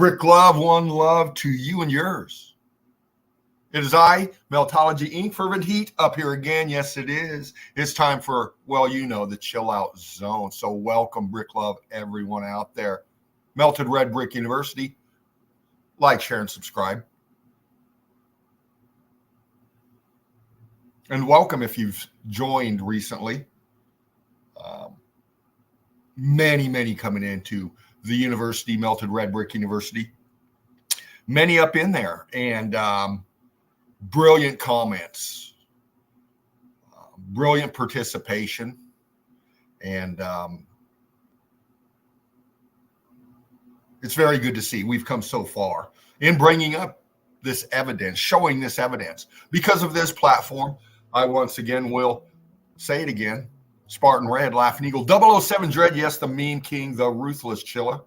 Brick love, one love to you and yours. It is I, Metology Inc., Fervent Heat, up here again. Yes, it is. It's time for, well, you know, the chill out zone. So welcome, Brick love, everyone out there. Melted Red Brick University. Like, share, and subscribe. And welcome if you've joined recently. Many coming into the university, Melted Red Brick University. Many up in there, and brilliant comments, brilliant participation, and it's very good to see. We've come so far in bringing up this evidence, showing this evidence. Because of this platform, I once again will say it again. Spartan Red, Laughing Eagle, 007 Dread, yes, the Meme King, the Ruthless Chiller,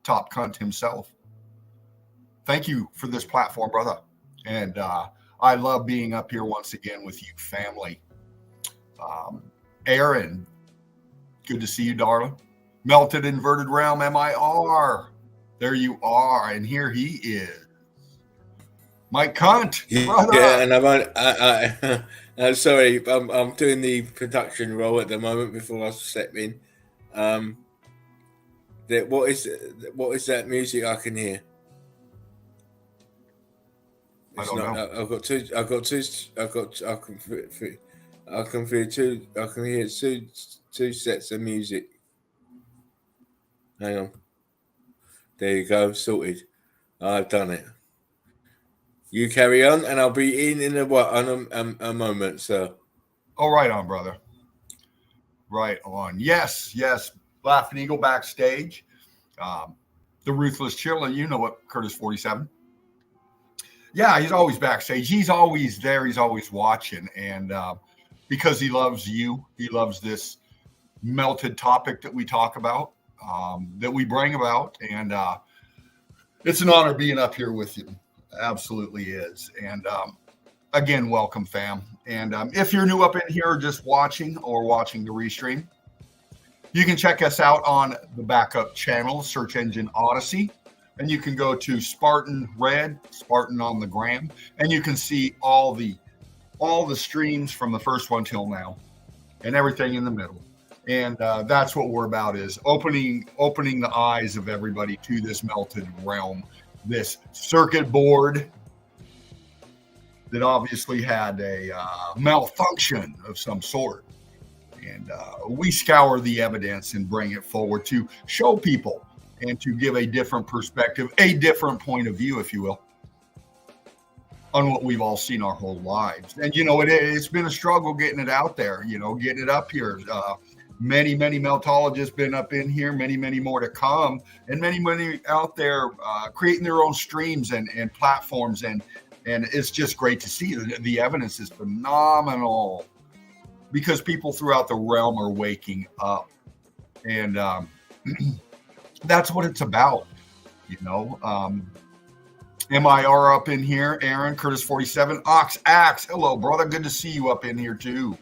Top Cunt himself. Thank you for this platform, brother. And I love being up here once again with you, family. Aaron, good to see you, darling. Melted Inverted Realm, MIR. There you are, and here he is. Mike Cunt, brother. Yeah, and I'm sorry, I'm doing the production role at the moment before I step in. What is that music I can hear? I don't know. I can hear two sets of music. Hang on. There you go, sorted. I've done it. You carry on, and I'll be in a moment, sir. Oh, right on, brother. Right on. Yes. Laughing Eagle backstage. The Ruthless Chiller, you know what, Curtis 47. Yeah, he's always backstage. He's always there. He's always watching. And because he loves you, he loves this melted topic that we talk about, that we bring about. And it's an honor being up here with you. Absolutely is. And again, welcome, fam. And if you're new up in here, just watching or watching the restream, you can check us out on the backup channel, search engine Odyssey, and you can go to Spartan Red, Spartan on the gram, and you can see all the streams from the first one till now, and everything in the middle. And that's what we're about, is opening the eyes of everybody to this melted realm. This circuit board that obviously had a malfunction of some sort. And we scour the evidence and bring it forward to show people and to give a different perspective, a different point of view, if you will, on what we've all seen our whole lives. And, you know, it's been a struggle getting it out there, you know, getting it up here. Many meltologists been up in here, many more to come, and many out there creating their own streams and platforms, and it's just great to see. The evidence is phenomenal because people throughout the realm are waking up, and that's what it's about, you know. MIR up in here, Aaron, Curtis 47, Ox Axe, hello, brother, good to see you up in here too.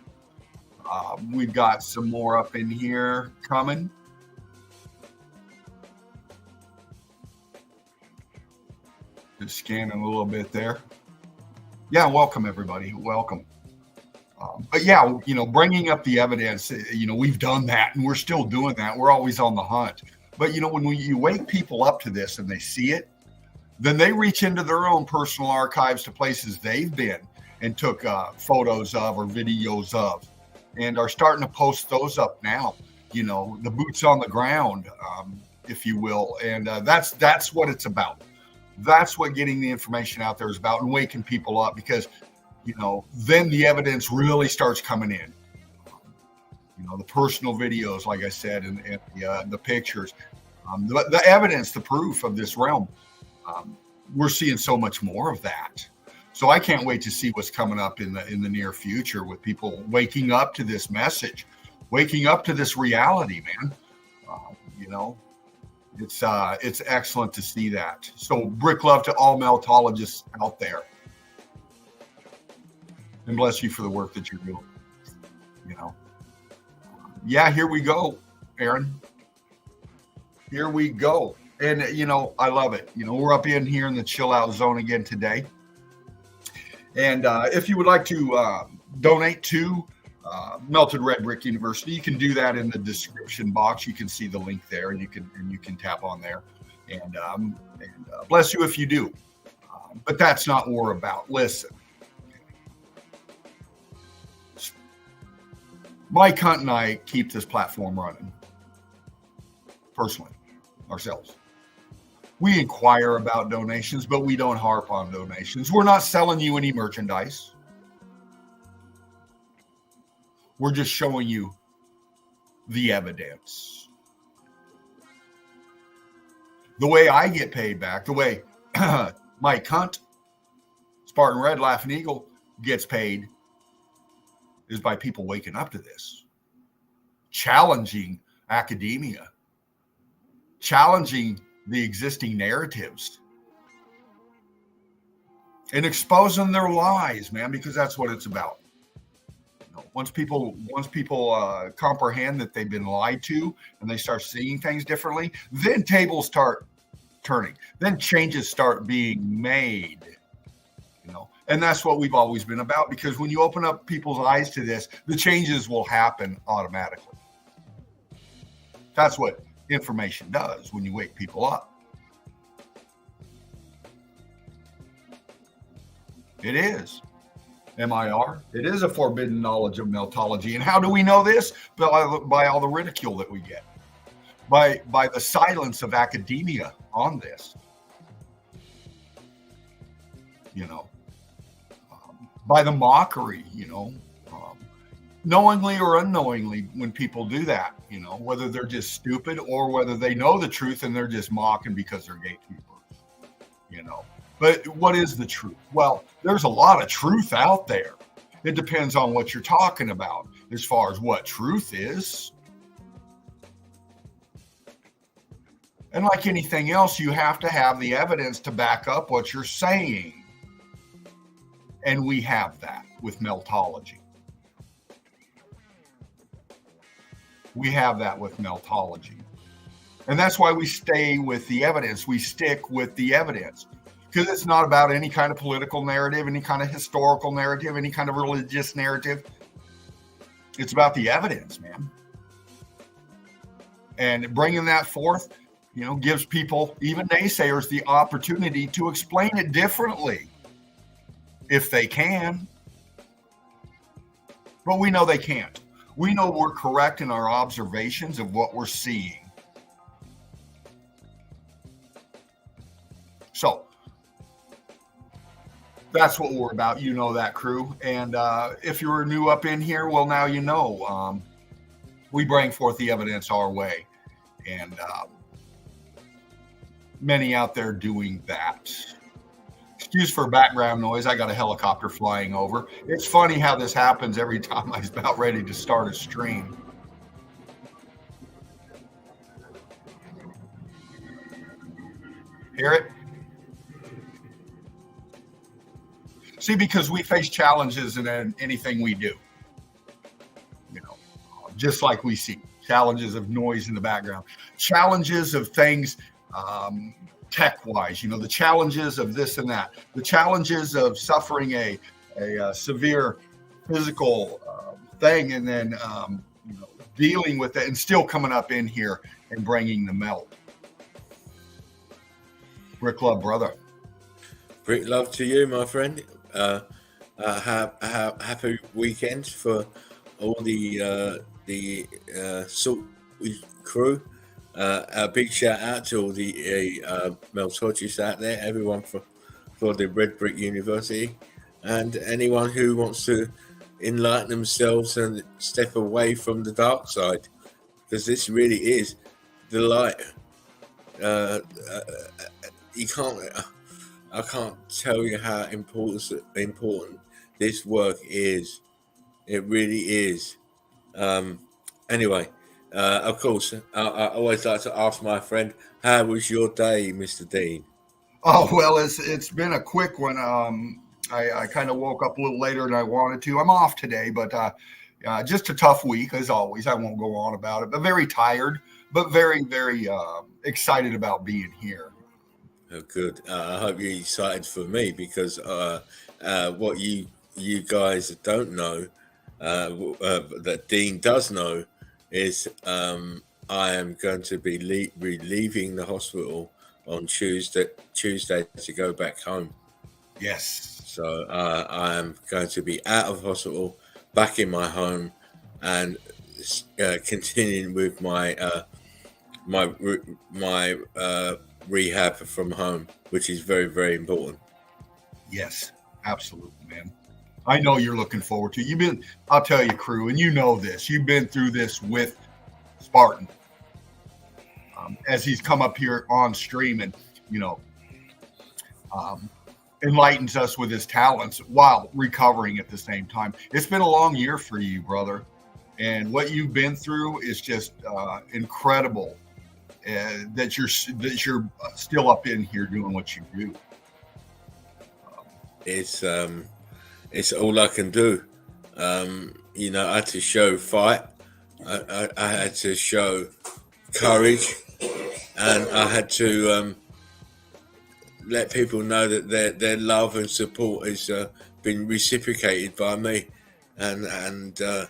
We've got some more up in here coming. Just scanning a little bit there. Yeah, welcome everybody. Welcome. But yeah, you know, bringing up the evidence, you know, we've done that and we're still doing that. We're always on the hunt. But, you know, when you wake people up to this and they see it, then they reach into their own personal archives to places they've been and took photos of or videos of, and are starting to post those up now, you know, the boots on the ground, if you will. And that's what it's about. That's what getting the information out there is about, and waking people up, because, you know, then the evidence really starts coming in. You know, the personal videos, like I said, and the pictures, the evidence, the proof of this realm. We're seeing so much more of that. So I can't wait to see what's coming up in the near future, with people waking up to this message, waking up to this reality, man. You know, it's excellent to see that. So brick love to all meltologists out there, and bless you for the work that you're doing. You know, yeah, here we go, Aaron. Here we go. And, I love it. We're up in here in the chill out zone again today. And if you would like to donate to Melted Red Brick University, you can do that in the description box. You can see the link there, and you can tap on there. And bless you if you do. But that's not what we're about. Listen, Mike Hunt and I keep this platform running personally, ourselves. We inquire about donations, but we don't harp on donations. We're not selling you any merchandise. We're just showing you the evidence. The way I get paid back, the way Mike Hunt, Spartan Red, Laughing Eagle gets paid is by people waking up to this, challenging academia, challenging the existing narratives, and exposing their lies, man, because that's what it's about. Once people comprehend that they've been lied to and they start seeing things differently, then tables start turning, then changes start being made. And that's what we've always been about, because when you open up people's eyes to this, the changes will happen automatically. That's what information does when you wake people up. It is. MIR. It is a forbidden knowledge of metology. And how do we know this? By all the ridicule that we get. By the silence of academia on this. By the mockery, knowingly or unknowingly, when people do that, whether they're just stupid or whether they know the truth and they're just mocking because they're gatekeepers, But what is the truth? Well, there's a lot of truth out there. It depends on what you're talking about as far as what truth is. And like anything else, you have to have the evidence to back up what you're saying. And we have that with meltology. We have that with meltology. And that's why we stay with the evidence. We stick with the evidence. Because it's not about any kind of political narrative, any kind of historical narrative, any kind of religious narrative. It's about the evidence, man. And bringing that forth, gives people, even naysayers, the opportunity to explain it differently. If they can. But we know they can't. We know we're correct in our observations of what we're seeing. So, that's what we're about. That, crew. And if you're new up in here, well, now you know. We bring forth the evidence our way. And many out there doing that. Excuse for background noise. I got a helicopter flying over. It's funny how this happens every time I'm about ready to start a stream. Hear it? See, because we face challenges in anything we do. Just like we see challenges of noise in the background, challenges of things tech-wise, the challenges of this and that, the challenges of suffering a severe physical thing, and then dealing with it and still coming up in here and bringing the melt. Brick love, brother. Brick love to you, my friend. Happy weekend for all the Salt crew. A big shout out to all the meltologists out there, everyone for the Red Brick University, and anyone who wants to enlighten themselves and step away from the dark side, because this really is the light. I can't tell you how important this work is. It really is. Anyway. Of course, I always like to ask my friend, how was your day, Mr. Dean? Oh, well, it's been a quick one. I kind of woke up a little later than I wanted to. I'm off today, but just a tough week, as always. I won't go on about it, but very tired. but very, very excited about being here. Oh, good. I hope you're excited for me because what you guys don't know, that Dean does know, is I am going to be leaving the hospital on Tuesday to go back home. Yes. So I am going to be out of hospital, back in my home, and continuing with my rehab from home, which is very, very important. Yes, absolutely, man. I know you're looking forward to it. I'll tell you, crew, and you know this, you've been through this with Spartan. As he's come up here on stream and, enlightens us with his talents while recovering at the same time. It's been a long year for you, brother. And what you've been through is just incredible that you're still up in here doing what you do. It's all I can do. I had to show fight. I had to show courage, and I had to let people know that their love and support has been reciprocated by me, and I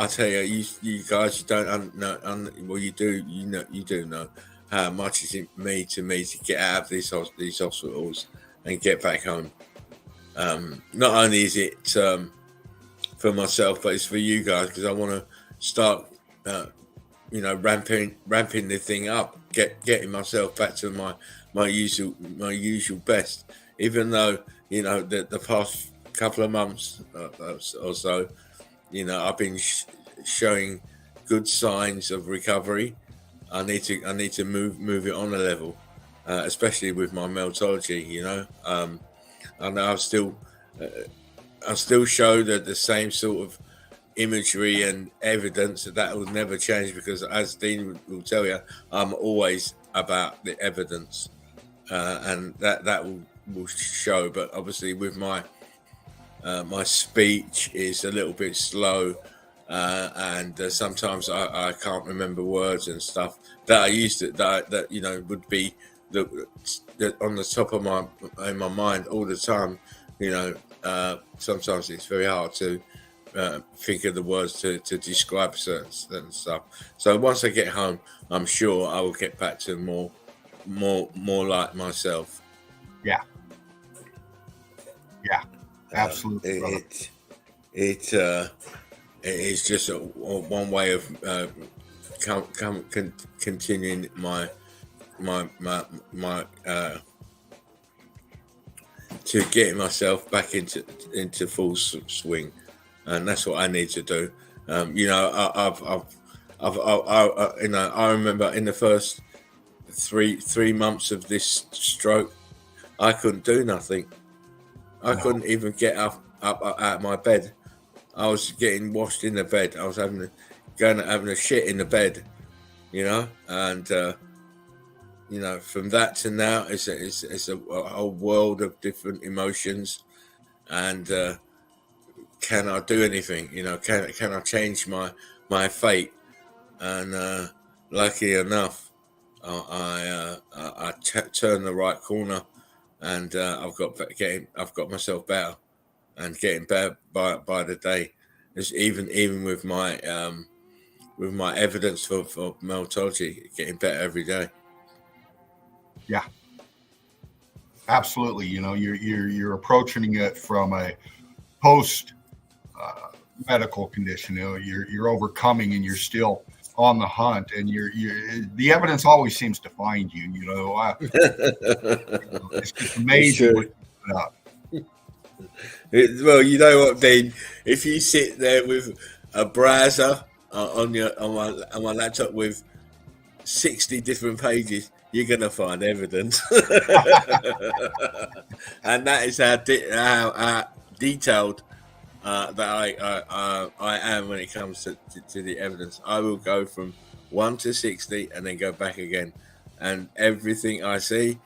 tell you guys, you don't know, well, you do, you do know how much it means to me to get out of these hospitals and get back home. Not only is it for myself, but it's for you guys, because I want to start, ramping the thing up, getting myself back to my usual best. Even though the past couple of months or so, I've been showing good signs of recovery. I need to move it on a level, especially with my METOLOGY. I know I still show the same sort of imagery and evidence that will never change, because, as Dean will tell you, I'm always about the evidence, and that will show. But obviously, with my speech is a little bit slow, and sometimes I can't remember words and stuff that I used to that would be on the top of my mind all the time. Sometimes it's very hard to think of the words to describe certain stuff. So once I get home, I'm sure I will get back to more like myself. Yeah, absolutely. It's just one way of continuing my to getting myself back into full swing, and that's what I need to do. I remember in the first three months of this stroke, I couldn't do nothing. I couldn't even get up out of my bed. I was getting washed in the bed. I was having a shit in the bed, and from that to now, it's a whole world of different emotions. And can I do anything? Can I change my fate? And lucky enough, I turned the right corner, and I've got myself better, and getting better by the day. It's even with my evidence for METOLOGY, getting better every day. Yeah, absolutely. You're approaching it from a post medical condition. You're overcoming, and you're still on the hunt, and the evidence always seems to find you. It's just amazing what you put up. Well, you know what, Dean? If you sit there with a browser on my laptop with 60 different pages, you're gonna find evidence, and that is how detailed that I am when it comes to the evidence. I will go from 1 to 60 and then go back again, and everything I see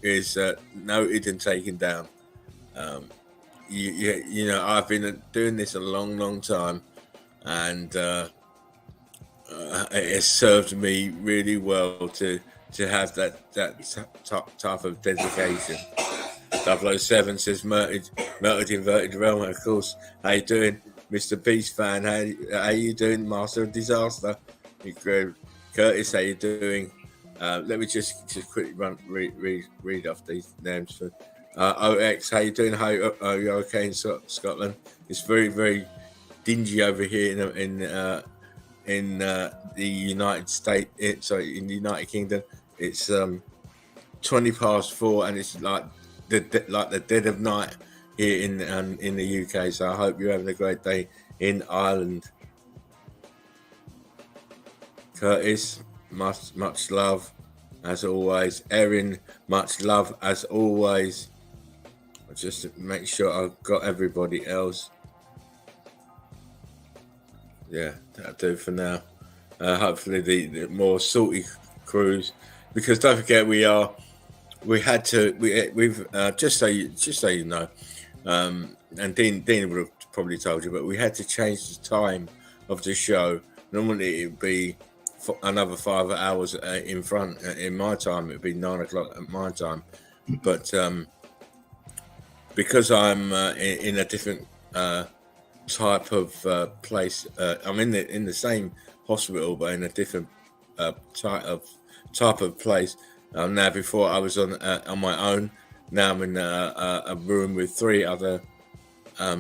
is noted and taken down. I've been doing this a long time, and it has served me really well to have that type of dedication. 007 says melted inverted realm. Of course, how you doing, Mr. Beast fan? How you doing, Master of Disaster? Curtis, how you doing? Let me just quickly read off these names for OX. How you doing? How are you okay in Scotland? It's very, very dingy over here in the United States. In the United Kingdom, it's 4:20, and it's like the dead of night here in the UK. So I hope you're having a great day in Ireland. Curtis, much love as always. Erin, much love as always. I'll just make sure I've got everybody else. Yeah, that'll do for now. Hopefully the more salty crews, because don't forget we've just so you know, and Dean would have probably told you, but we had to change the time of the show. Normally it would be another 5 hours in front. In my time, it'd be 9 o'clock at my time, but because I'm in a different type of place, I'm in the same hospital, but in a different type of place. Now, before I was on my own. Now I'm in a room with 3 other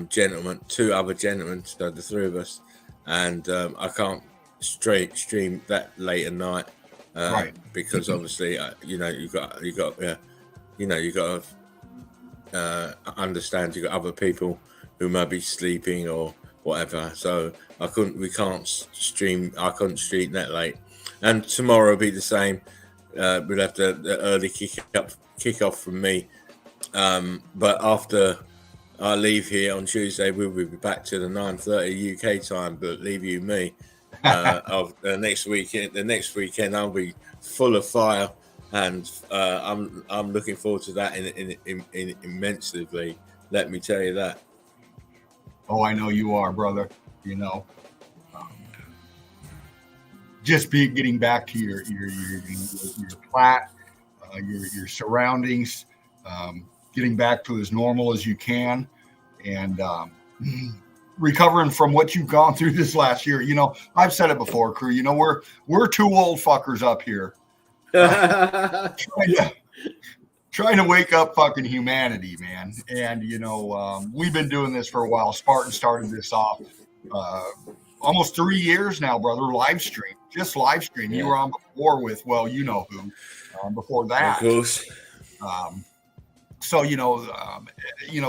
gentlemen, 2 other gentlemen, so the 3 of us, and I can't stream that late at night, Right. because obviously you got to understand you got other people who might be sleeping or whatever. So I couldn't stream that late, and tomorrow will be the same. We'll have the early kick off from me, but after I leave here on Tuesday, we'll be back to the 9:30 UK time. But leave you me. Of the next weekend, I'll be full of fire, and I'm looking forward to that in immensely. Let me tell you that. Oh, I know you are, brother. You know, just getting back to your plat, your surroundings, getting back to as normal as you can, and recovering from what you've gone through this last year. You know, I've said it before, crew. You know, we're 2 old fuckers up here, trying to wake up fucking humanity, man. And you know, we've been doing this for a while. Spartan started this off almost 3 years now, brother. Live stream. Yeah. You were on before with, well, you know who. Before that, of course. So you know,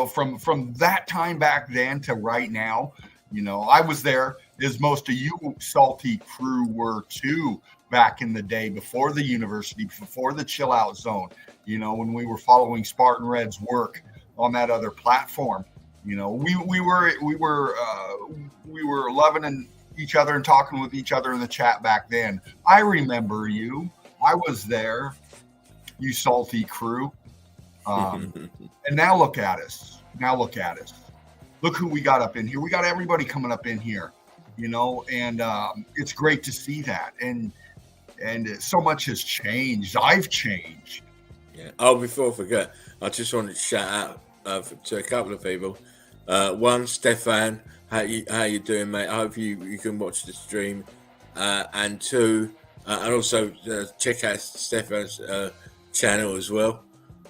from that time back then to right now, you know, I was there, as most of you salty crew were too, back in the day, before the university, before the chill out zone. You know, when we were following Spartan Red's work on that other platform. You know, we were loving each other and talking with each other in the chat back then. I remember you. I was there, you salty crew. And now look at us. Look who we got up in here. We got everybody coming up in here, you know, and it's great to see that. And so much has changed. I've changed. Yeah. Oh, before I forget, I just wanted to shout out to a couple of people. One, Stefan, how you doing, mate? I hope you can watch the stream. And 2, and also check out Stefan's channel as well.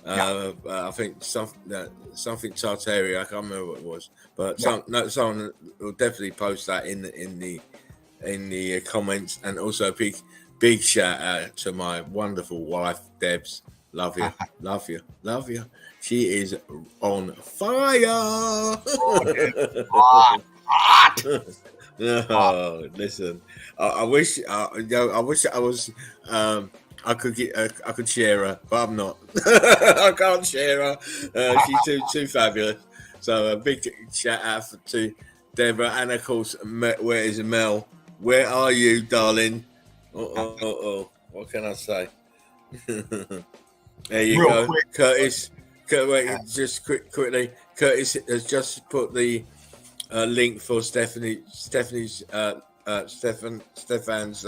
I think something Tartaria. I can't remember what it was, but someone will definitely post that in the comments. And also a big shout out to my wonderful wife, Debs. Love you, love you, love you. She is on fire. No, listen. I wish I was. I could share her, but I'm not. I can't share her. She's too fabulous. So a big shout out to Deborah, and of course, where is Mel? Where are you, darling? Oh. What can I say? There you go, quick. Curtis. Wait, just quickly. Curtis has just put the link for Stephanie's Stefan's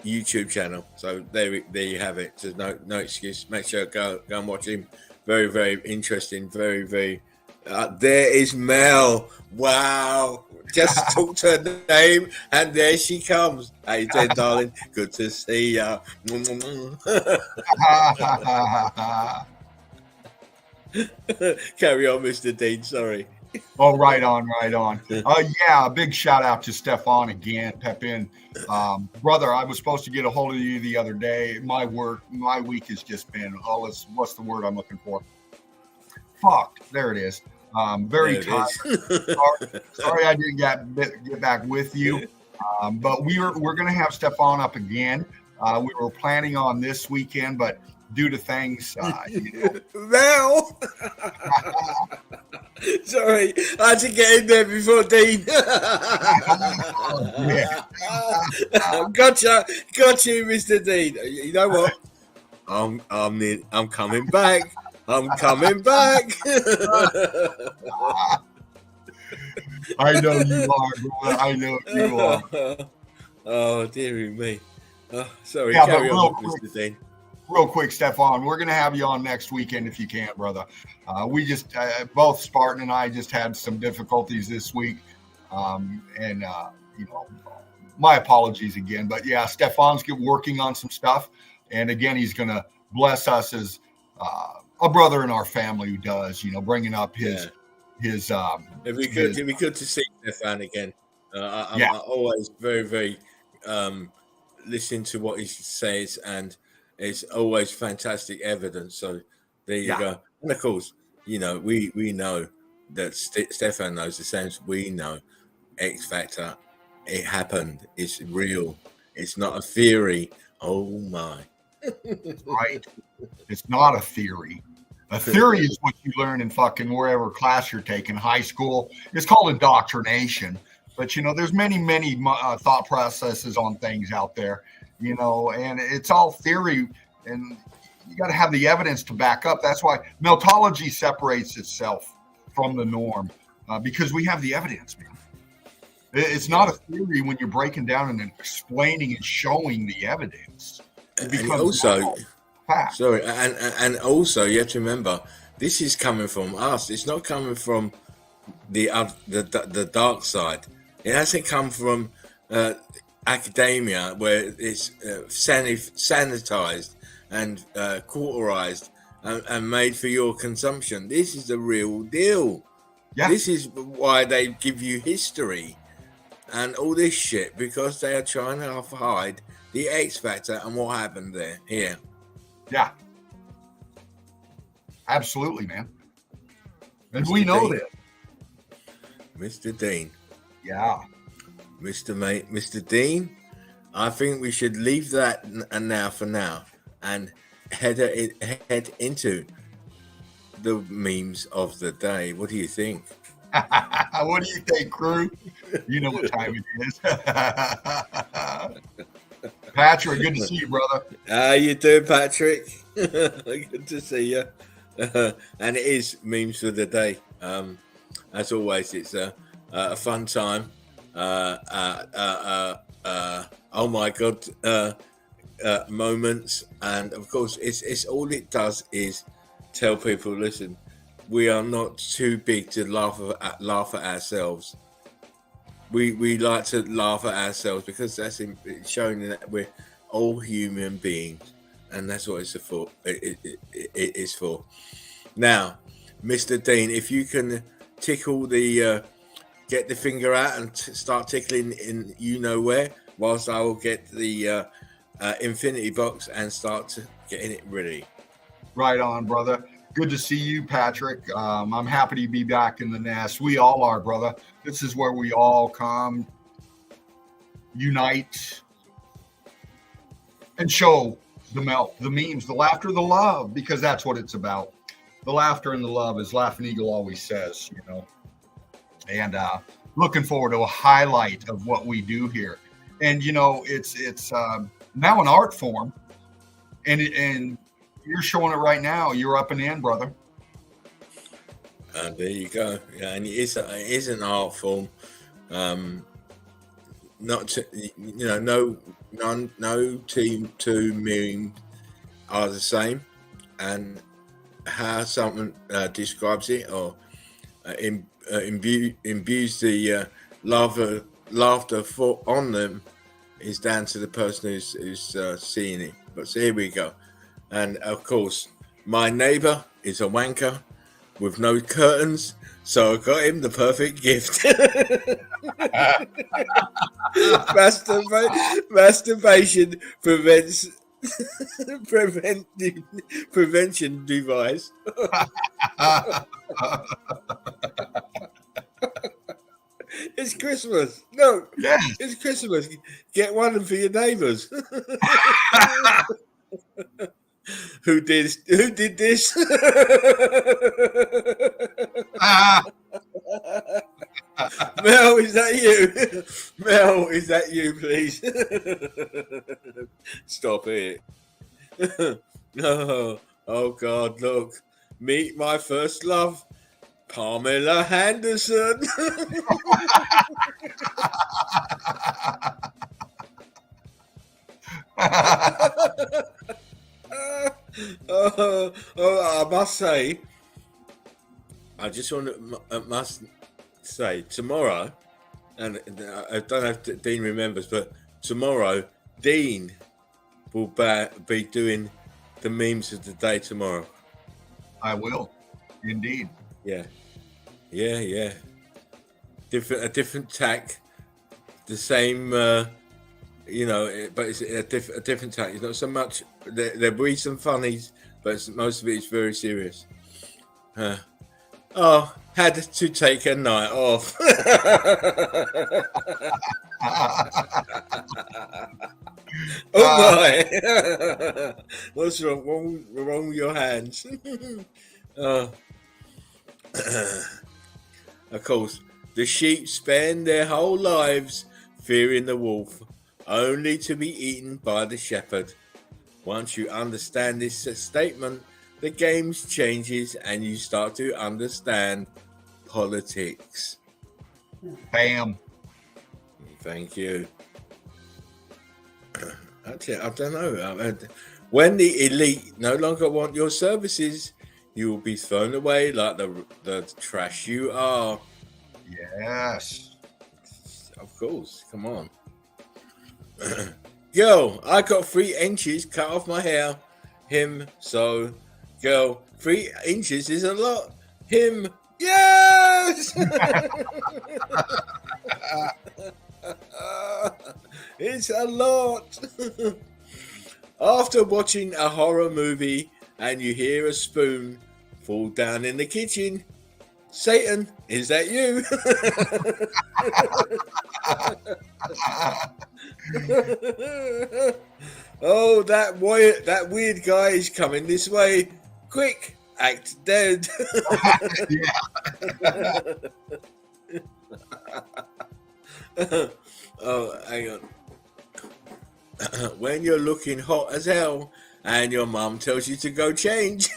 YouTube channel. So there you have it. There's no excuse. Make sure go and watch him. Very, very interesting. Very, very. There is Mel. Wow. Just talked her name, and there she comes. How you doing, darling? Good to see ya. Carry on, Mr. Dean. Sorry. Oh, right on. Yeah, a big shout out to Stefan again. Pep in. Brother, I was supposed to get a hold of you the other day. My week has just been, what's the word I'm looking for? Fucked. There it is. Very tired. Sorry I didn't get back with you. But we're going to have Stefan up again. We were planning on this weekend, but due to things, Mel. Sorry, I had to get in there before Dean. Gotcha, Mr. Dean. You know what? I'm coming back. I'm coming back. I know you are, brother. I know you are. Oh, dearie me. Sorry, yeah, carry on, Mr. Dean. Real quick, Stefan, we're going to have you on next weekend if you can, brother. We just, both Spartan and I just had some difficulties this week. My apologies again. But yeah, Stefan's working on some stuff. And again, he's going to bless us as a brother in our family who does, bringing up his. It'd be good to see Stefan again. I'm always very, very listening to what he says, and it's always fantastic evidence. So there you go. And of course, we know that Stefan knows the same as we know. X Factor, it happened. It's real. It's not a theory. Oh my! Right. It's not a theory. A theory is what you learn in fucking wherever class you're taking, high school. It's called indoctrination. But, there's many, many thought processes on things out there, and it's all theory. And you got to have the evidence to back up. That's why metology separates itself from the norm because we have the evidence, man. It's not a theory when you're breaking down and explaining and showing the evidence. And also, sorry, and also you have to remember, this is coming from us. It's not coming from the dark side. It hasn't come from academia where it's sanitized and cauterized and made for your consumption. This is the real deal. Yeah. This is why they give you history and all this shit, because they are trying to hide the X Factor and what happened there. Here. Yeah. Absolutely, man. And Mr. we know Dean. that. Mr. Dean. Yeah. Mr. Dean, I think we should leave that now for now and head into the memes of the day. What do you think? What do you think, crew? You know what time it is. Patrick, good to see you, brother. How you doing, Patrick? Good to see you. And it is memes for the day. As always, it's a fun time. Oh my God, moments, and of course, it's all it does is tell people, listen, we are not too big to laugh at ourselves. We like to laugh at ourselves because that's showing that we're all human beings, and that's what it's for. It is for. Now, Mr. Dean, if you can tickle the. Get the finger out and start tickling in where, whilst I will get the infinity box and start getting it ready. Right on, brother. Good to see you, Patrick. I'm happy to be back in the nest. We all are, brother. This is where we all come, unite, and show the memes, the laughter, the love, because that's what it's about. The laughter and the love, as Laughing Eagle always says, And looking forward to a highlight of what we do here. And, it's now an art form. And you're showing it right now. You're up and in, brother. There you go. Yeah, and it is an art form. not to, no two memes are the same, and how someone describes it or imbues the laughter on them is down to the person who's seeing it. But so here we go. And of course, my neighbor is a wanker with no curtains, so I got him the perfect gift. Masturbation prevention device. It's Christmas. No, Yes. it's Christmas. Get one for your neighbors. Who did this? Mel, is that you? Mel, is that you, please? Stop it. Oh, God, look. Meet my first love, Pamela Henderson. I must say, must say, tomorrow, and I don't know if Dean remembers, but tomorrow, Dean will be doing the memes of the day tomorrow. I will, indeed. Yeah. A different tack, the same, but it's a different tack. It's not so much. There'll be some funnies, but most of it is very serious. Had to take a night off. Oh my! What's wrong with your hands? Of course, the sheep spend their whole lives fearing the wolf, only to be eaten by the shepherd. Once you understand this statement, the game changes and you start to understand politics. Bam. Thank you. Actually, I don't know. When the elite no longer want your services, you will be thrown away like the trash you are. Yes. Of course. Come on. Girl, I got 3 inches cut off my hair. Him, so. Girl, 3 inches is a lot. Him, yes! It's a lot. After watching a horror movie and you hear a spoon fall down in the kitchen, Satan, is that you? Oh, that weird guy is coming this way. Quick, act dead. Oh, hang on. When you're looking hot as hell and your mum tells you to go change.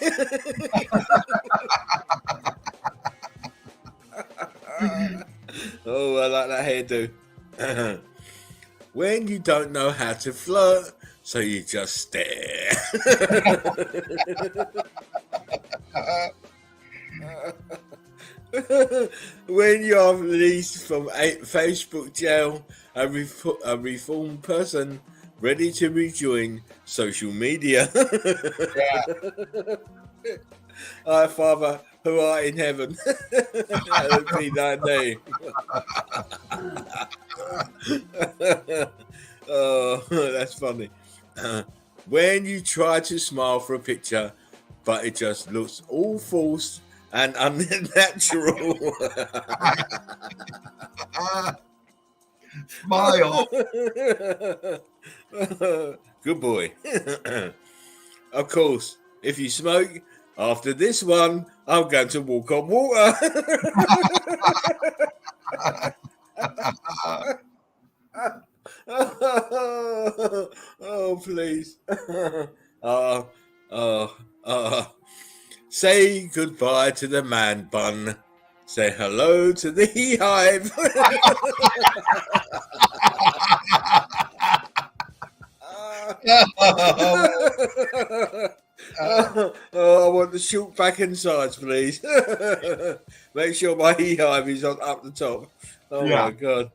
Oh, I like that hairdo. When you don't know how to flirt, so you just stare. When you're released from Facebook jail, a reformed person ready to rejoin social media. Our Father who art in heaven, hallowed be thy name. Oh, that's funny. When you try to smile for a picture, but it just looks all forced and unnatural. Smile. Good boy. Of course, if you smoke, after this one, I'm going to walk on water. Oh, please. Say goodbye to the man bun. Say hello to the hive. I want the short back and sides, please. Make sure my beehive is on up the top. Oh my god.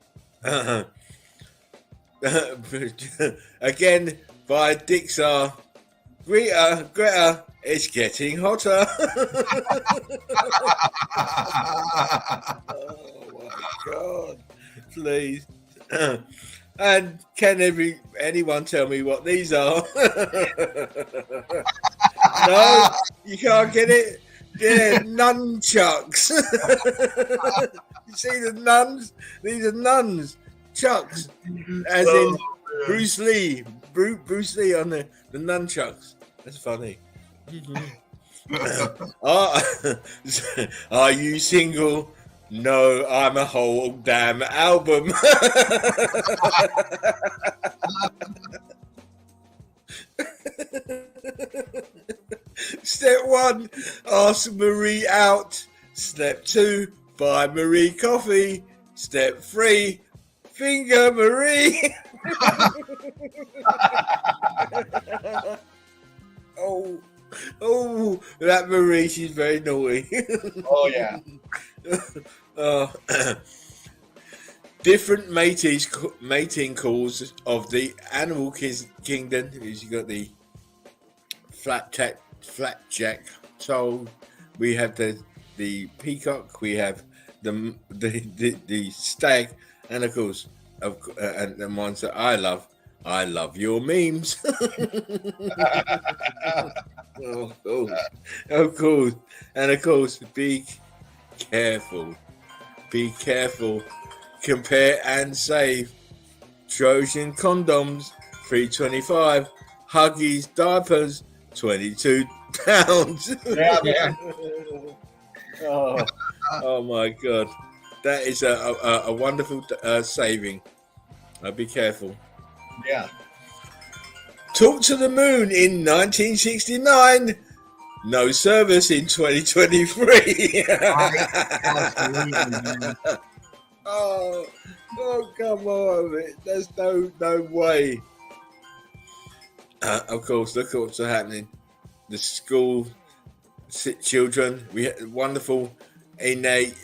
Again by Dixar. Greta, it's getting hotter. Oh my god. Please. And can anyone tell me what these are? No, you can't get it. Yeah, nunchucks. You see the nuns? These are nuns. Chucks. As in Bruce Lee. Bruce Lee on the nunchucks. That's funny. Are you single? No, I'm a whole damn album. Step 1, ask Marie out. Step 2, buy Marie coffee. Step 3, finger Marie. Oh, that Marie, she's very naughty. Oh yeah. Different mating calls of the animal kingdom. You got the flapjack toad. We have the peacock. We have the stag, and of course, and the ones that I love. I love your memes. Of course, and of course, be careful. Be careful. Compare and save. Trojan condoms, $3.25. Huggies diapers, £22. Yeah, man. Oh my God, that is a wonderful saving. Be careful. Yeah. Talk to the moon in 1969. No service in 2023. Absolutely, man. Oh, come on. There's no way. Of course, look what's happening. The school children, we have wonderful innate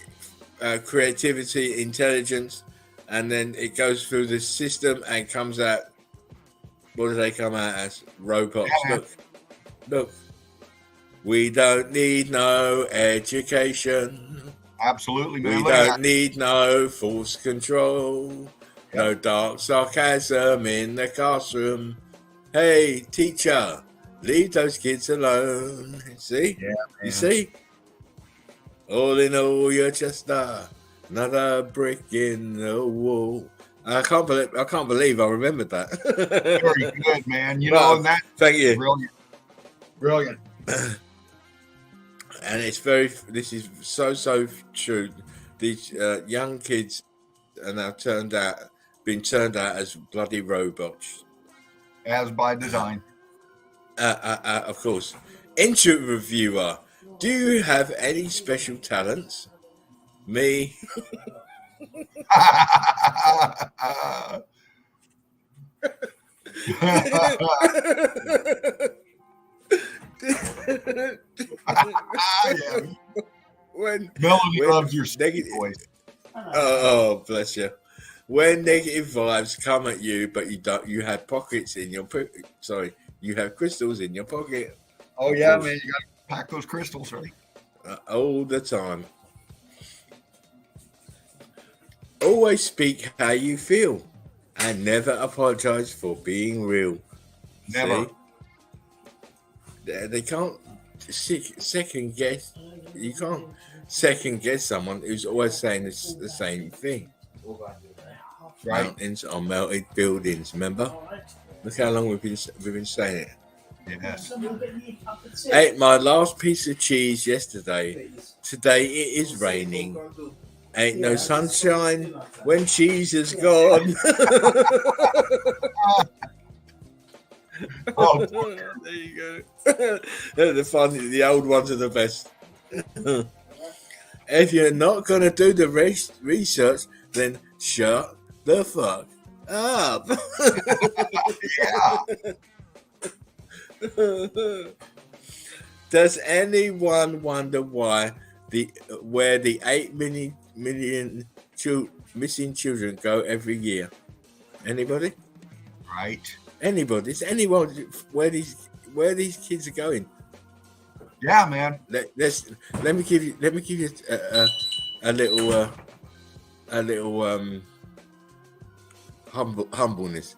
creativity, intelligence, and then it goes through the system and comes out. What do they come out as? Robots. Look. We don't need no education. Absolutely, man. We don't need no force control. Yep. No dark sarcasm in the classroom. Hey, teacher, leave those kids alone. See? Yeah, man. You see? All in all, you're just another brick in the wall. I can't believe I remembered that. Very good, man. You know, and that. Thank you. Brilliant. And this is so true. These young kids are now been turned out as bloody robots. As by design. Of course. Interviewer, do you have any special talents? Me. When Melody loves your negative voice. Oh, bless you. When negative vibes come at you, but you have pockets in your you have crystals in your pocket. Oh yeah, man, you gotta pack those crystals, right? All the time. Always speak how you feel, and never apologize for being real. Never. See? They can't second guess. You can't second guess someone who's always saying the same thing. Right. Mountains are melted buildings. Remember? Look how long we've been saying it. Yes. Ate my last piece of cheese yesterday. Today it is raining. Ain't no sunshine when cheese is gone. Oh, there you go. The old ones are the best. If you're not gonna do the research, then shut the fuck up. Yeah. Does anyone wonder where the 8 million missing children go every year? Anybody? Right. Anybody? Is anyone where these kids are going? Yeah, man. Let me give you a little humbleness.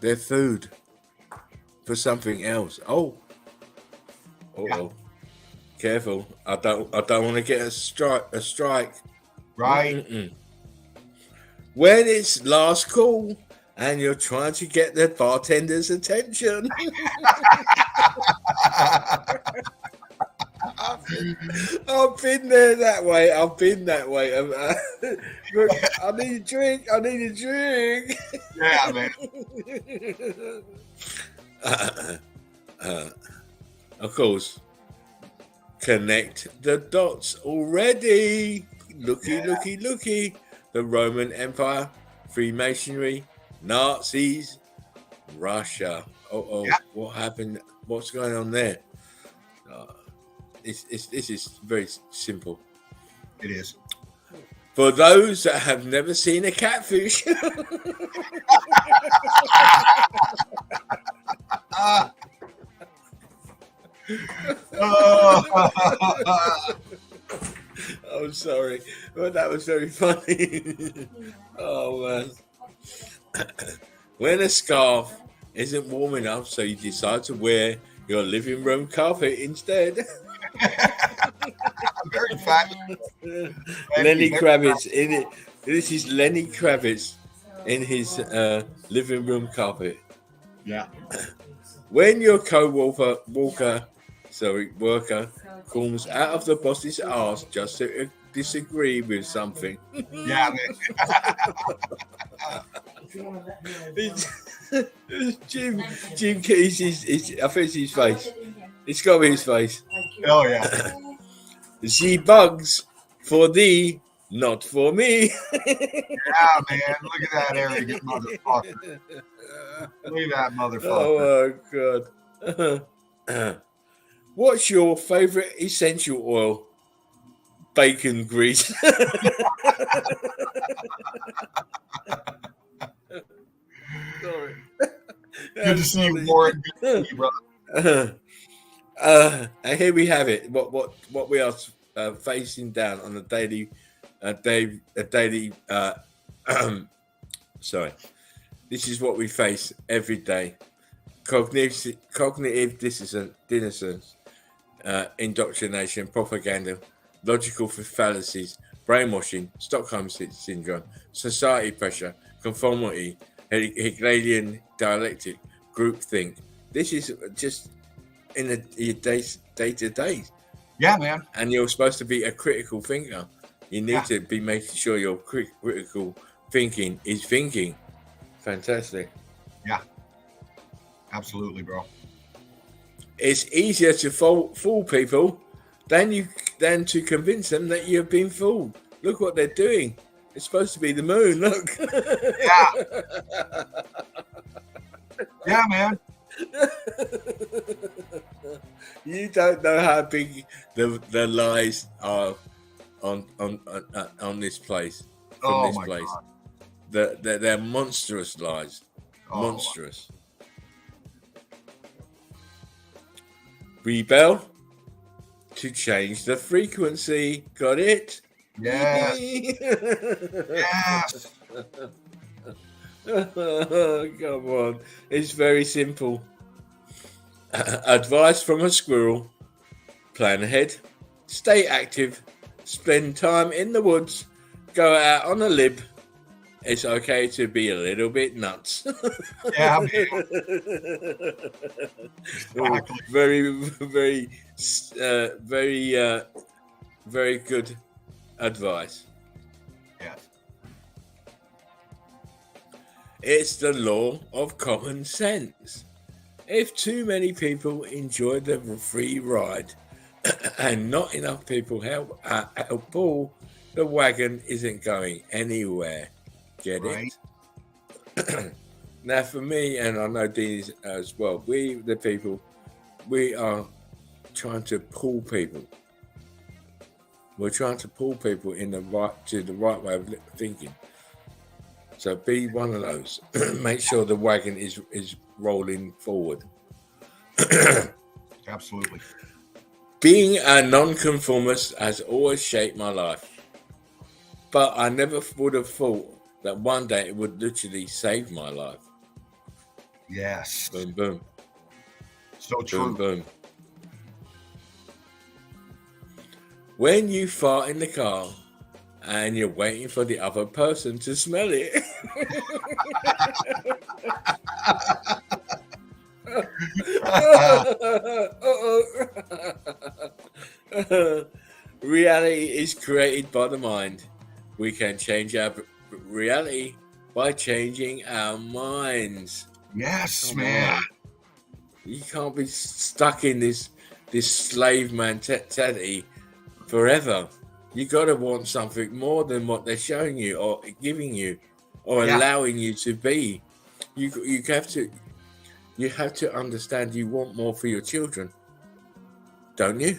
Their food for something else. Oh, Yeah. Careful! I don't want to get a strike. Right. Mm-mm. When it's last call and you're trying to get the bartender's attention. I've been there that way. I've been that way. I need a drink. Yeah, man. Of course, connect the dots already. Looky. The Roman Empire, Freemasonry, Nazis, Russia. Yeah. What happened? What's going on there? This is very simple. It is. For those that have never seen a catfish, I'm sorry, but that was very funny. Oh man. When a scarf isn't warm enough, so you decide to wear your living room carpet instead. Very fabulous. Lenny Kravitz in it. This is Lenny Kravitz in his living room carpet. Yeah. When your worker comes out of the boss's arse just to disagree with something. Yeah, man. Jim Keys I think it's his face. It's got to be his face. Oh yeah. The bugs for thee, not for me. Yeah, man. Look at that arrogant motherfucker. Look at that motherfucker. Oh my god. What's your favorite essential oil? Bacon grease. Sorry. Good to see you, Warren. Good to see you, brother. And here we have it. What we are facing down on a daily. Sorry. This is what we face every day. Cognitive dissonance, indoctrination, propaganda, logical fallacies, brainwashing, Stockholm syndrome, society pressure, conformity, Hegelian dialectic, groupthink. This is just in your day-to-day. Yeah, man. And you're supposed to be a critical thinker. You need to be making sure your critical thinking is thinking. Fantastic. Yeah. Absolutely, bro. It's easier to fool people than to convince them that you've been fooled. Look what they're doing. It's supposed to be the moon. Look. Yeah. Yeah, man. You don't know how big the lies are on this place. From this place. God. They're monstrous lies. Monstrous. Rebel to change the frequency. Got it? Yes. Yes. Come on. It's very simple. Advice from a squirrel. Plan ahead. Stay active. Spend time in the woods. Go out on a lib. It's okay to be a little bit nuts. Yeah, man. Exactly. Very good advice. Yes. It's the law of common sense. If too many people enjoy the free ride and not enough people help pull, the wagon isn't going anywhere. Get right. it? Now, for me, and I know Dean as well, we, the people, we are trying to pull people. We're trying to pull people in the right way of thinking. So be one of those. Make sure the wagon is rolling forward. Absolutely. Being a nonconformist has always shaped my life, but I never would have thought that one day it would literally save my life. Yes. Boom, boom. So true. Boom, boom. When you fart in the car and you're waiting for the other person to smell it. Reality is created by the mind. We can change our reality by changing our minds. Yes, Come man. on. You can't be stuck in this slave mentality forever. You got to want something more than what they're showing you or giving you or allowing you to be. You have to understand you want more for your children, don't you?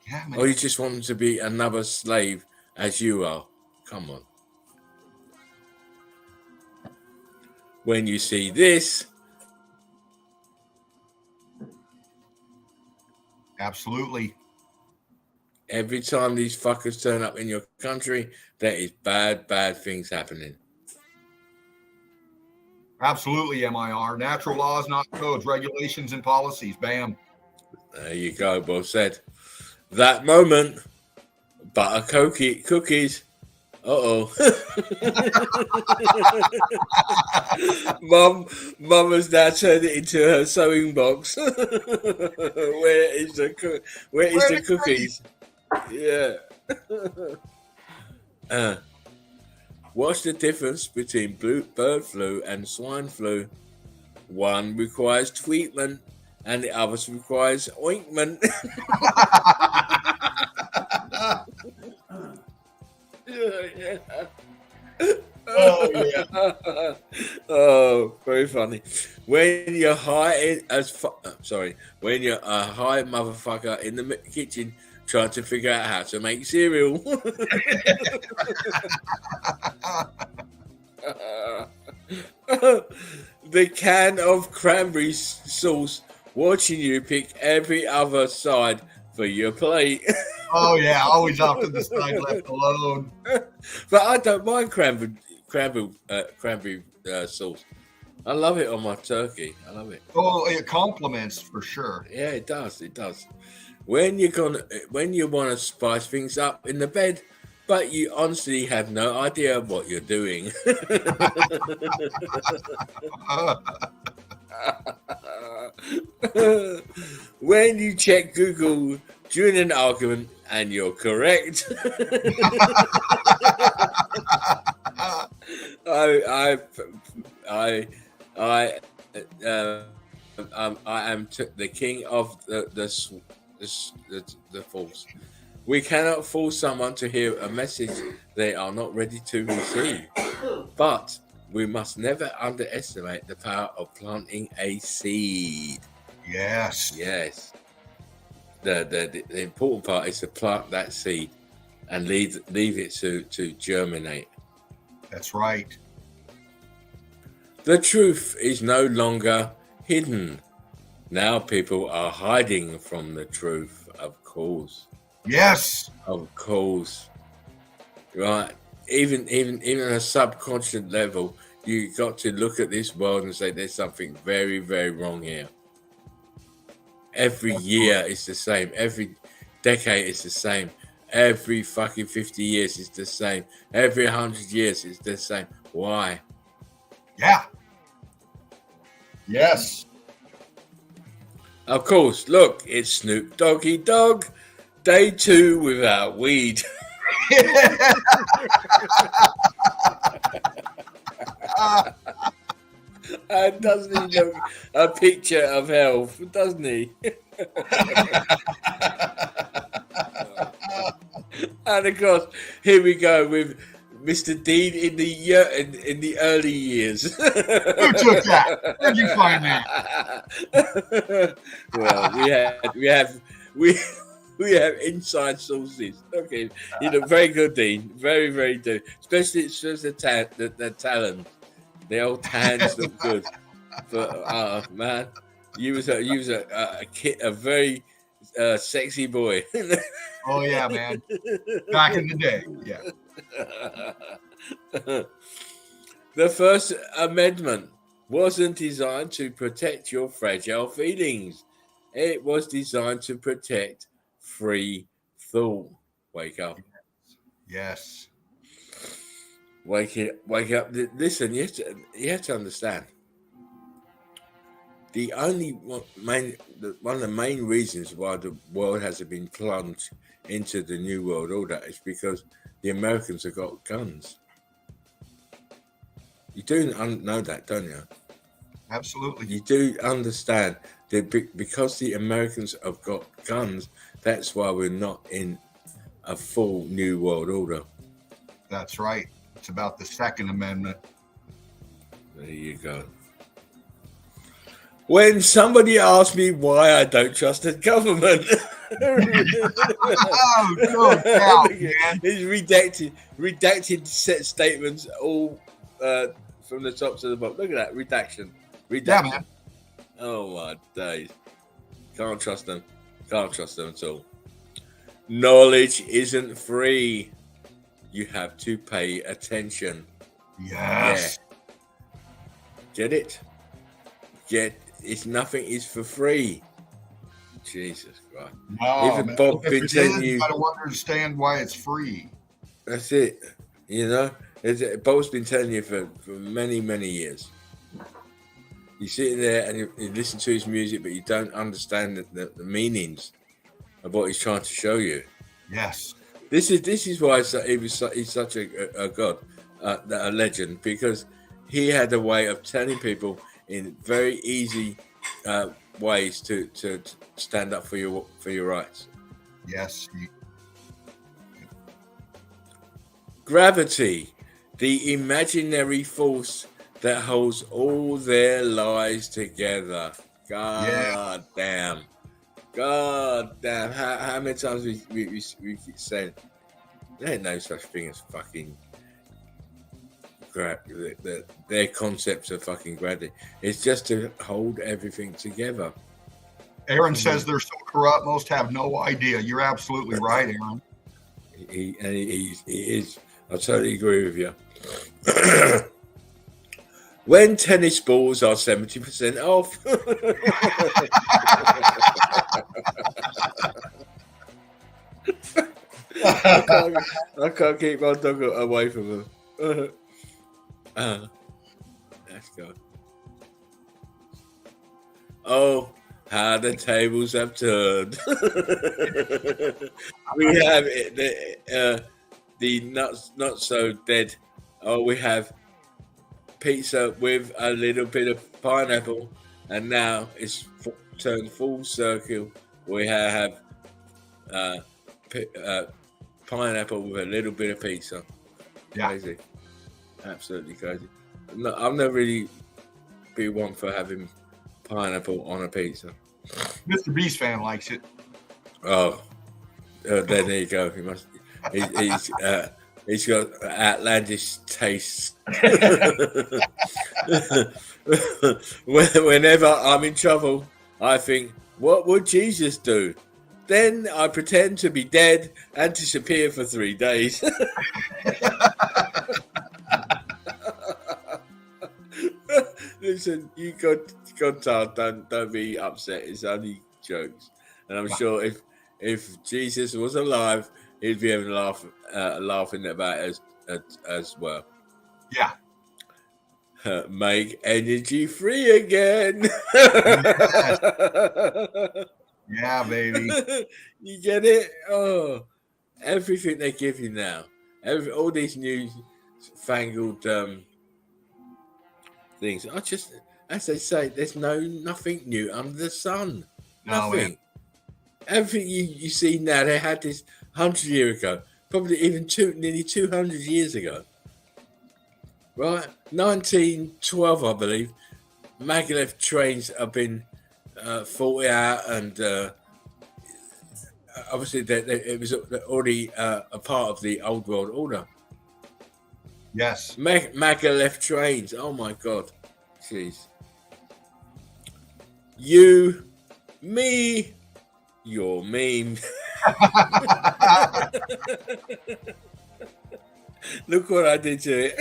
Yeah, man. Or you just want them to be another slave as you are. Come on. When you see this, absolutely. every time these fuckers turn up in your country, there is bad things happening. Absolutely, MIR. Natural laws, not codes, regulations, and policies. Bam. There you go, Bob said. That moment, butter cookies. Uh-oh. Mum has now turned it into her sewing box. Where is the cookies? Yeah. What's the difference between bird flu and swine flu? One requires treatment and the other requires ointment. Yeah. Oh, yeah. Oh, very funny. When you're high when you're a high motherfucker in the kitchen trying to figure out how to make cereal. The can of cranberry sauce watching you pick every other side for your plate. Oh, yeah. Always off to the side, left alone. But I don't mind cranberry sauce. I love it on my turkey. I love it. Oh, it compliments for sure. Yeah, it does. It does. When you want to spice things up in the bed, but you honestly have no idea what you're doing. When you check Google during an argument and you're correct. I am the king of the false. We cannot force someone to hear a message they are not ready to receive, but we must never underestimate the power of planting a seed. Yes. Yes. The important part is to plant that seed and leave it to germinate. That's right. The truth is no longer hidden. Now people are hiding from the truth, of course. Yes. Of course. Right. Even on a subconscious level, you got to look at this world and say there's something very, very wrong here. Every year is the same. Every decade is the same. Every fucking 50 years is the same. Every 100 years is the same. Why? Yeah. Yes. Of course, look, it's Snoop Doggy Dogg, day 2 without weed. And doesn't he look a picture of health, doesn't he? And of course, here we go with Mr. Dean in the early years. Who took that? Where'd you find that? Well, we have inside sources. Okay, very good, Dean. Very, very good. Especially the talent. The old tans look good. But man, you was a kid, a very sexy boy. Oh yeah, man. Back in the day, yeah. The First Amendment wasn't designed to protect your fragile feelings. It was designed to protect free thought. Wake up. Yes. Wake up. Listen, you have to understand. One of the main reasons why the world hasn't been plunged into the New World Order is because the Americans have got guns. You do know that, don't you? Absolutely. You do understand that because the Americans have got guns, that's why we're not in a full New World Order. That's right. It's about the Second Amendment. There you go. When somebody asks me why I don't trust the government, oh, good cow, man. It's redacted set statements all from the top to the bottom. Look at that redaction. Yeah, man. Oh my days! Can't trust them. Can't trust them at all. Knowledge isn't free. You have to pay attention. Yes. Yeah. Get it? Nothing is for free. Jesus Christ. No, Even Bob been telling you, I don't understand why it's free. That's it. Bob's been telling you for many, many years. You're sitting there and you listen to his music, but you don't understand the meanings of what he's trying to show you. Yes. This is why he's such a god, a legend, because he had a way of telling people in very easy ways to stand up for your rights. Yes. Gravity, the imaginary force that holds all their lives together. God damn. How many times we keep saying there ain't no such thing as fucking their concepts of fucking gravity. It's just to hold everything together. Aaron says they're so corrupt, most have no idea. You're absolutely right, Aaron. He is. I totally agree with you. When tennis balls are 70% off. I can't keep my dog away from him. Let's go. Oh, how the tables have turned. We have the not so dead. Oh, we have pizza with a little bit of pineapple, and now it's turned full circle. We have pineapple with a little bit of pizza. Crazy, absolutely crazy. I've never really been one for having pineapple on a pizza. Mr. Beast fan likes it. Oh, there you go. He must. He's got outlandish tastes. Whenever I'm in trouble, I think, what would Jesus do? Then I pretend to be dead and disappear for 3 days. Listen, you got told, don't be upset. It's only jokes, and I'm sure if Jesus was alive, he'd be having laughing about it as well. Yeah. Make energy free again. Yeah, baby. You get it? Oh, everything they give you now, all these new fangled things. I just, as they say, there's nothing new under the sun. Nothing. Everything you see now, they had this 100 years ago, probably even nearly 200 years ago. right? 1912, I believe. Maglev trains have been thought out, and obviously it was already a part of the old world order. Yes. Maglev trains. Oh my god, jeez. You, me, your meme. Look what I did to it.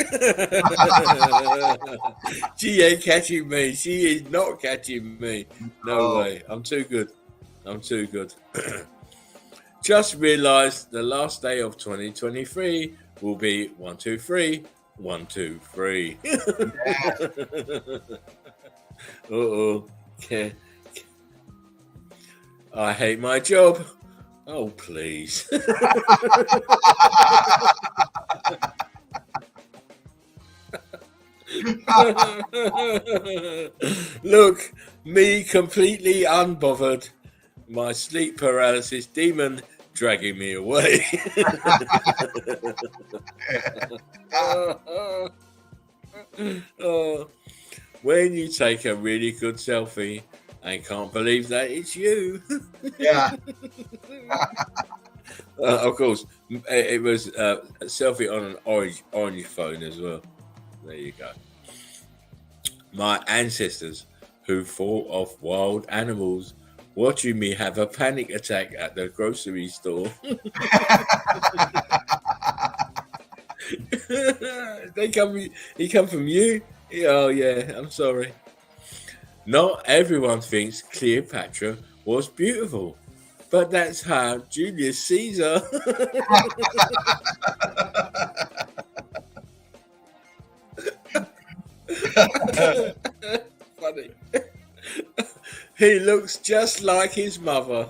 She ain't catching me. She is not catching me. No way. I'm too good. Just realised the last day of 2023 will be 1, 2, 3, 1, 2, 3. Uh-oh. Okay. I hate my job. Oh, please. Look, me completely unbothered. My sleep paralysis demon dragging me away. When you take a really good selfie and can't believe that it's you. Yeah. Of course, it was a selfie on an orange phone as well. There you go. My ancestors who fought off wild animals watching me have a panic attack at the grocery store. He come from you? Oh yeah, I'm sorry. Not everyone thinks Cleopatra was beautiful, but that's how Julius Caesar. Funny. He looks just like his mother.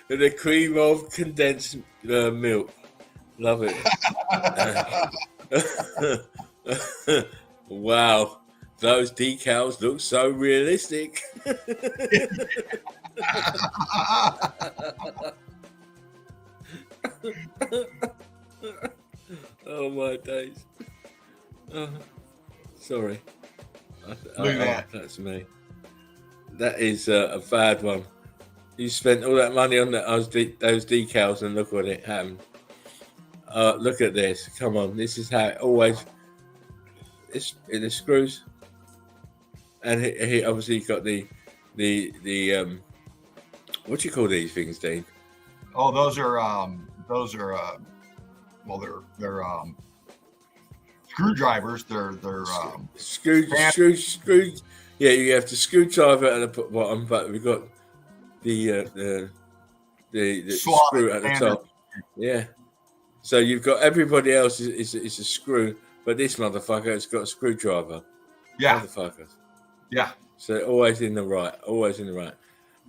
The cream of condensed milk. Love it. Wow, those decals look so realistic. Oh my days. Sorry. Look at that. That's me. That is a bad one. You spent all that money on those decals, and look what it happened. Look at this. Come on. This is how it always... It's in the screws. And he obviously got the what do you call these things, Dean? Oh, those are screwdrivers. They're screw. Yeah, you have the screwdriver at the bottom, but we've got the screw at the top. Yeah. So you've got everybody else is a screw, but this motherfucker has got a screwdriver. Yeah. Motherfuckers. Yeah. So always in the right.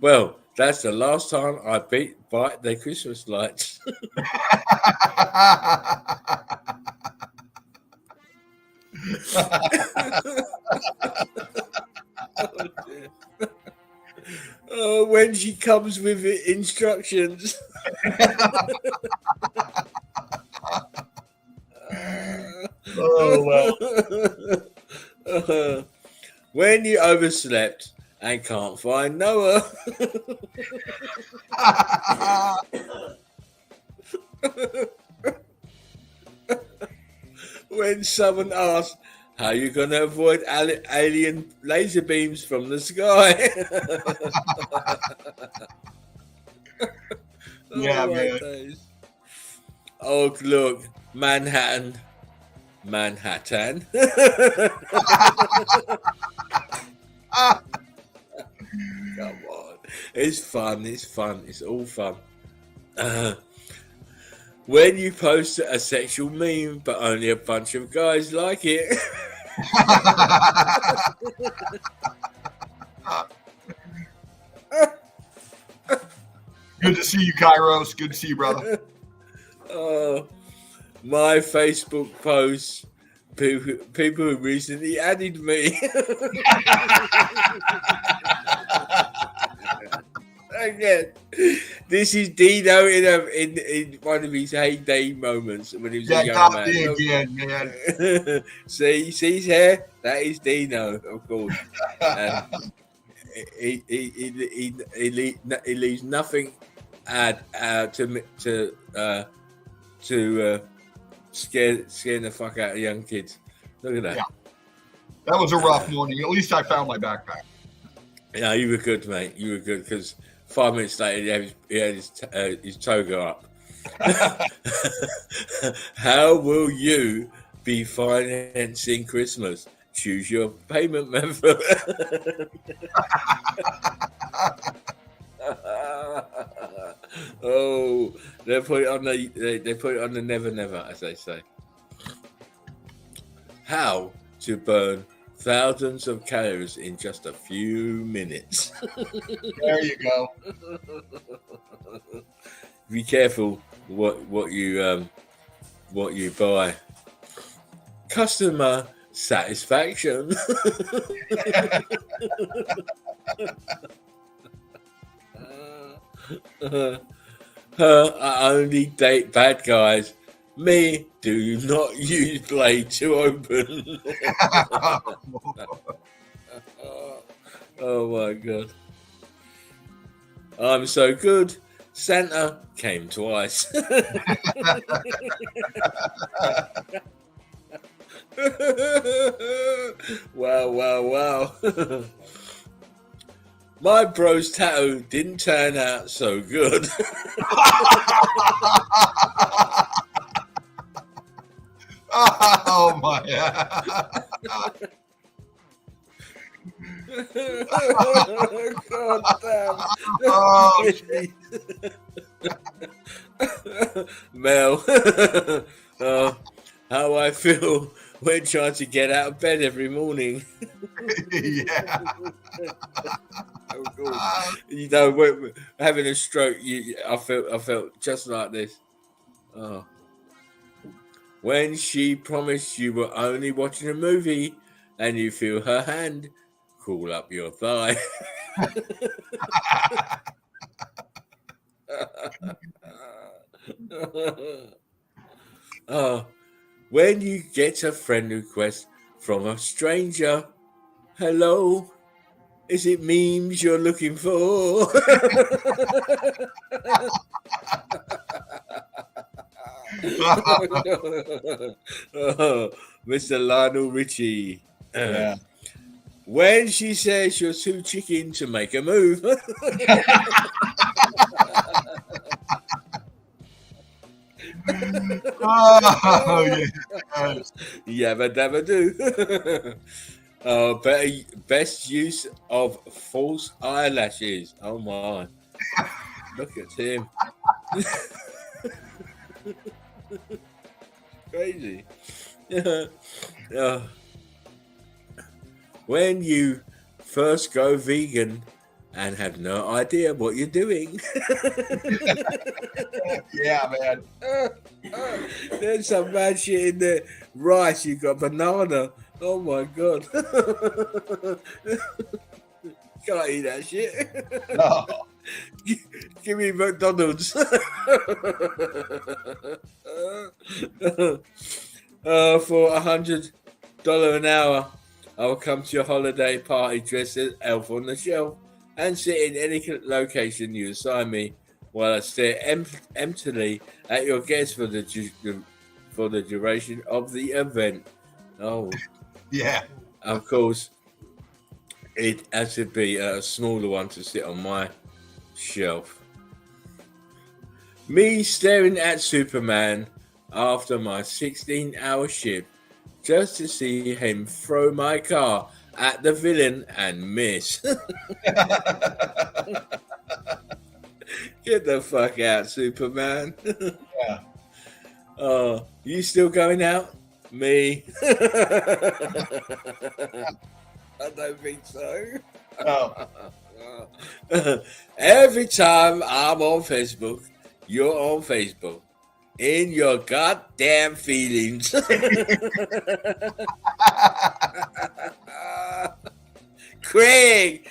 Well, that's the last time I bite the Christmas lights. Oh, when she comes with instructions. Oh, well. When you overslept and can't find Noah. When someone asks, how are you going to avoid alien laser beams from the sky? Yeah, man. Days. Oh, look, Manhattan. Come on. It's fun. It's all fun. When you post a sexual meme, but only a bunch of guys like it. Good to see you, Kairos. Good to see you, brother. My Facebook posts, people who recently added me. Again, this is Dino in one of his heyday moments when he was a young got man. me Look. again, man. See his hair? That is Dino, of course. And he leaves nothing to scare the fuck out of young kids. Look at that. Yeah. That was a rough morning. At least I found my backpack. Yeah, you were good, mate. You were good because 5 minutes later he had his toga up. How will you be financing Christmas? Choose your payment method. Oh, they put it on the never never, as they say. How to burn thousands of calories in just a few minutes. There you go. Be careful what you buy. Customer satisfaction. I only date bad guys. Me, do not use blade to open. Oh my god. I'm so good. Santa came twice. Wow. My bro's tattoo didn't turn out so good. Oh my God damn. Oh, Mel. How I feel when trying to get out of bed every morning. yeah. Of course. You know, when having a stroke, I felt just like this. Oh. When she promised you were only watching a movie and you feel her hand crawl up your thigh. When you get a friend request from a stranger, hello, is it memes you're looking for? Mr. Lionel Richie. Yeah. When she says you're too chicken to make a move. Oh, yes. Yabba dabba do. Best use of false eyelashes. Oh my. Look at him. Crazy. When you first go vegan and have no idea what you're doing. Yeah, man. There's some bad shit in there. Rice, you got banana. Oh my god. Can't eat that shit. No. Give me McDonald's. For $100 an hour, I'll come to your holiday party dressed as Elf on the Shelf and sit in any location you assign me while I stare emptily at your guests for the duration of the event. Oh, Yeah. of course, it has to be a smaller one to sit on my shelf. Me staring at Superman after my 16-hour shift just to see him throw my car at the villain and miss. Get the fuck out, Superman. Yeah. Oh, you still going out? Me? I don't think so. Oh. Every time I'm on Facebook, you're on Facebook. In your goddamn feelings. Craig.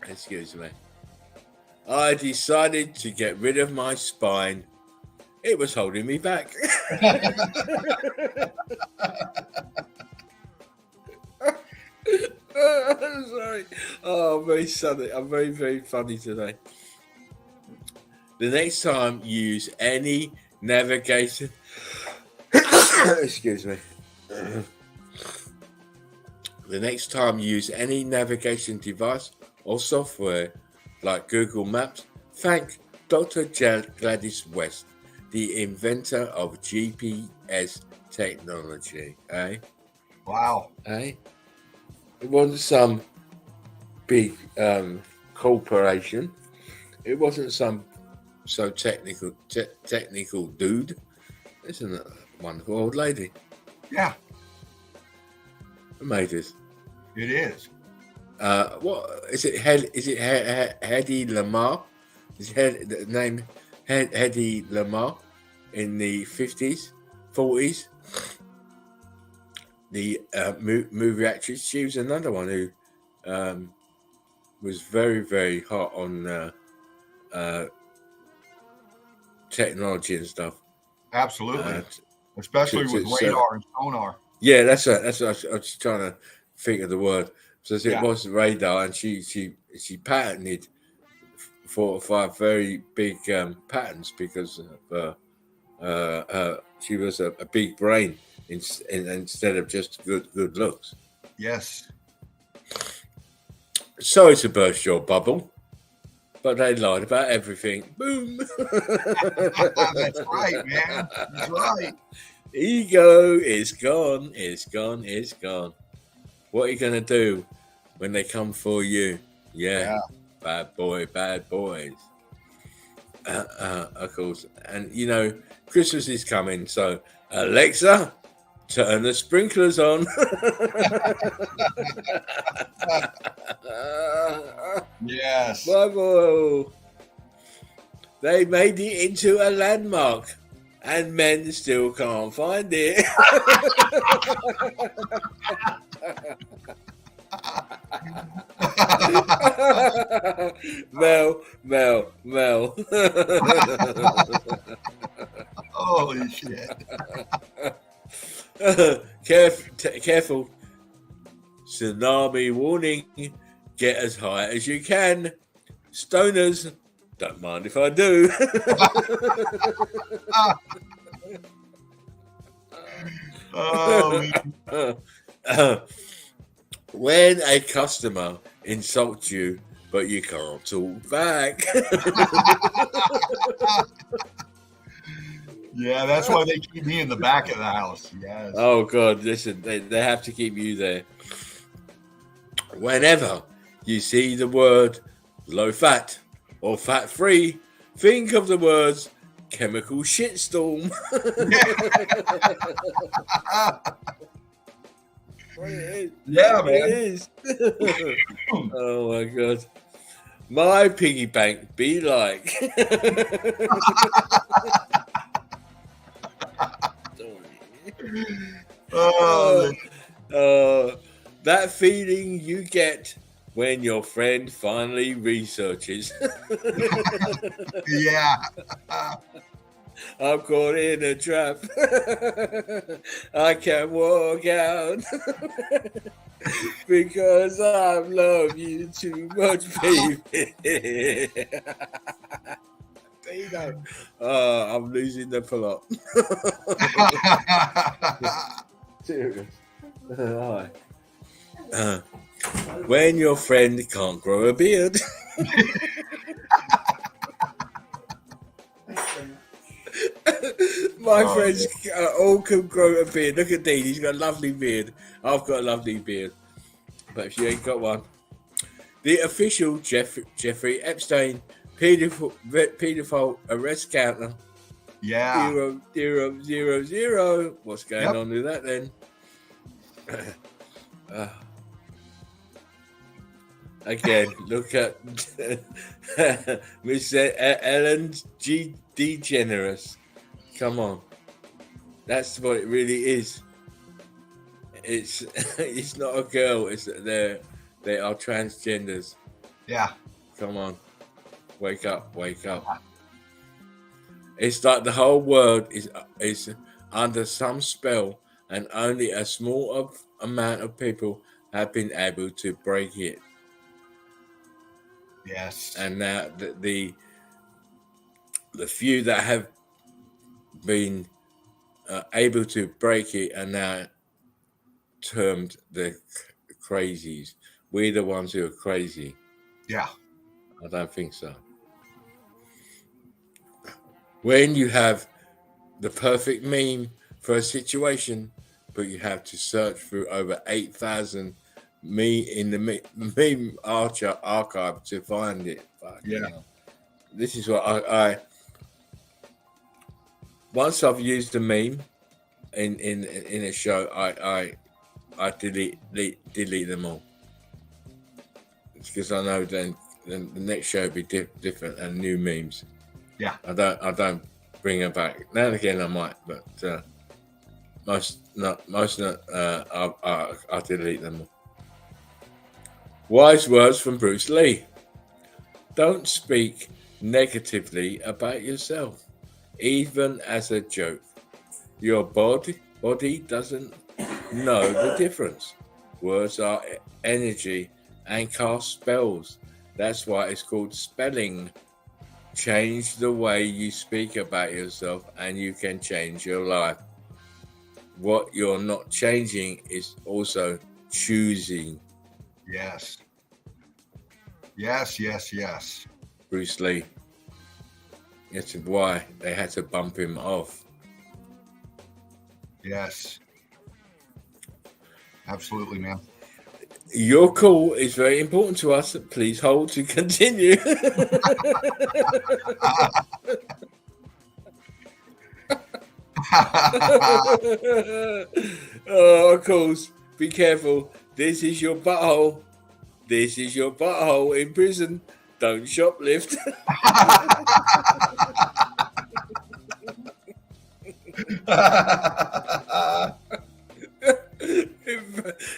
Excuse me. I decided to get rid of my spine. It was holding me back. I'm sorry. Oh, I'm very funny. I'm very, very funny today. The next time you use any navigation, excuse me. The next time you use any navigation device or software like Google Maps, thank Dr. Gladys West, the inventor of GPS technology. Eh? Wow. Eh? It wasn't some big corporation. It wasn't some so technical dude. It's a wonderful old lady. Yeah, Who made this? it is. What is it? Hedy Lamarr? Is the name Hedy Lamarr in the 50s, 40s? The movie actress. She was another one who was very, very hot on technology and stuff. Absolutely. Especially with radar and sonar. Yeah, that's right. That's what I was trying to think of the word. So it Yeah. was radar, and she patented 4 or 5 very big patents because of she was a big brain instead of just good looks. Yes. Sorry to burst your bubble, but they lied about everything. Boom. That's right, man. That's right. Ego is gone. It's gone. It's gone. What are you gonna do when they come for you? Yeah. Bad boys. Of course. And you know, Christmas is coming, so Alexa, turn the sprinklers on. Yes. Bravo. They made it into a landmark, and men still can't find it. Mel. Holy shit. Careful. Tsunami warning. Get as high as you can. Stoners, don't mind if I do. Oh, man. When a customer insults you, but you can't talk back. Yeah, that's why they keep me in the back of the house. Yes. Oh, God, listen, they have to keep you there. Whenever you see the word low fat or fat free, think of the words chemical shitstorm. Yeah, man. It is. Oh my God. My piggy bank be like. That feeling you get when your friend finally researches. Yeah. I'm caught in a trap. I can't walk out because I love you too much, baby. I'm losing the plot. Serious. When your friend can't grow a beard. My friends all can grow a beard. Look at Dean, he's got a lovely beard. I've got a lovely beard. But if you ain't got one. The official Jeffrey Epstein pedophile arrest counter. Yeah. 0, What's going on with that then? Again, look at Miss Ellen G. DeGeneres. Come on, that's what it really is. It's not a girl. It's They are transgenders. Yeah. Come on. Wake up. Wake up. It's like the whole world is under some spell, and only a small amount of people have been able to break it. Yes. And now the few that have been able to break it are now termed the crazies. We're the ones who are crazy. Yeah. I don't think so. When you have the perfect meme for a situation, but you have to search through over 8,000 in the meme archive to find it. Yeah. This is what I once I've used a meme in a show, I delete them all. It's because I know then the next show will be different and new memes. Yeah. I don't bring them back. Now and again I might, but most not. I delete them all. Wise words from Bruce Lee. Don't speak negatively about yourself, even as a joke. Your body doesn't know the difference. Words are energy and cast spells. That's why it's called spelling. Change the way you speak about yourself and you can change your life. What you're not changing is also choosing. Yes. Yes. Yes. Yes. Bruce Lee. That's why they had to bump him off. Yes. Absolutely, man. Your call is very important to us. Please hold to continue. Oh, of course. Be careful. This is your butthole. This is your butthole in prison. Don't shoplift.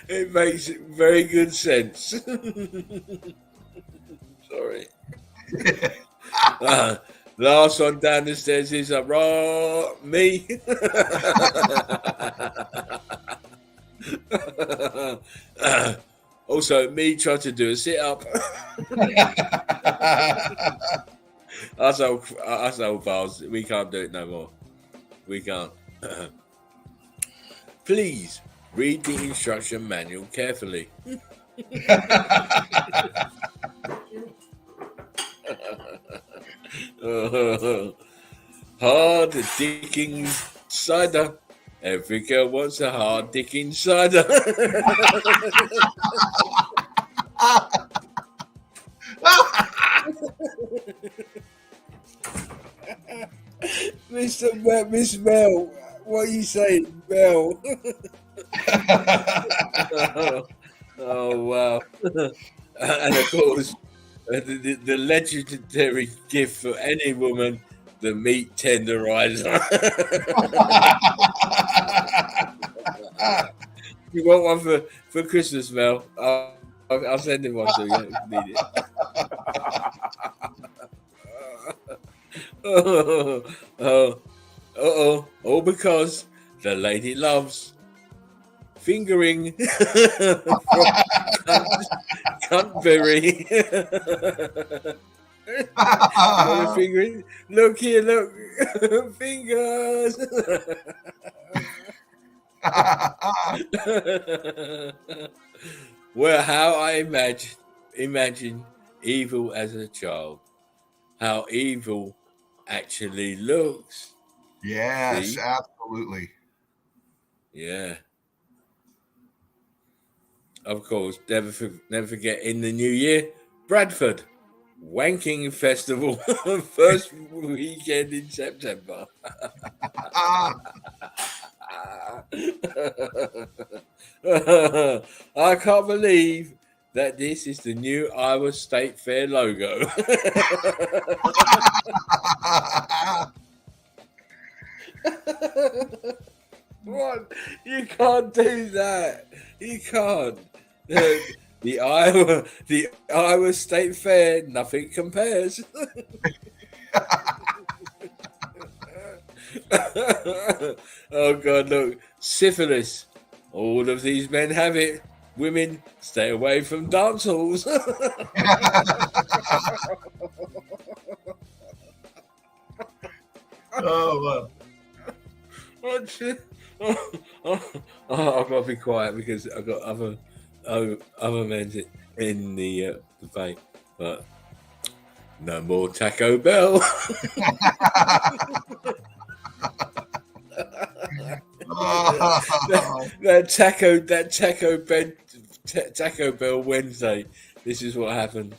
It makes very good sense. Sorry. Last one down the stairs is me. Also, me trying to do a sit up. Us old pals, we can't do it no more. We can't. Please read the instruction manual carefully. Hard dicking cider. Every girl wants a hard dicking cider. Miss Mel, what are you saying, Mel? Oh wow! And of course, the legendary gift for any woman, the meat tenderizer. You want one for Christmas, Mel? I'll send him one to you if you need it. All because the lady loves fingering from Cuntberry. Fingering. Look here, look. Fingers. Well, how I imagine evil as a child. How evil actually looks. Yes, See? absolutely. Yeah. Of course, never forget in the new year, Bradford Wanking Festival, first weekend in September. I can't believe that this is the new Iowa State Fair logo. What? You can't do that. You can't. The the Iowa State Fair, nothing compares. Oh God, look, syphilis. All of these men have it. Women, stay away from dance halls. Oh, Oh, shit. I've got to be quiet because I've got other men in the debate. But no more Taco Bell. that Taco Bell Wednesday. This is what happened.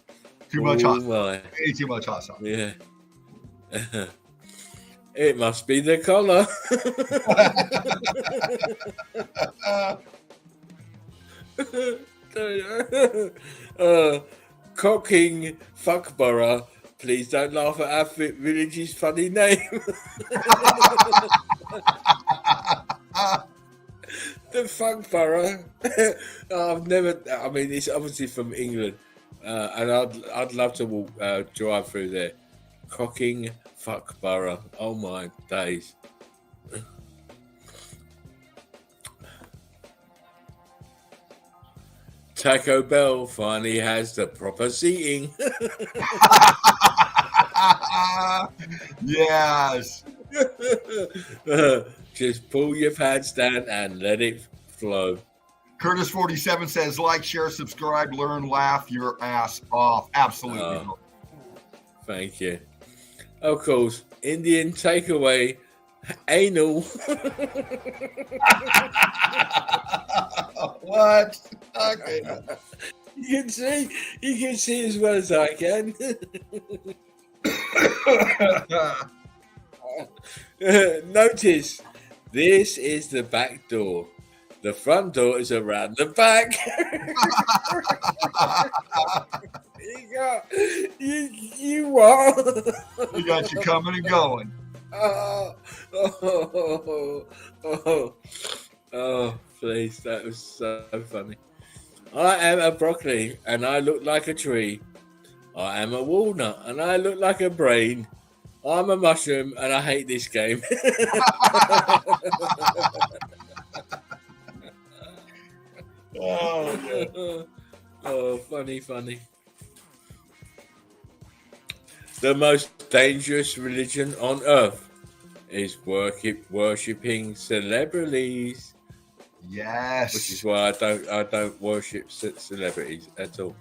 too much hot sauce. My. Way too much hot sauce. Yeah. It must be the collar. Cocking Fuckborough. Please don't laugh at our village's funny name. The Fuckborough. I've never. I mean, it's obviously from England, and I'd love to walk, drive through there. Cocking Fuckborough. Oh my days. Taco Bell finally has the proper seating. Yes. Just pull your pants down and let it flow. Curtis 47 says, like, share, subscribe, learn, laugh your ass off. Absolutely. Thank you. Of course, Indian takeaway, anal. What? Okay. You can see as well as I can. Notice, this is the back door. The front door is around the back. You what? We got you coming and going. Oh, please, that was so funny. I am a broccoli and I look like a tree. I am a walnut and I look like a brain. I'm a mushroom and I hate this game. Oh, funny. The most dangerous religion on earth is worshipping celebrities. Yes. Which is why I don't worship celebrities at all.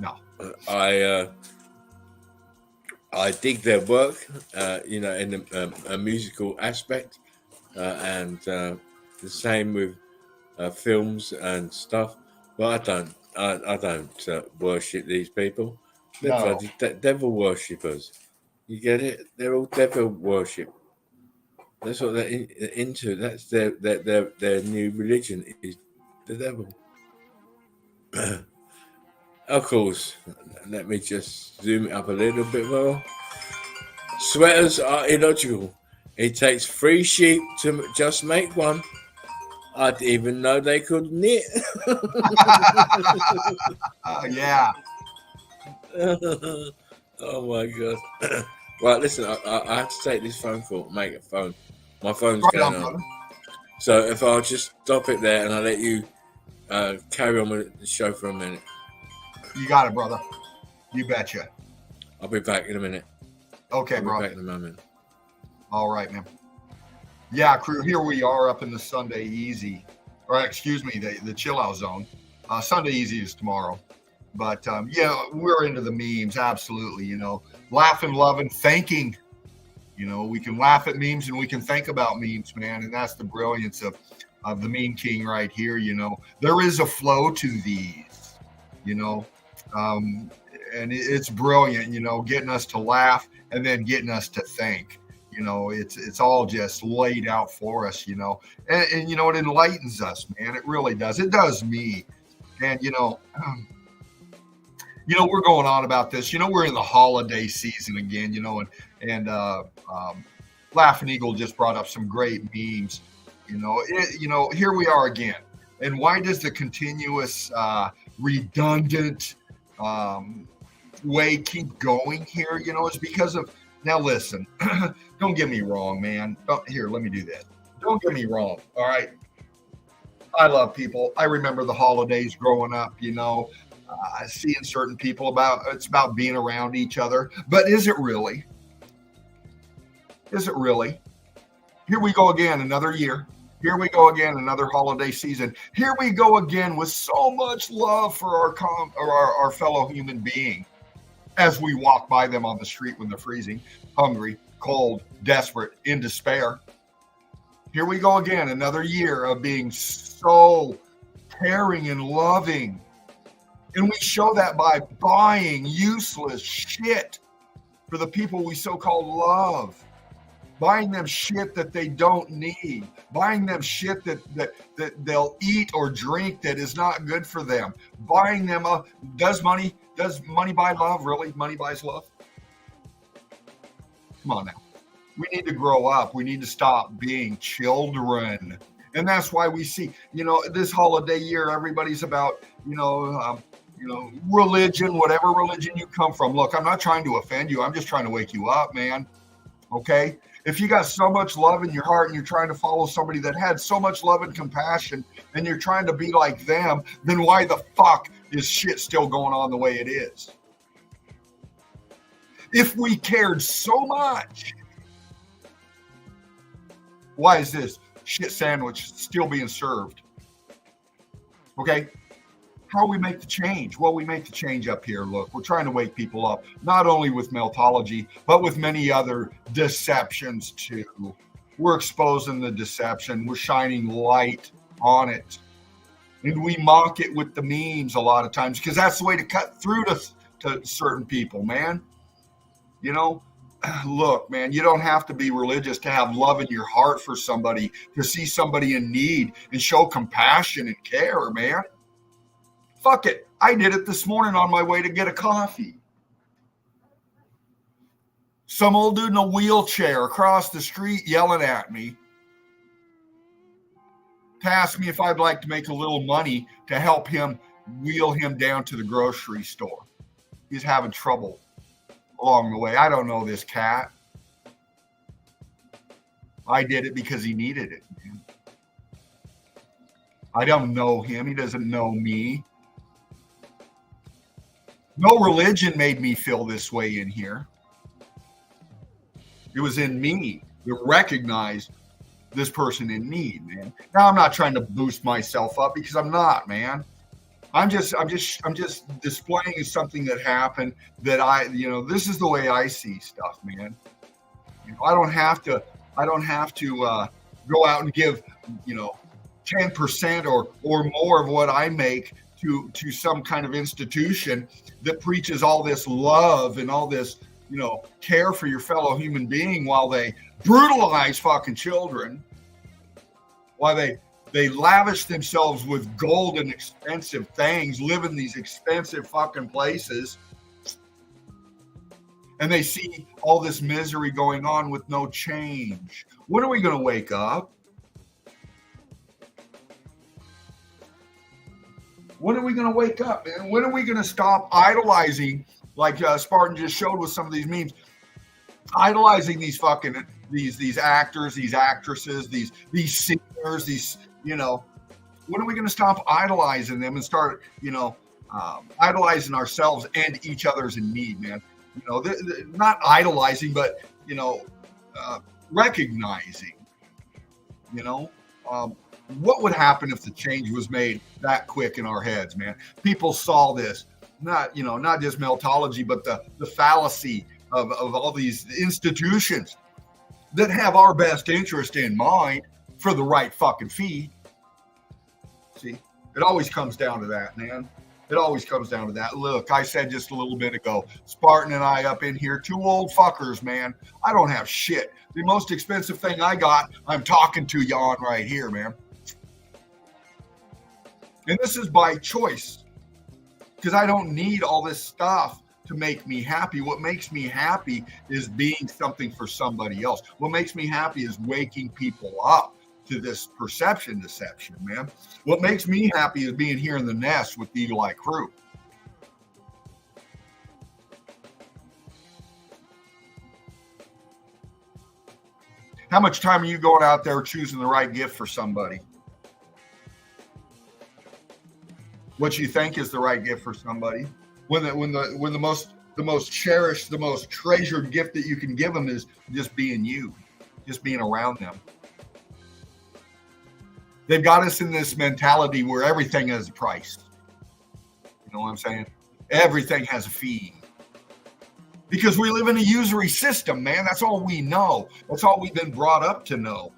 No. I dig their work, in a musical aspect, and the same with films and stuff. But I don't worship these people. They're bloody devil worshippers. You get it? They're all devil worship. That's what they're into. That's their new religion is the devil. Of course, let me just zoom it up a little bit more. Sweaters are illogical. It takes 3 sheep to just make one. I didn't even know they could knit. Yeah. Oh my God. Right, listen, I have to take this phone call. Make a phone. My phone's going on. So if I'll just stop it there and I'll let you carry on with the show for a minute. You got it, brother. You betcha. I'll be back in a minute. Okay, bro. I'll be back in a moment. All right, man. Yeah, crew, here we are up in the Sunday Easy, or excuse me, the chill out zone. Sunday Easy is tomorrow. But yeah, we're into the memes, absolutely, laughing, loving, thanking. We can laugh at memes and we can think about memes, man. And that's the brilliance of the meme king right here. There is a flow to these, and it's brilliant, getting us to laugh and then getting us to think. It's all just laid out for us, and it enlightens us, man. It really does. It does me. And, we're going on about this. We're in the holiday season again, and Laughing Eagle just brought up some great memes. Here we are again. And why does the continuous, redundant way keep going here? It's because of, now listen, don't get me wrong, man. Here, let me do this. Don't get me wrong. All right. I love people. I remember the holidays growing up, seeing certain people it's about being around each other. But is it really? Is it really? Here we go again, another year. Here we go again, another holiday season. Here we go again with so much love for our fellow human being as we walk by them on the street when they're freezing, hungry, cold, desperate, in despair. Here we go again, another year of being so caring and loving. And we show that by buying useless shit for the people we so-called love. Buying them shit that they don't need. Buying them shit that they'll eat or drink that is not good for them. Buying them up. Does money buy love? Really? Money buys love? Come on now. We need to grow up. We need to stop being children. And that's why we see, this holiday year, everybody's about, religion, whatever religion you come from. Look, I'm not trying to offend you. I'm just trying to wake you up, man. Okay? If you got so much love in your heart and you're trying to follow somebody that had so much love and compassion and you're trying to be like them, then why the fuck is shit still going on the way it is? If we cared so much, why is this shit sandwich still being served? Okay? How we make the change? Well, we make the change up here. Look, we're trying to wake people up, not only with METOLOGY, but with many other deceptions too. We're exposing the deception. We're shining light on it. And we mock it with the memes a lot of times because that's the way to cut through to certain people, man. Look, man, you don't have to be religious to have love in your heart for somebody, to see somebody in need and show compassion and care, man. Fuck it. I did it this morning on my way to get a coffee. Some old dude in a wheelchair across the street yelling at me to ask me if I'd like to make a little money to help him wheel him down to the grocery store. He's having trouble along the way. I don't know this cat. I did it because he needed it, man. I don't know him. He doesn't know me. No religion made me feel this way in here. It was in me to recognize this person in need, man. Now I'm not trying to boost myself up because I'm not, man. I'm just displaying something that happened that this is the way I see stuff, man. I don't have to go out and give, 10% or more of what I make to some kind of institution that preaches all this love and all this, care for your fellow human being while they brutalize fucking children, while they lavish themselves with gold and expensive things, live in these expensive fucking places, and they see all this misery going on with no change. When are we going to wake up? When are we going to wake up, man? When are we going to stop idolizing, like Spartan just showed with some of these memes, idolizing these fucking these actors, these actresses, these singers, these, when are we going to stop idolizing them and start, idolizing ourselves and each other's in need, man? Not idolizing, but recognizing, what would happen if the change was made that quick in our heads, man? People saw this, not just METOLOGY, but the fallacy of all these institutions that have our best interest in mind for the right fucking fee. See, it always comes down to that, man. It always comes down to that. Look, I said just a little bit ago, Spartan and I up in here, two old fuckers, man. I don't have shit. The most expensive thing I got, I'm talking to you on right here, man. And this is by choice, because I don't need all this stuff to make me happy. What makes me happy is being something for somebody else. What makes me happy is waking people up, to this perception deception, man. What makes me happy is being here in the nest with the Eagle Eye crew. How much time are you going out there choosing the right gift for somebody? What you think is the right gift for somebody? When the most cherished, the most treasured gift that you can give them is just being you, just being around them. They've got us in this mentality where everything has a price. You know what I'm saying? Everything has a fee. Because we live in a usury system, man. That's all we know. That's all we've been brought up to know.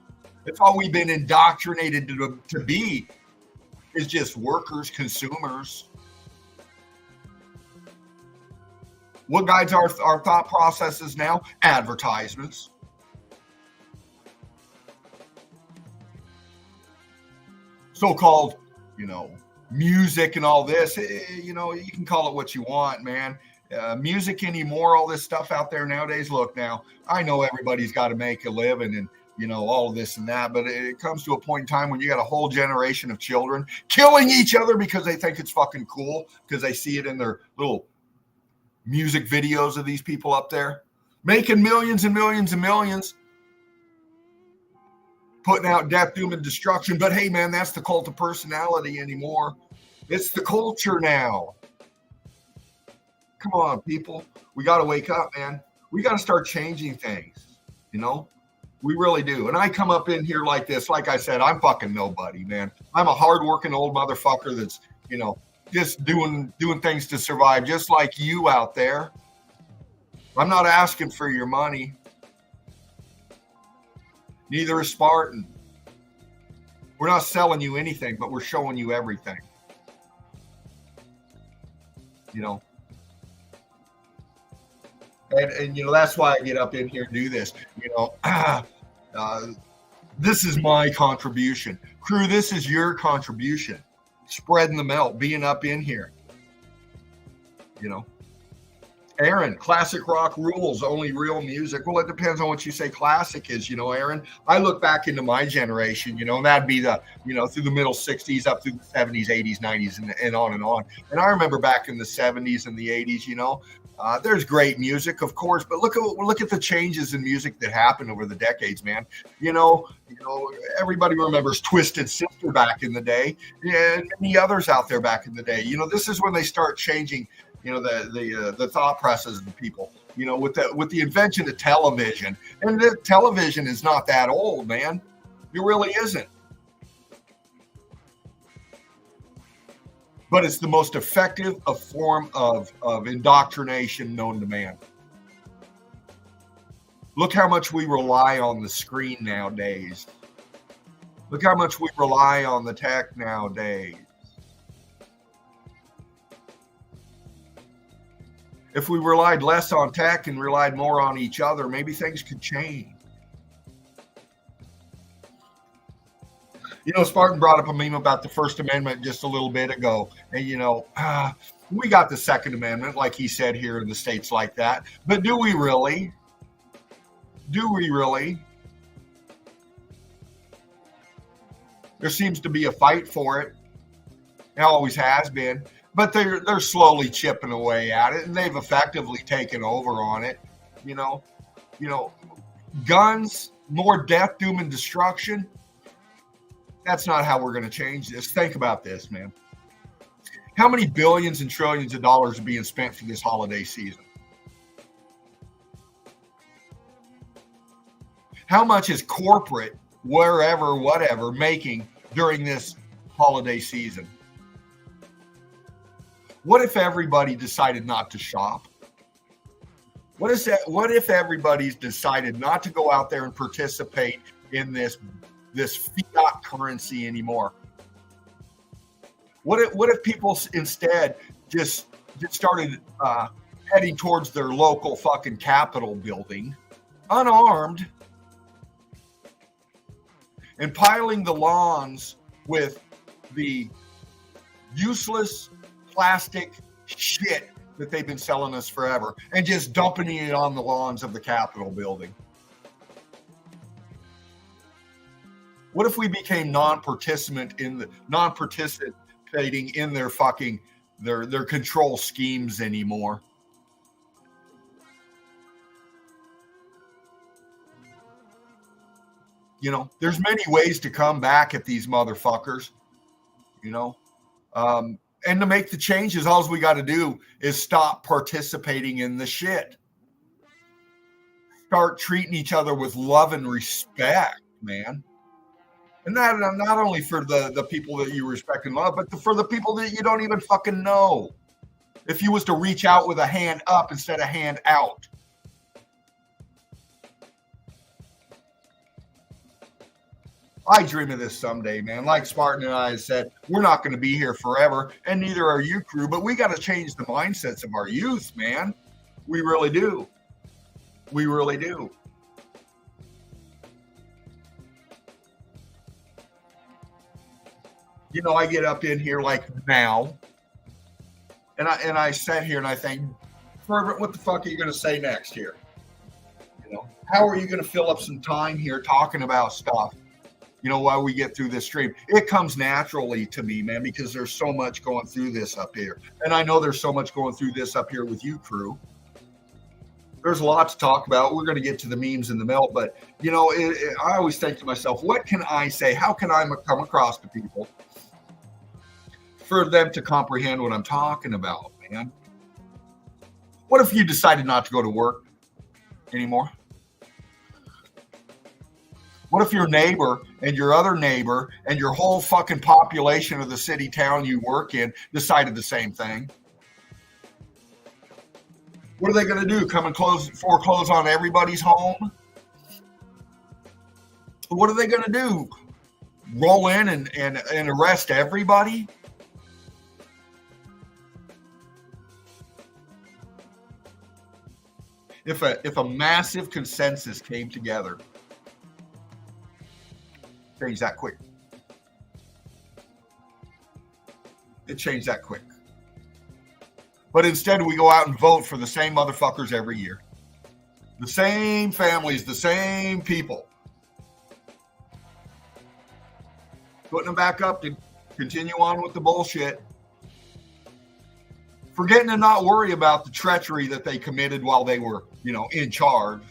That's all we've been indoctrinated to be, is just workers, consumers. What guides our thought processes now? Advertisements. So-called, music and all this. You can call it what you want, man. Music anymore, all this stuff out there nowadays. Look, now, I know everybody's got to make a living and, all of this and that, but it comes to a point in time when you got a whole generation of children killing each other because they think it's fucking cool, because they see it in their little music videos of these people up there making millions and millions and millions, putting out death, doom, and destruction. But hey, man, that's the cult of personality anymore. It's the culture now. Come on, people. We got to wake up, man. We got to start changing things, We really do. And I come up in here like this. Like I said, I'm fucking nobody, man. I'm a hardworking old motherfucker that's, just doing things to survive, just like you out there. I'm not asking for your money. Neither is Spartan. We're not selling you anything, but we're showing you everything. And that's why I get up in here and do this. This is my contribution. Crew, this is your contribution. Spreading the melt, being up in here. Aaron, classic rock rules, only real music. Well, it depends on what you say classic is, Aaron. I look back into my generation, and that'd be the, through the middle 60s up through the 70s, 80s, 90s, and on and on. And I remember back in the 70s and the 80s, there's great music, of course, but look at the changes in music that happened over the decades, man. Everybody remembers Twisted Sister back in the day, and many others out there back in the day. This is when they start changing, the thought processes of people. With the invention of television, and the television is not that old, man. It really isn't. But it's the most effective form of indoctrination known to man. Look how much we rely on the screen nowadays. Look how much we rely on the tech nowadays. If we relied less on tech and relied more on each other, maybe things could change. Spartan brought up a meme about the First Amendment just a little bit ago. And, we got the Second Amendment, like he said, here in the States like that. But do we really? Do we really? There seems to be a fight for it. It always has been. But they're slowly chipping away at it, and they've effectively taken over on it. Guns, more death, doom, and destruction. That's not how we're going to change this. Think about this, man. How many billions and trillions of dollars are being spent for this holiday season? How much is corporate, wherever, whatever, making during this holiday season? What if everybody decided not to shop? What if everybody's decided not to go out there and participate in this fiat currency anymore? What if people instead just started heading towards their local fucking Capitol building, unarmed, and piling the lawns with the useless plastic shit that they've been selling us forever, and just dumping it on the lawns of the Capitol building? What if we became non-participating in their fucking their control schemes anymore? You know, there's many ways to come back at these motherfuckers, you know. And to make the changes, all we got to do is stop participating in the shit. Start treating each other with love and respect, man. And that not only for the people that you respect and love, but for the people that you don't even fucking know. If you was to reach out with a hand up instead of hand out. I dream of this someday, man. Like Spartan and I said, we're not going to be here forever, and neither are you, crew, but we got to change the mindsets of our youth, man. We really do. We really do. You know, I get up in here like now, and I sit here and I think, Fervent, what the fuck are you going to say next here? You know, how are you going to fill up some time here talking about stuff? You know, while we get through this stream, it comes naturally to me, man, because there's so much going through this up here. And I know there's so much going through this up here with you, crew. There's a lot to talk about. We're going to get to the memes and the melt, but, you know, I always think to myself, what can I say? How can I come across to people for them to comprehend what I'm talking about, man? What if you decided not to go to work anymore? What if your neighbor and your other neighbor and your whole fucking population of the city, town you work in decided the same thing? What are they going to do? Come and foreclose on everybody's home? What are they going to do? Roll in and arrest everybody? If a massive consensus came together, change that quick. It changed that quick. But instead, we go out and vote for the same motherfuckers every year. The same families, the same people. Putting them back up to continue on with the bullshit. Forgetting to not worry about the treachery that they committed while they were, you know, in charge.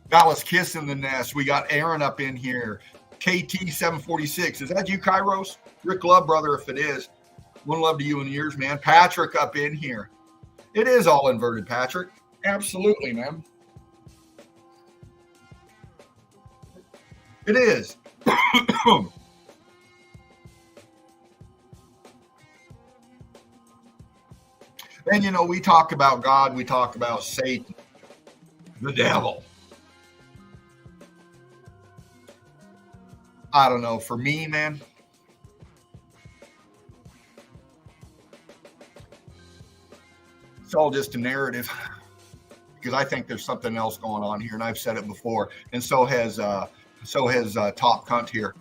Dallas kissing the nest. We got Aaron up in here. KT746. Is that you, Kairos? Rick Love, brother, if it is. One love to you and yours, man. Patrick up in here. It is all inverted, Patrick. Absolutely, man. It is. And, you know, we talk about God. We talk about Satan, the devil. I don't know. For me, man, it's all just a narrative, because I think there's something else going on here, and I've said it before, and so has Top Cunt here,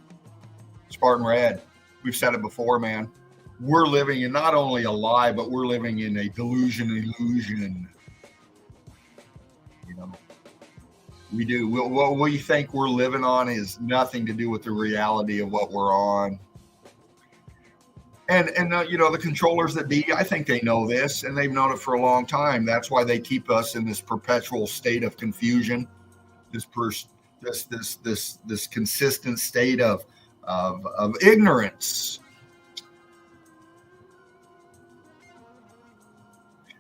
Spartan Red. We've said it before, man. We're living in not only a lie, but we're living in a illusion. You know. We do. What we think we're living on is nothing to do with the reality of what we're on. And you know, the controllers that be, I think they know this, and they've known it for a long time. That's why they keep us in this perpetual state of confusion, this consistent state of ignorance.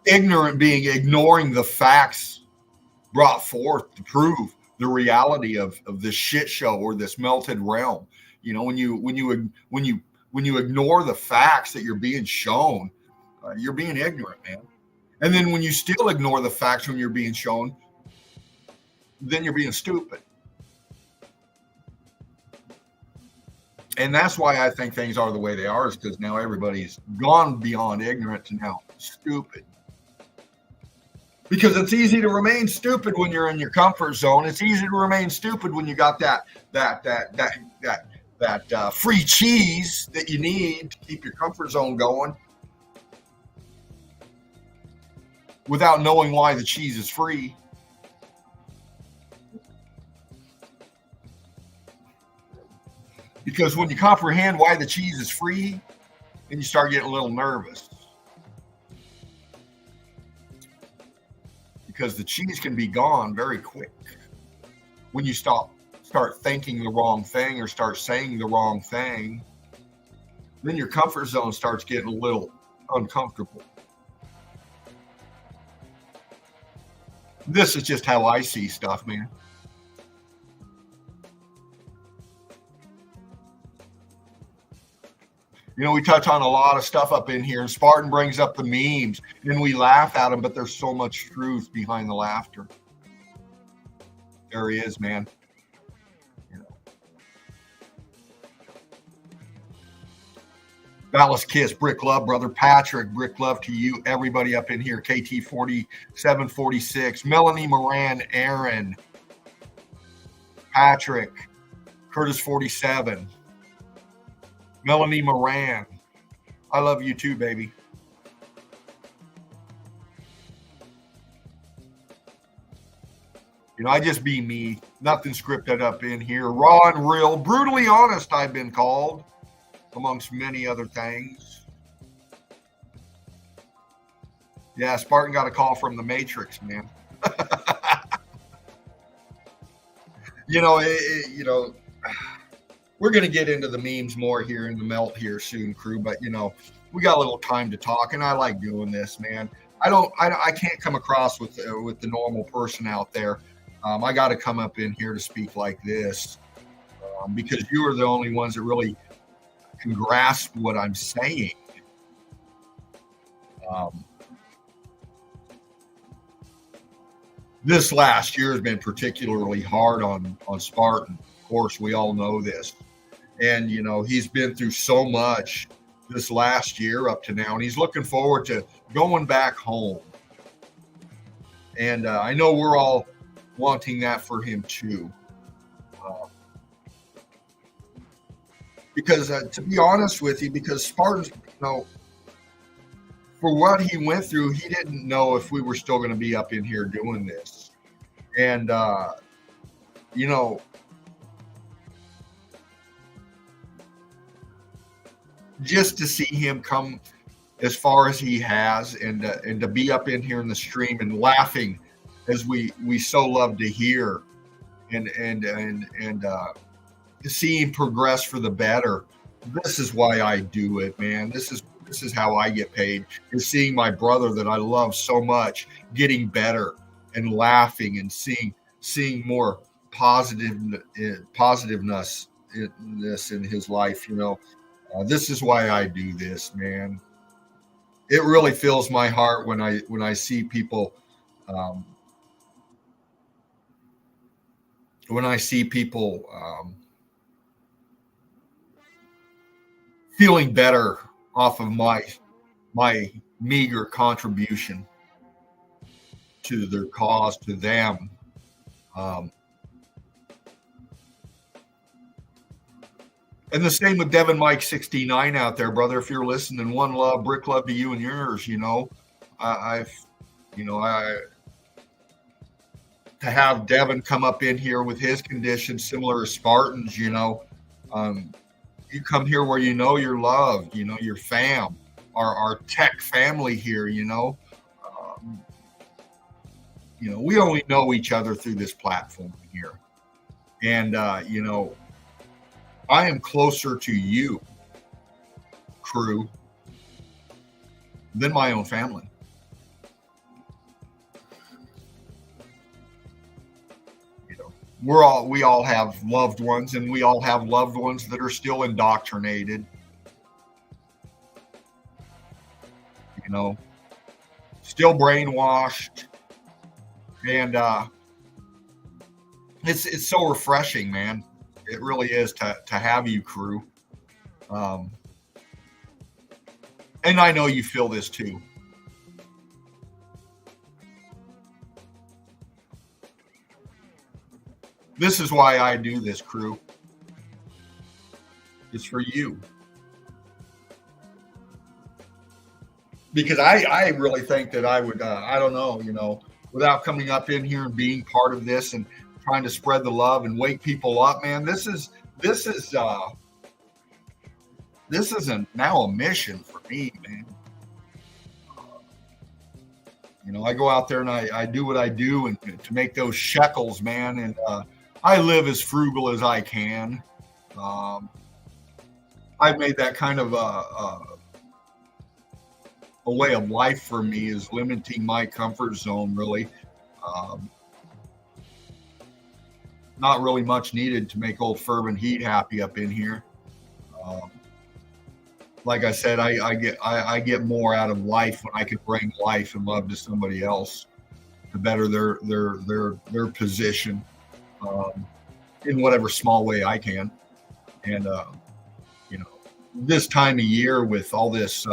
Ignorant being ignoring the facts brought forth to prove the reality of this shit show or this melted realm. You know, when you ignore the facts that you're being shown, you're being ignorant, man. And then when you still ignore the facts when you're being shown, then you're being stupid. And that's why I think things are the way they are, is because now everybody's gone beyond ignorant to now stupid. Because it's easy to remain stupid when you're in your comfort zone. It's easy to remain stupid when you got that free cheese that you need to keep your comfort zone going, without knowing why the cheese is free. Because when you comprehend why the cheese is free, then you start getting a little nervous. Because the cheese can be gone very quick when you start thinking the wrong thing or start saying the wrong thing. Then your comfort zone starts getting a little uncomfortable. This is just how I see stuff, man. You know, we touch on a lot of stuff up in here, and Spartan brings up the memes, and we laugh at them, but there's so much truth behind the laughter. There he is, man. You know. Dallas Kiss, Brick Love, brother Patrick, Brick Love to you, everybody up in here. KT 4746, Melanie Moran, Aaron, Patrick, Curtis 47. Melanie Moran, I love you too, baby. You know, I just be me. Nothing scripted up in here. Raw and real, brutally honest, I've been called, amongst many other things. Yeah, Spartan got a call from the Matrix, man. You know, we're going to get into the memes more here in the melt here soon, crew. But, you know, we got a little time to talk, and I like doing this, man. I can't come across with the normal person out there. I got to come up in here to speak like this because you are the only ones that really can grasp what I'm saying. This last year has been particularly hard on Spartan. Of course, we all know this. And, you know, he's been through so much this last year up to now, and he's looking forward to going back home. And I know we're all wanting that for him too. Because to be honest with you, because Spartans, you know, for what he went through, he didn't know if we were still going to be up in here doing this. And, you know, just to see him come as far as he has and to be up in here in the stream and laughing as we so love to hear and to see him progress for the better. This is why I do it, man. This is how I get paid, is seeing my brother that I love so much getting better and laughing and seeing more positiveness in his life, you know. This is why I do this, man. It really fills my heart when I see people feeling better off of my meager contribution to their cause, to them. And the same with Devin Mike 69 out there, brother. If you're listening, one love, Brick Love to you and yours. You know, to have Devin come up in here with his condition similar to Spartans, you know, you come here where you know you're loved, you know, your fam, our tech family here, you know. We only know each other through this platform here. And, you know, I am closer to you, crew, than my own family. You know, we all have loved ones, and we all have loved ones that are still indoctrinated. You know, still brainwashed. And it's so refreshing, man. It really is to have you, crew. And I know you feel this too. This is why I do this, crew. It's for you. Because I really think that I would, I don't know, you know, without coming up in here and being part of this and trying to spread the love and wake people up, man. This is this isn't now a mission for me, man. You know, I go out there and I do what I do and to make those shekels, man. And I live as frugal as I can. I've made that kind of a way of life for me, is limiting my comfort zone, really. Um, Not really much needed to make old Fervent Heat happy up in here. Um, like I said, I get more out of life when I can bring life and love to somebody else to better their position, in whatever small way I can. And you know, this time of year with all this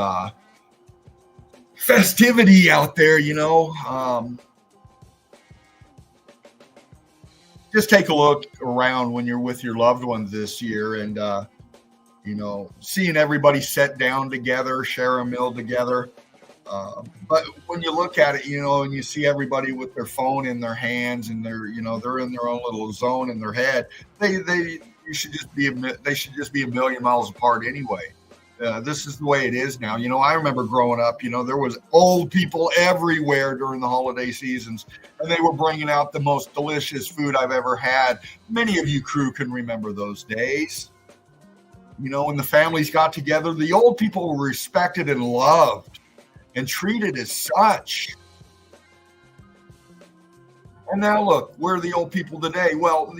festivity out there, just take a look around when you're with your loved ones this year, and seeing everybody sit down together, share a meal together. But when you look at it, and you see everybody with their phone in their hands, and they're in their own little zone in their head, they should just be a million miles apart anyway. This is the way it is now. I remember growing up, there was old people everywhere during the holiday seasons, and they were bringing out the most delicious food I've ever had. Many of you crew can remember those days. When the families got together, the old people were respected and loved and treated as such. And now look, where are the old people today? Well,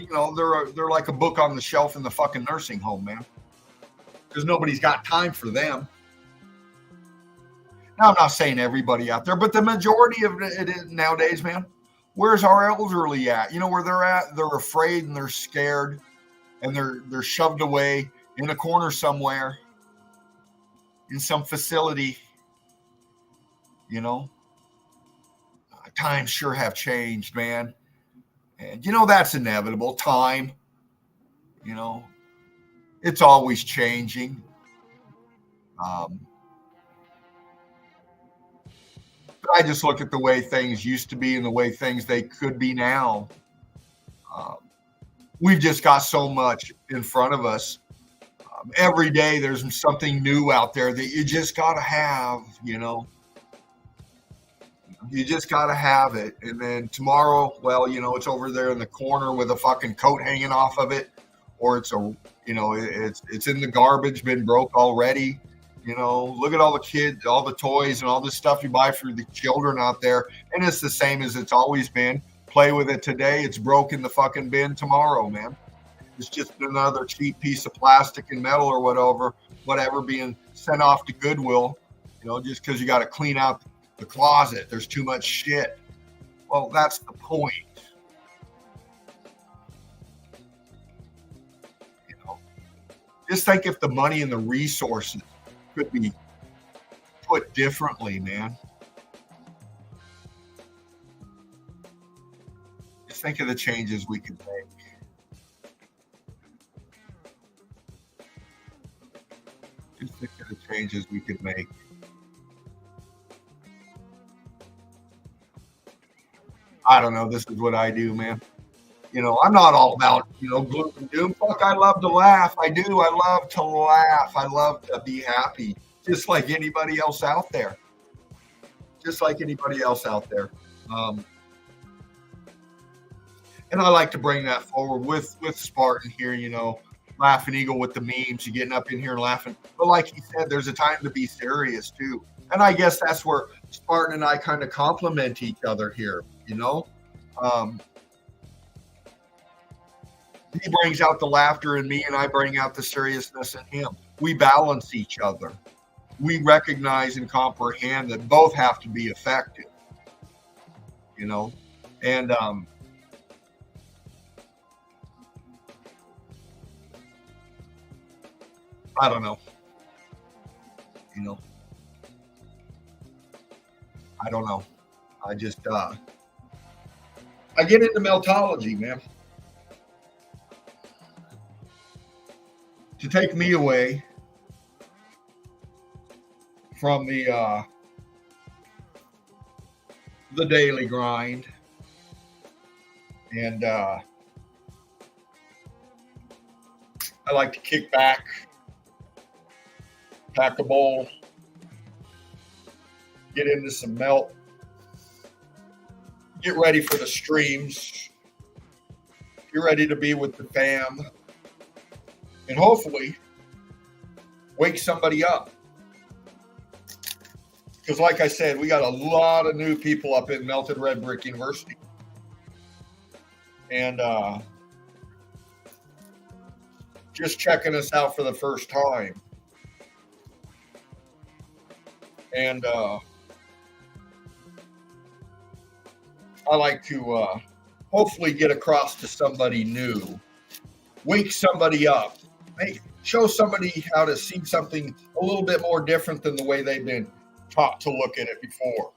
they're like a book on the shelf in the fucking nursing home, man. Because nobody's got time for them. Now, I'm not saying everybody out there, but the majority of it is nowadays, man. Where's our elderly at? Where they're at? They're afraid and they're scared, and they're shoved away in a corner somewhere in some facility. Times sure have changed, man. And that's inevitable. Time, it's always changing. But I just look at the way things used to be and the way things they could be now. We've just got so much in front of us. Every day there's something new out there that you just got to have, You just got to have it. And then tomorrow, well, it's over there in the corner with a fucking coat hanging off of it. Or it's it's in the garbage, been broke already. Look at all the kids, all the toys and all this stuff you buy for the children out there. And it's the same as it's always been. Play with it today. It's broke in the fucking bin tomorrow, man. It's just another cheap piece of plastic and metal or whatever being sent off to Goodwill, just because you got to clean out the closet. There's too much shit. Well, that's the point. Just think if the money and the resources could be put differently, man. Just think of the changes we could make. Just think of the changes we could make. I don't know. This is what I do, man. I'm not all about, gloom and doom. Fuck, I love to laugh. I do. I love to laugh. I love to be happy, just like anybody else out there. Just like anybody else out there. And I like to bring that forward with Spartan here, Laughing Eagle with the memes. You're getting up in here and laughing. But like he said, there's a time to be serious, too. And I guess that's where Spartan and I kind of complement each other here, He brings out the laughter in me, and I bring out the seriousness in him. We balance each other. We recognize and comprehend that both have to be effective, and I don't know, I don't know. I just, I get into METOLOGY, man. To take me away from the daily grind, and I like to kick back pack a bowl, get into some melt, get ready for the streams, get ready to be with the fam, and hopefully wake somebody up. Because like I said, we got a lot of new people up in Melted Red Brick University. And just checking us out for the first time. And I like to hopefully get across to somebody new, wake somebody up, show somebody how to see something a little bit more different than the way they've been taught to look at it before.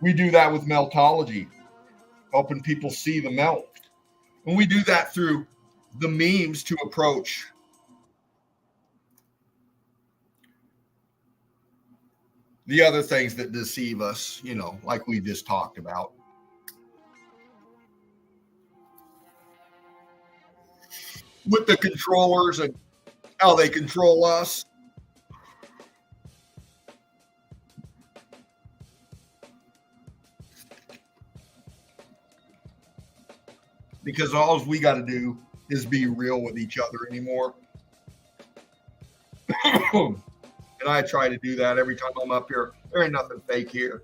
We do that with Meltology, helping people see the melt. And we do that through the memes to approach the other things that deceive us, like we just talked about. With the controllers and how they control us. Because all we got to do is be real with each other anymore. And I try to do that every time I'm up here. There ain't nothing fake here.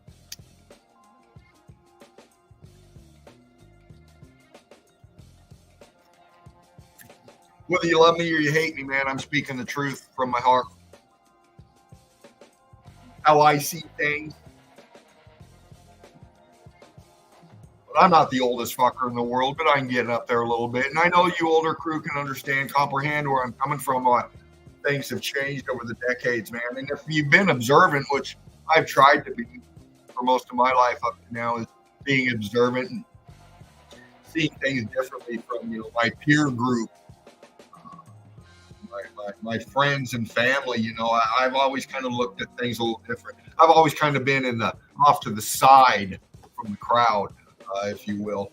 Whether you love me or you hate me, man, I'm speaking the truth from my heart. How I see things. But I'm not the oldest fucker in the world, but I'm getting up there a little bit. And I know you older crew can understand, comprehend where I'm coming from. Things have changed over the decades, man. And if you've been observant, which I've tried to be for most of my life up to now, is being observant and seeing things differently from, my peer group. My friends and family, I've always kind of looked at things a little different. I've always kind of been off to the side from the crowd, if you will.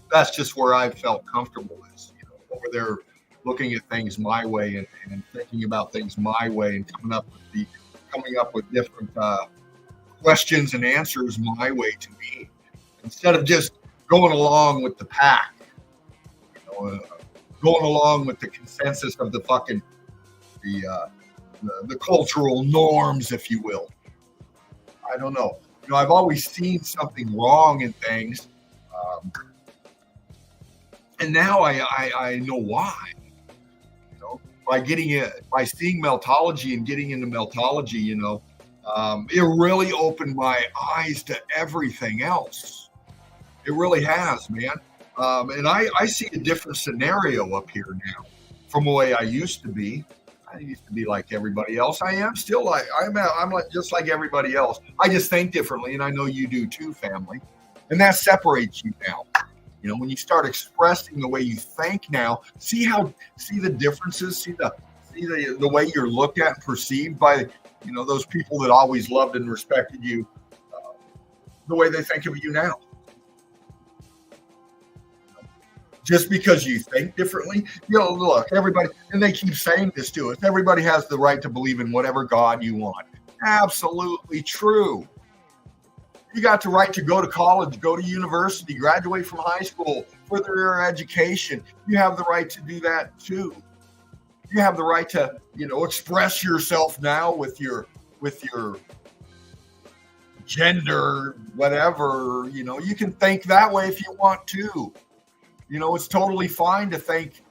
That's just where I felt comfortable is, over there looking at things my way and thinking about things my way and coming up with different questions and answers my way to me, instead of just going along with the pack, going along with the consensus of the cultural norms, if you will. I don't know. I've always seen something wrong in things, and now I know why. By seeing Meltology and getting into Meltology, it really opened my eyes to everything else. It really has, man. And I see a different scenario up here now from the way I used to be. I used to be like everybody else. I am still I'm like just like everybody else. I just think differently, and I know you do too, family. And that separates you now. When you start expressing the way you think now, see the differences, see the way you're looked at and perceived by those people that always loved and respected you, the way they think of you now. Just because you think differently, look, everybody, and they keep saying this to us, everybody has the right to believe in whatever God you want. Absolutely true. You got the right to go to college, go to university, graduate from high school, further your education. You have the right to do that too. You have the right to, express yourself now with your gender, whatever. You can think that way if you want to. It's totally fine to think,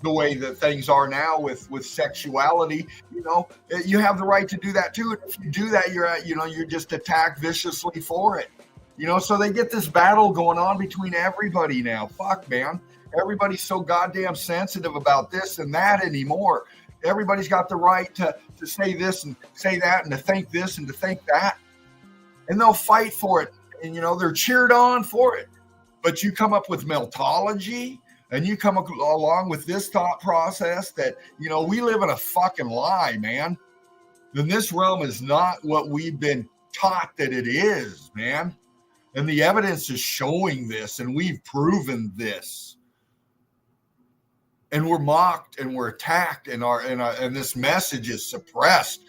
the way that things are now with sexuality. You have the right to do that too. And if you do that, you're just attacked viciously for it. So they get this battle going on between everybody now. Fuck, man. Everybody's so goddamn sensitive about this and that anymore. Everybody's got the right to say this and say that and to think this and to think that. And they'll fight for it. And, they're cheered on for it. But you come up with Meltology and you come along with this thought process that, we live in a fucking lie, man. Then this realm is not what we've been taught that it is, man. And the evidence is showing this, and we've proven this. And we're mocked and we're attacked, and this message is suppressed.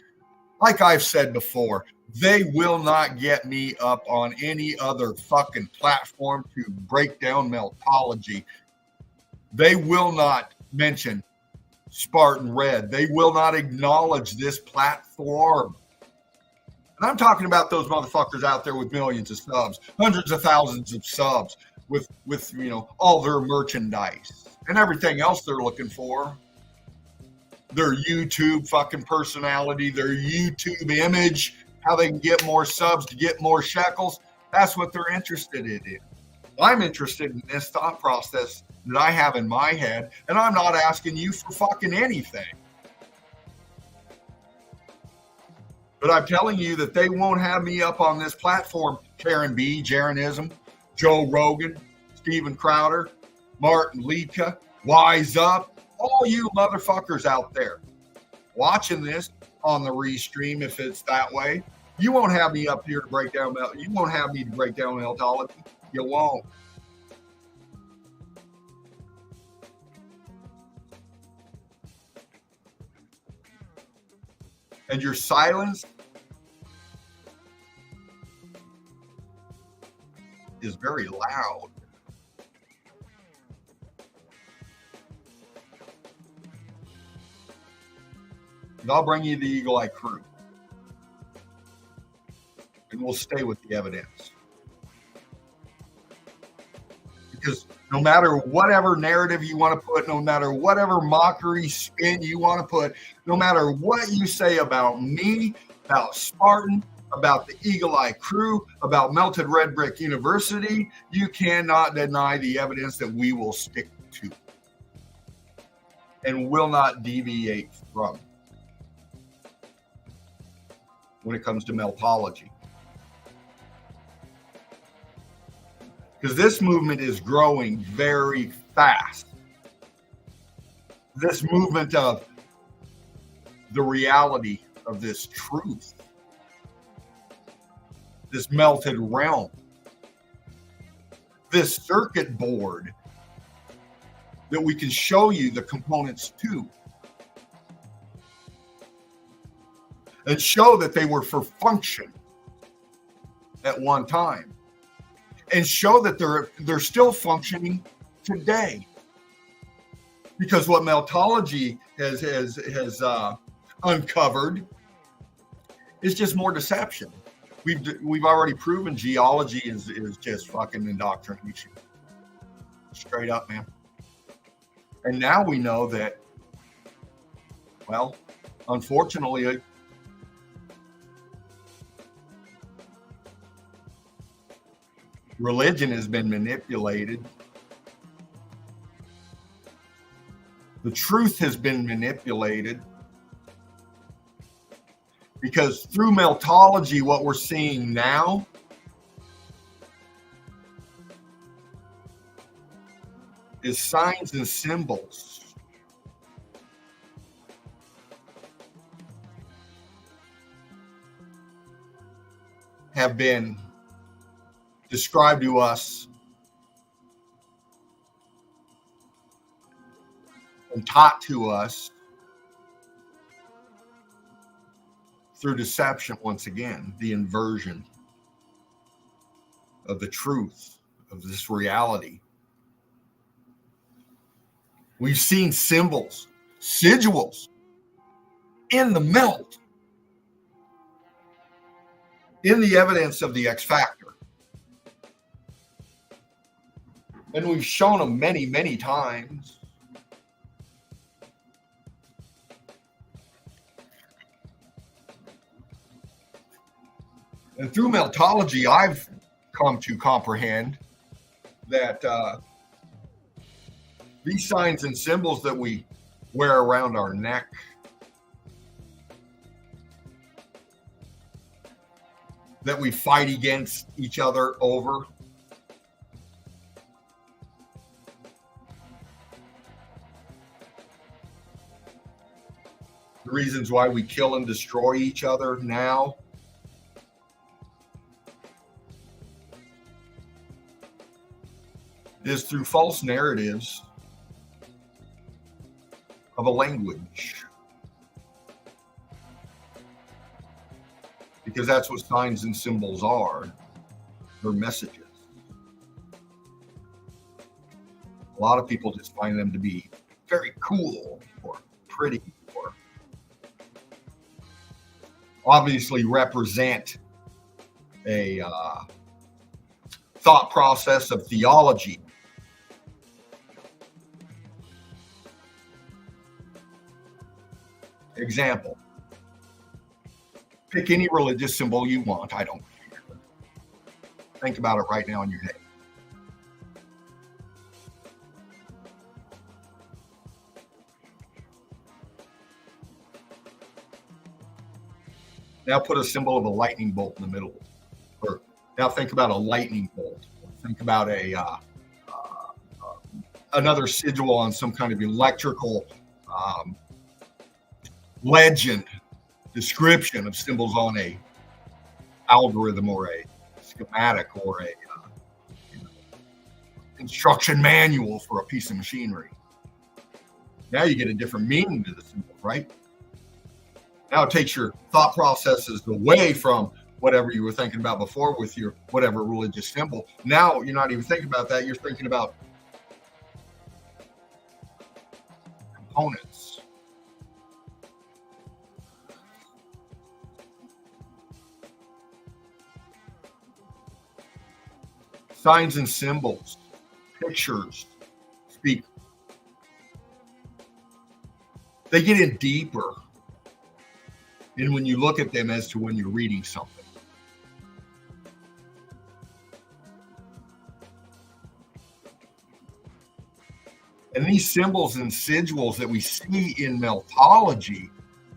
Like I've said before, they will not get me up on any other fucking platform to break down Meltology. They will not mention Spartan Red. They will not acknowledge this platform. And I'm talking about those motherfuckers out there with millions of subs, hundreds of thousands of subs, with all their merchandise and everything else they're looking for. Their YouTube fucking personality, their YouTube image, how they can get more subs to get more shekels. That's what they're interested in. I'm interested in this thought process that I have in my head, and I'm not asking you for fucking anything. But I'm telling you that they won't have me up on this platform. Karen B, Jaronism, Joe Rogan, Steven Crowder, Martin Liedtke, Wise Up, all you motherfuckers out there watching this on the restream, if it's that way. You won't have me up here to break down. You won't have me to break down Meltology. You won't. And your silence is very loud. And I'll bring you the Eagle Eye crew. And we'll stay with the evidence. Because no matter whatever narrative you want to put, no matter whatever mockery spin you want to put, no matter what you say about me, about Spartan, about the Eagle Eye crew, about Melted Red Brick University, you cannot deny the evidence that we will stick to and will not deviate from when it comes to Meltology. Because this movement is growing very fast. This movement of the reality of this truth, this melted realm, this circuit board that we can show you the components to, and show that they were for function at one time, and show that they're still functioning today. Because what Meltology has uncovered is just more deception. We've already proven geology is just fucking indoctrination, straight up, man. And now we know that, well, unfortunately, religion has been manipulated. The truth has been manipulated. Because through Meltology, what we're seeing now is signs and symbols. Have been described to us and taught to us through deception. Once again, the inversion of the truth of this reality. We've seen symbols, sigils in the melt, in the evidence of the X Factor. And we've shown them many, many times. And through Meltology, I've come to comprehend that these signs and symbols that we wear around our neck, that we fight against each other over, the reasons why we kill and destroy each other now, is through false narratives of a language. Because that's what signs and symbols are. They're messages. A lot of people just find them to be very cool or pretty or obviously represent a thought process of theology. Example. Pick any religious symbol you want. I don't care. Think about it right now in your head. Now put a symbol of a lightning bolt in the middle. Or now think about a lightning bolt. Think about another sigil on some kind of electrical legend description of symbols on a algorithm or a schematic or a instruction manual for a piece of machinery. Now you get a different meaning to the symbol, right? Now it takes your thought processes away from whatever you were thinking about before with your whatever religious symbol. Now you're not even thinking about that. You're thinking about components. Signs and symbols, pictures speak. They get in deeper. And when you look at them as to when you're reading something. And these symbols and sigils that we see in metology,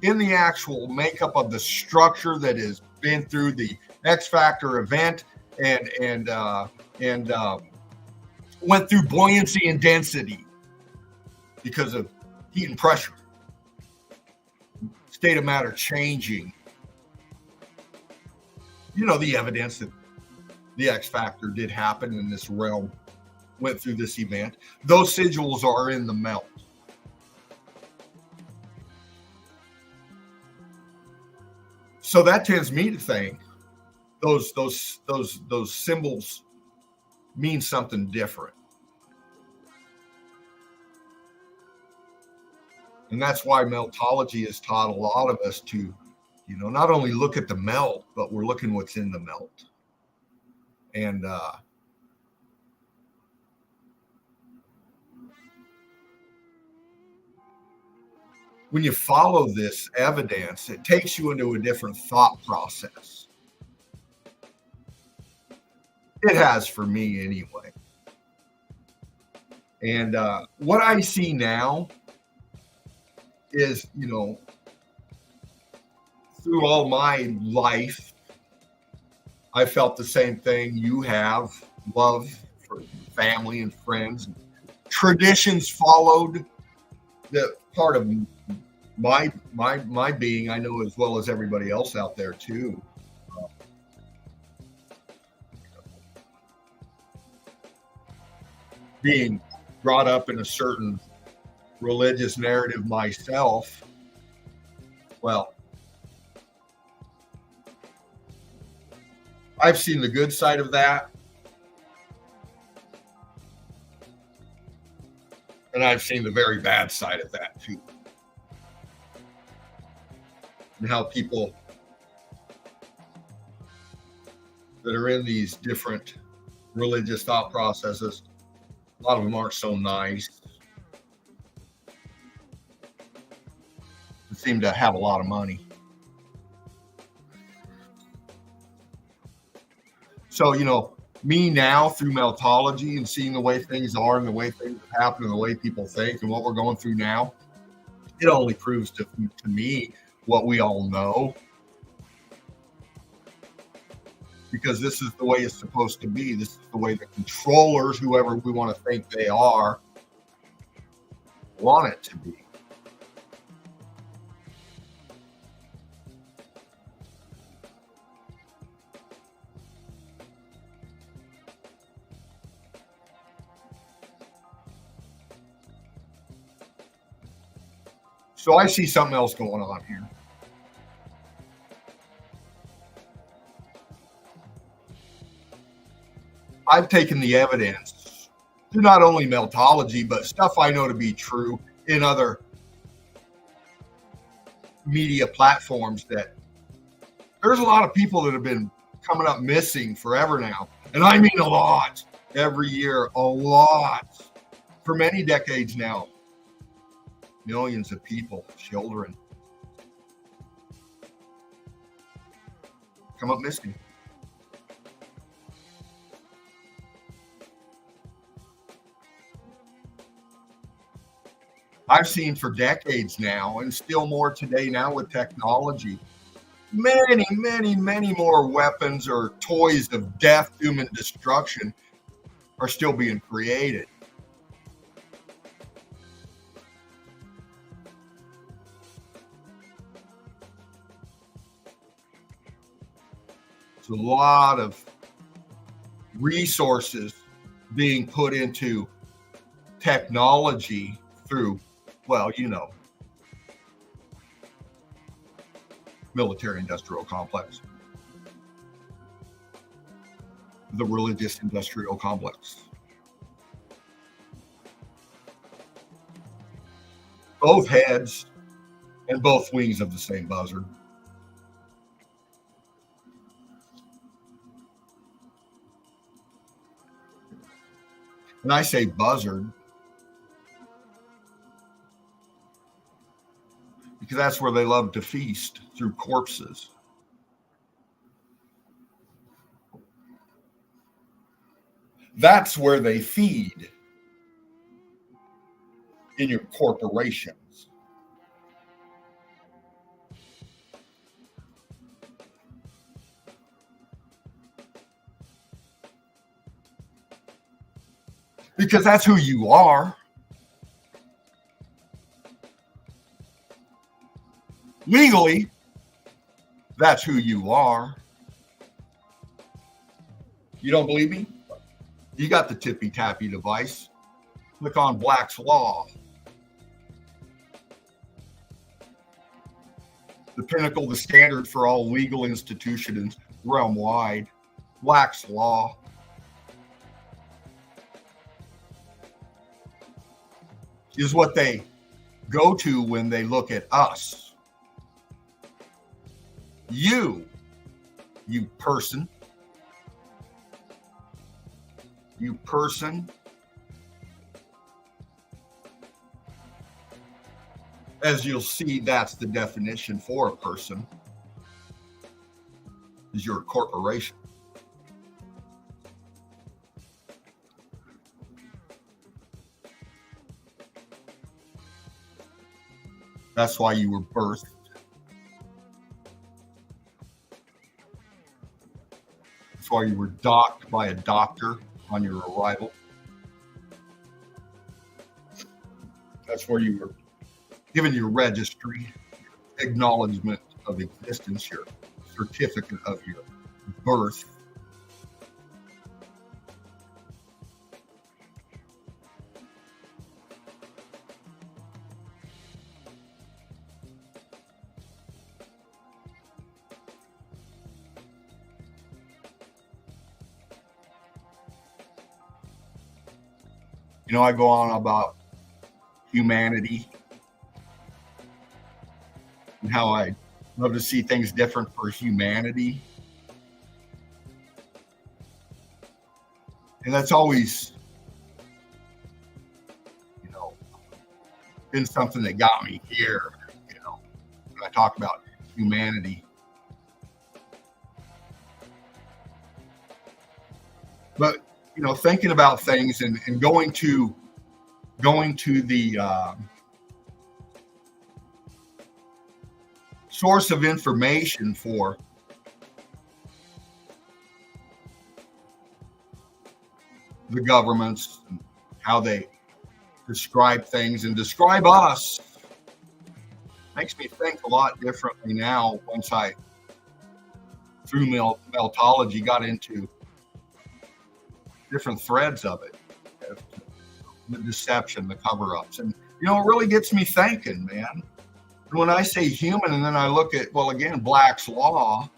in the actual makeup of the structure that has been through the X Factor event and went through buoyancy and density because of heat and pressure. State of matter changing. You know, the evidence that the X Factor did happen in this realm, went through this event. Those sigils are in the melt. So that tends me to think those symbols mean something different. And that's why metology has taught a lot of us to, not only look at the melt, but we're looking what's in the melt. And when you follow this evidence, it takes you into a different thought process. It has for me anyway. And what I see now is, through all my life, I felt the same thing you have, love for family and friends. Traditions followed. The part of my being, I know as well as everybody else out there too. Being brought up in a certain religious narrative myself, well, I've seen the good side of that, and I've seen the very bad side of that too, and how people that are in these different religious thought processes, a lot of them aren't so nice. They seem to have a lot of money. So, me now through metology and seeing the way things are and the way things happen and the way people think and what we're going through now, it only proves to me what we all know. Because this is the way it's supposed to be. This is the way the controllers, whoever we want to think they are, want it to be. So I see something else going on here. I've taken the evidence to not only Meltology, but stuff I know to be true in other media platforms, that there's a lot of people that have been coming up missing forever now. And I mean a lot. Every year, a lot. For many decades now. Millions of people, children, come up missing. I've seen for decades now, and still more today now with technology, many, many, many more weapons or toys of death, doom, and destruction are still being created. It's a lot of resources being put into technology through, well, military industrial complex, the religious industrial complex. Both heads and both wings of the same buzzard. And I say buzzard because that's where they love to feast, through corpses. That's where they feed, in your corporations. Because that's who you are. Legally, that's who you are. You don't believe me? You got the tippy tappy device. Click on Black's Law. The pinnacle, the standard for all legal institutions realm wide. Black's Law. Is what they go to when they look at us. You person. You person. As you'll see, that's the definition for a person. Is you're a corporation. That's why you were birthed. That's why you were docked by a doctor on your arrival. That's where you were given your registry, acknowledgement of existence, your certificate of your birth. I go on about humanity and how I love to see things different for humanity. And that's always, been something that got me here, when I talk about humanity. But, thinking about things and going to the source of information for the governments and how they describe things and describe us makes me think a lot differently now once I, through Meltology, got into different threads of it, the deception, the cover-ups. And, it really gets me thinking, man. When I say human, and then I look at, well, again, Black's Law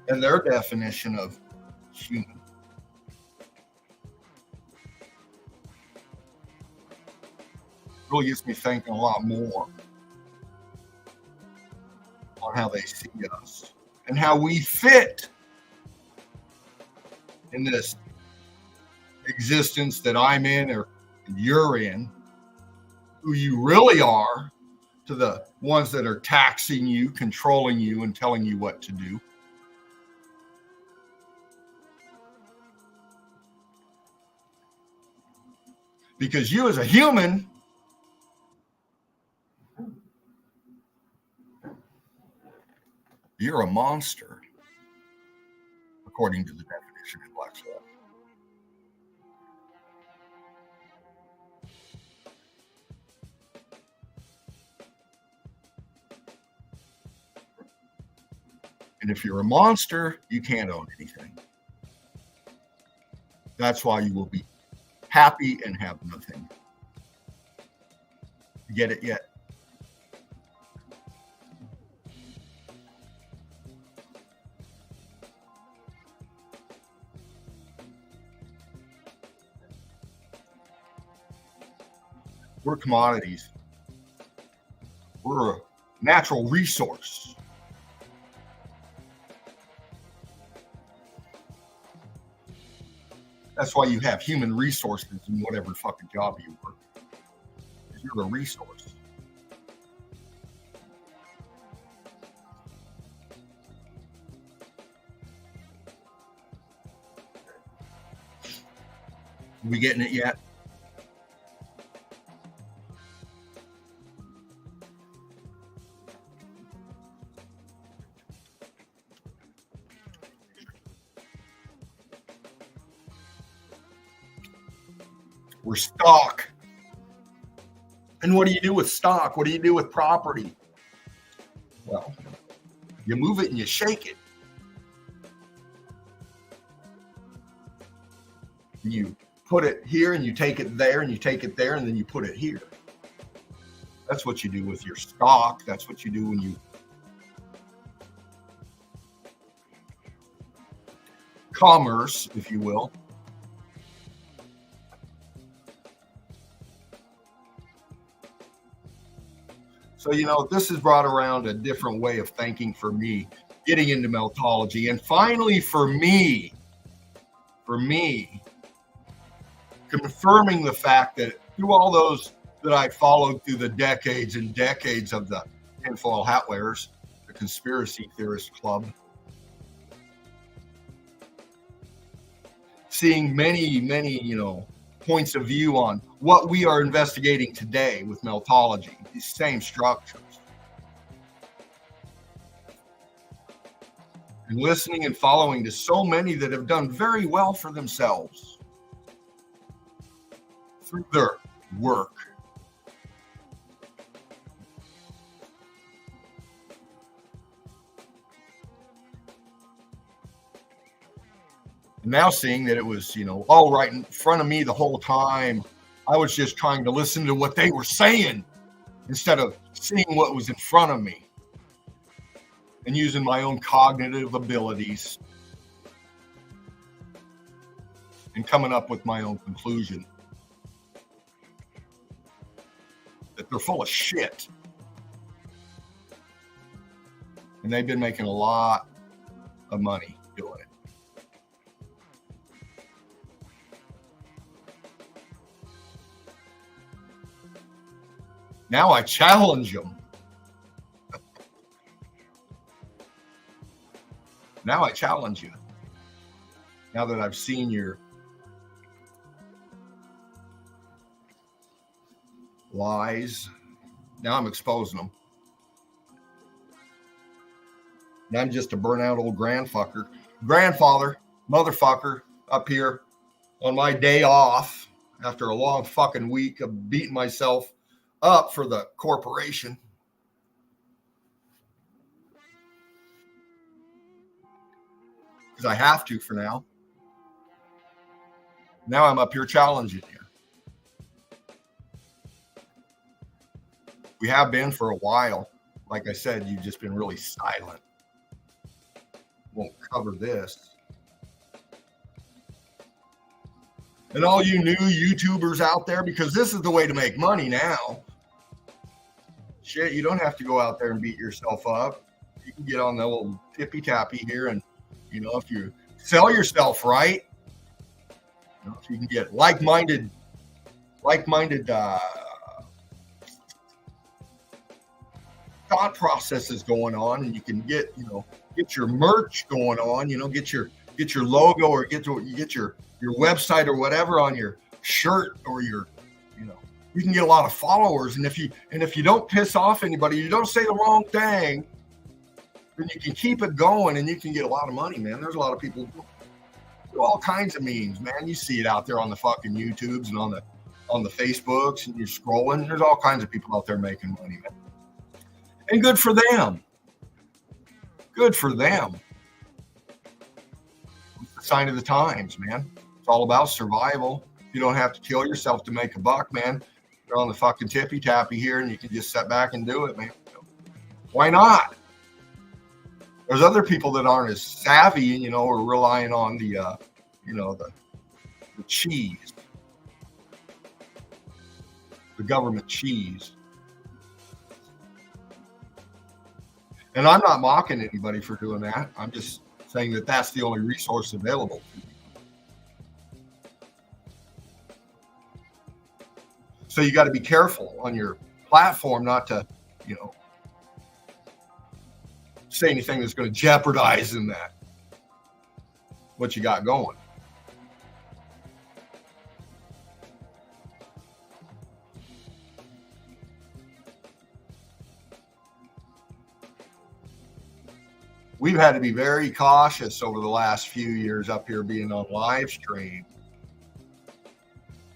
and their definition of human. Really gets me thinking a lot more on how they see us and how we fit in this existence that I'm in or you're in, who you really are, to the ones that are taxing you, controlling you, and telling you what to do. Because you as a human, you're a monster, according to the definition in Black's Law. And if you're a monster, you can't own anything. That's why you will be happy and have nothing. You get it yet? We're commodities. We're a natural resource. That's why you have human resources in whatever fucking job you work. You're a resource. We getting it yet? We're stock. And what do you do with stock? What do you do with property? Well, you move it and you shake it. You put it here and you take it there and you take it there and then you put it here. That's what you do with your stock. That's what you do when you commerce, if you will. So, this has brought around a different way of thinking for me, getting into metology. And finally, for me, confirming the fact that through all those that I followed through the decades and decades of the tinfoil hat wearers, the conspiracy theorist club, seeing many, points of view on what we are investigating today with metology, these same structures. And listening and following to so many that have done very well for themselves through their work. Now seeing that it was, all right in front of me the whole time, I was just trying to listen to what they were saying instead of seeing what was in front of me and using my own cognitive abilities and coming up with my own conclusion that they're full of shit. And they've been making a lot of money doing it. Now I challenge them. Now I challenge you. Now that I've seen your lies, now I'm exposing them. And I'm just a burnout old grandfather, motherfucker, up here on my day off after a long fucking week of beating myself up for the corporation. Because I have to for now. Now I'm up here challenging you. We have been for a while. Like I said, you've just been really silent. Won't cover this. And all you new YouTubers out there, because this is the way to make money now. Shit, you don't have to go out there and beat yourself up. You can get on the little tippy tappy here, and if you sell yourself right, if you can get like-minded thought processes going on, and you can get your merch going on, get your logo, or get your website or whatever on your shirt, or you can get a lot of followers. And if you don't piss off anybody, you don't say the wrong thing, then you can keep it going, and you can get a lot of money, man. There's a lot of people do all kinds of memes, man. You see it out there on the fucking YouTubes and on the Facebooks, and you're scrolling. There's all kinds of people out there making money, man. And good for them. Good for them. It's the sign of the times, man. It's all about survival. You don't have to kill yourself to make a buck, man. You're on the fucking tippy tappy here, and you can just sit back and do it, man. Why not? There's other people that aren't as savvy, are relying on the cheese, the government cheese. And I'm not mocking anybody for doing that. I'm just saying that that's the only resource available. So you got to be careful on your platform not to, say anything that's going to jeopardize in that what you got going. We've had to be very cautious over the last few years up here being on live stream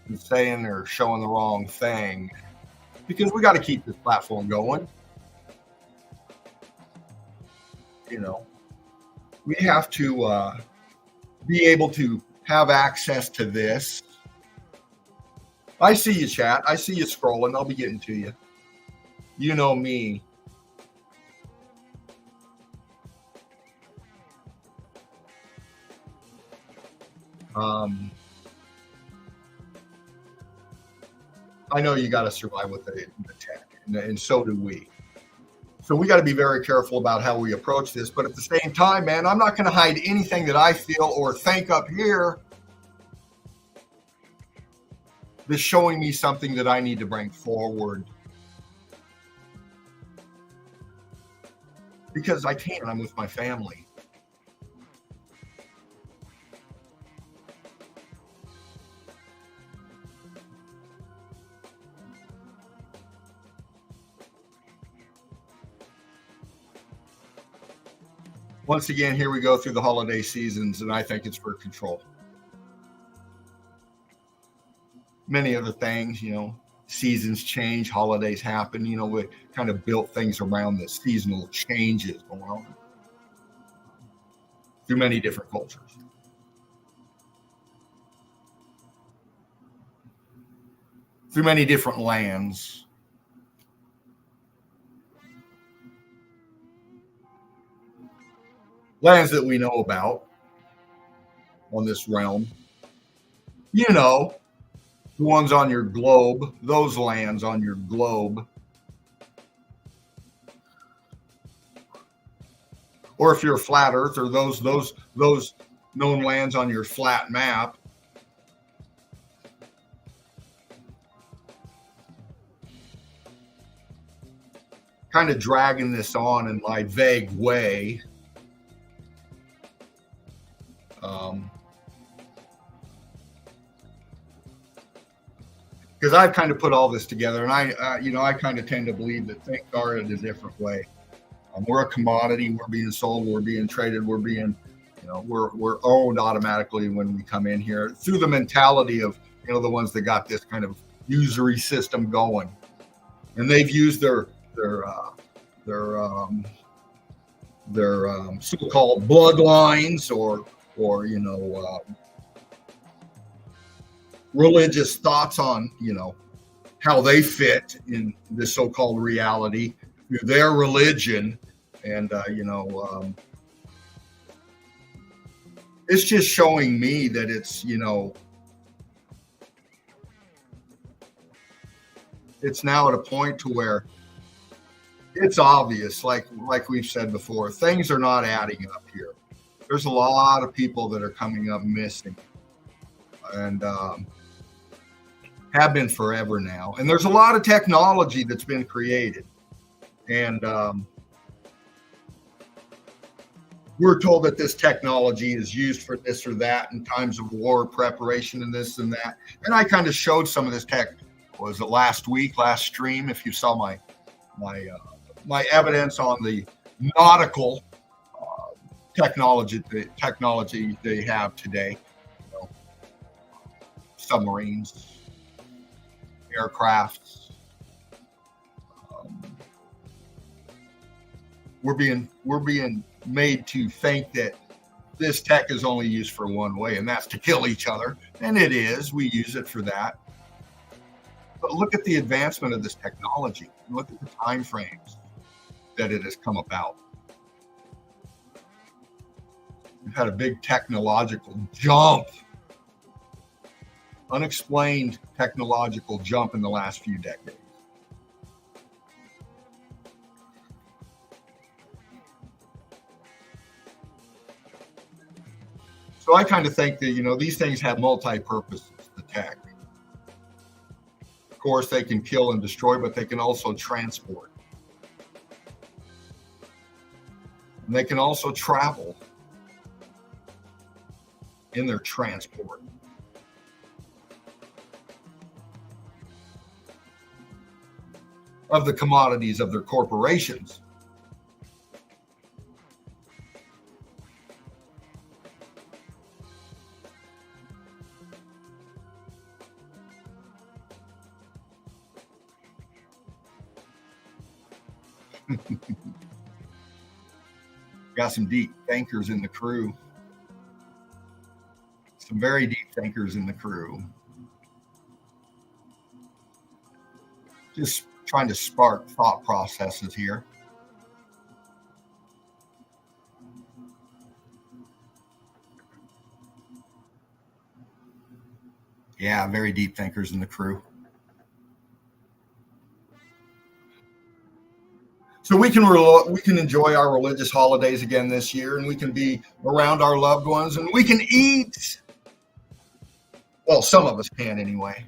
and saying or showing the wrong thing, because we got to keep this platform going. We have to be able to have access to this. I see you, chat. I see you scrolling. I'll be getting to you. You know me. I know you got to survive with the tech, and so do we. So we got to be very careful about how we approach this. But at the same time, man, I'm not going to hide anything that I feel or think up here that's showing me something that I need to bring forward. Because I can't. I'm with my family. Once again, here we go through the holiday seasons, and I think it's for control. Many other things, seasons change, holidays happen. We kind of built things around the seasonal changes going on through many different cultures. Through many different lands. Lands that we know about on this realm. The ones on your globe, those lands on your globe. Or if you're a flat earther, those known lands on your flat map. Kind of dragging this on in my vague way. Because I've kind of put all this together, and I kind of tend to believe that things are in a different way. We're a commodity. We're being sold. We're being traded. We're being, we're owned automatically when we come in here through the mentality of, the ones that got this kind of usury system going, and they've used their so-called bloodlines or religious thoughts on, how they fit in this so-called reality through their religion. And, it's just showing me that it's, it's now at a point to where it's obvious, like we've said before, things are not adding up here. There's a lot of people that are coming up missing, and have been forever now. And there's a lot of technology that's been created, and we're told that this technology is used for this or that in times of war preparation and this and that. And I kind of showed some of this tech. Was it last stream? If you saw my evidence on the nautical technology they have today, submarines, aircrafts. We're being made to think that this tech is only used for one way, and that's to kill each other. And it is. We use it for that. But look at the advancement of this technology. Look at the time frames that it has come about. We've had a big technological jump, unexplained technological jump in the last few decades. So I kind of think that, these things have multi-purposes, the tech. Of course, they can kill and destroy, but they can also transport. And they can also travel in their transport. Of the commodities of their corporations. Got some deep thinkers in the crew. Some very deep thinkers in the crew. Just trying to spark thought processes here. Yeah, very deep thinkers in the crew. So we can enjoy our religious holidays again this year, and we can be around our loved ones, and we can eat. Well, some of us can anyway.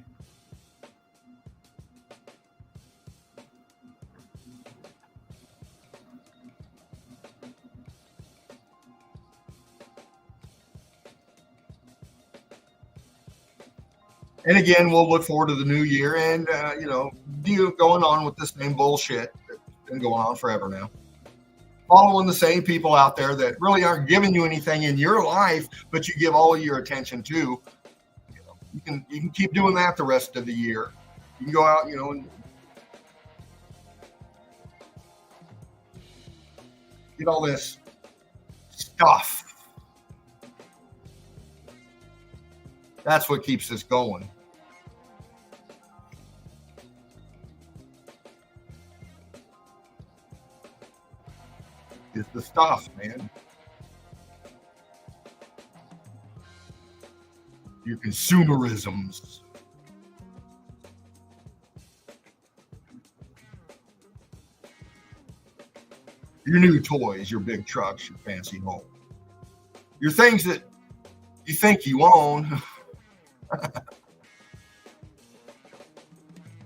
And again, we'll look forward to the new year and, going on with the same bullshit that's been going on forever now. Following the same people out there that really aren't giving you anything in your life, but you give all of your attention to. You can keep doing that the rest of the year. You can go out, and get all this stuff. That's what keeps us going. Is the stuff, man. Your consumerisms. Your new toys, your big trucks, your fancy home. Your things that you think you own. But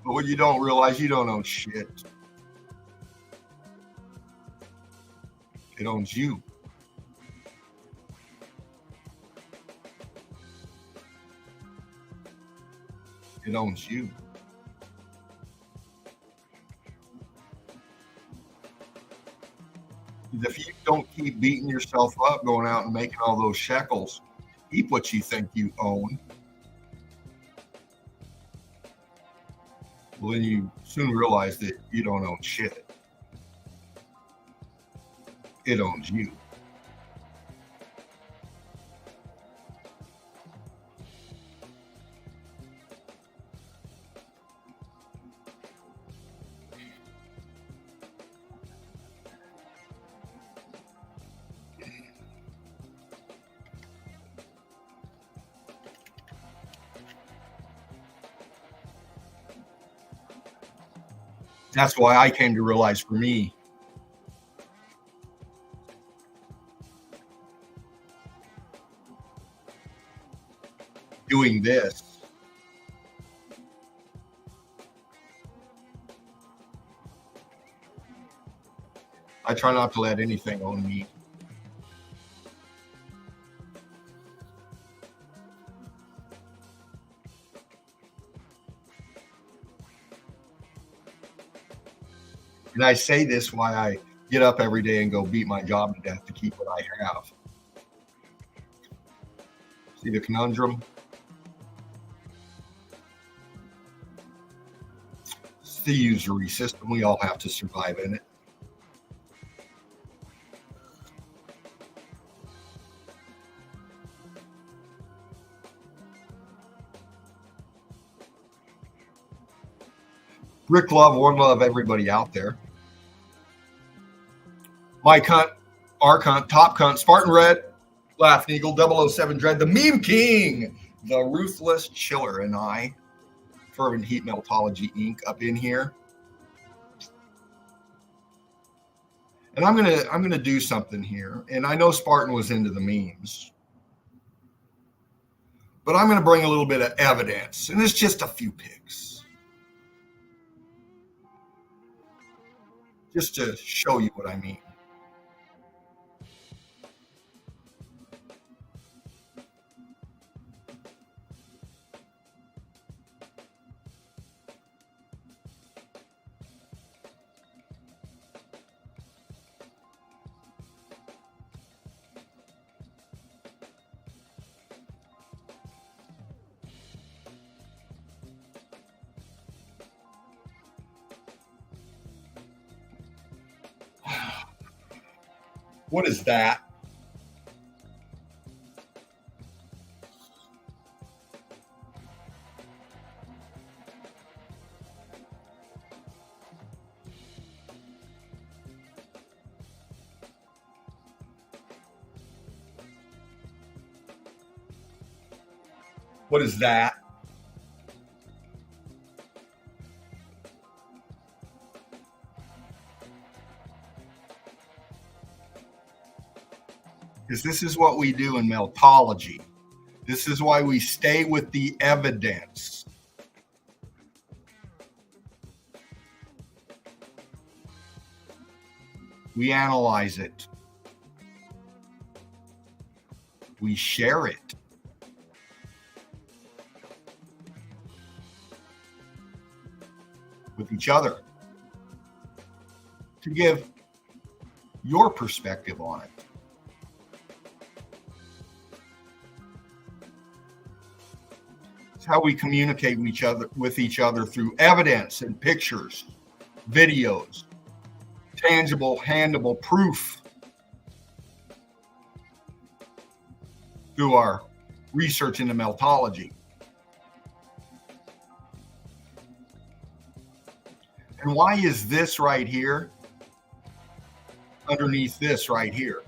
what you don't realize, you don't own shit. It owns you. It owns you. If you don't keep beating yourself up, going out and making all those shekels, keep what you think you own. Well, then you soon realize that you don't own shit. It owns you. That's why I came to realize for me, doing this, I try not to let anything own me. And I say this why I get up every day and go beat my job to death to keep what I have. See the conundrum? It's the usury system. We all have to survive in it. Rick Love, one love, everybody out there. My cunt, our cunt, top cunt, Spartan Red, Laughing Eagle, 007 Dread, the Meme King, the Ruthless Chiller, and I, Fervent Heat Metology Inc. up in here. And I'm gonna do something here. And I know Spartan was into the memes, but I'm gonna bring a little bit of evidence, and it's just a few pics. Just to show you what I mean. What is that? What is that? Because this is what we do in metology. This is why we stay with the evidence. We analyze it. We share it. With each other to give your perspective on it. It's how we communicate with each other through evidence and pictures, videos, tangible, handable proof through our research into metology. And why is this right here underneath this right here?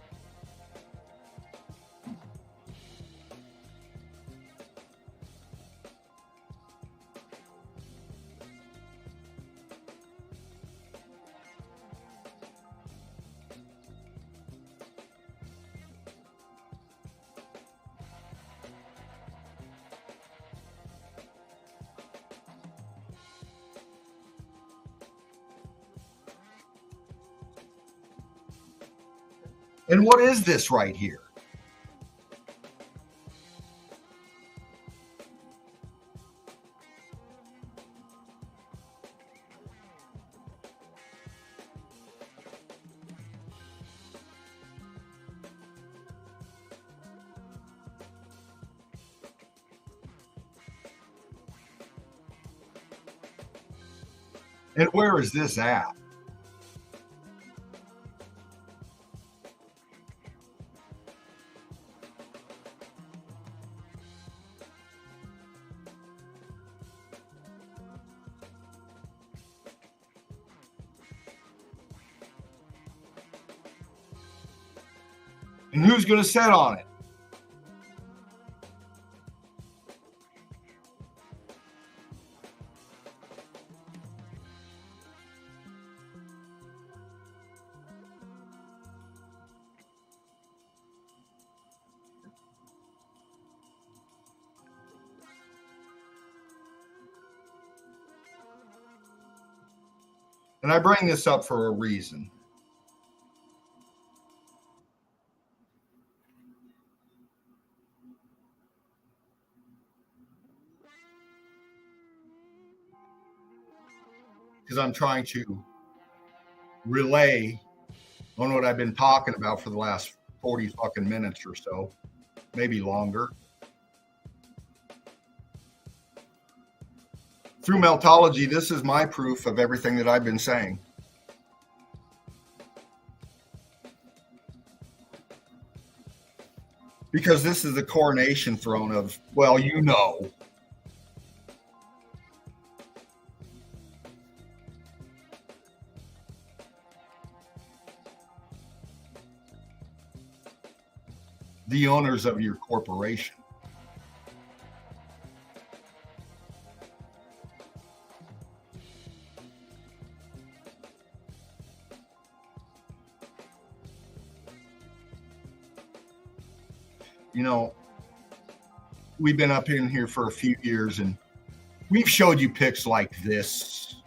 And what is this right here? And where is this at? And who's going to sit on it? And I bring this up for a reason. Because I'm trying to relay on what I've been talking about for the last 40 fucking minutes or so, maybe longer. Through Meltology, this is my proof of everything that I've been saying. Because this is the coronation throne of, well, you know. The owners of your corporation. You know, we've been up in here for a few years and we've showed you pics like this.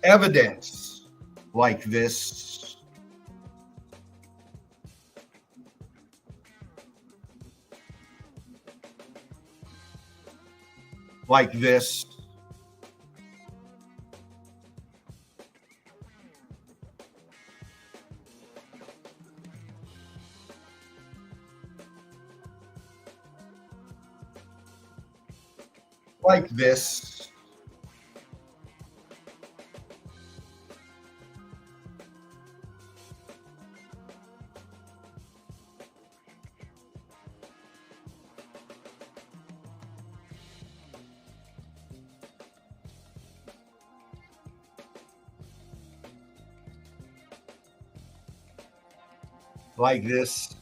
Evidence like this. Like this. Like this. Like this.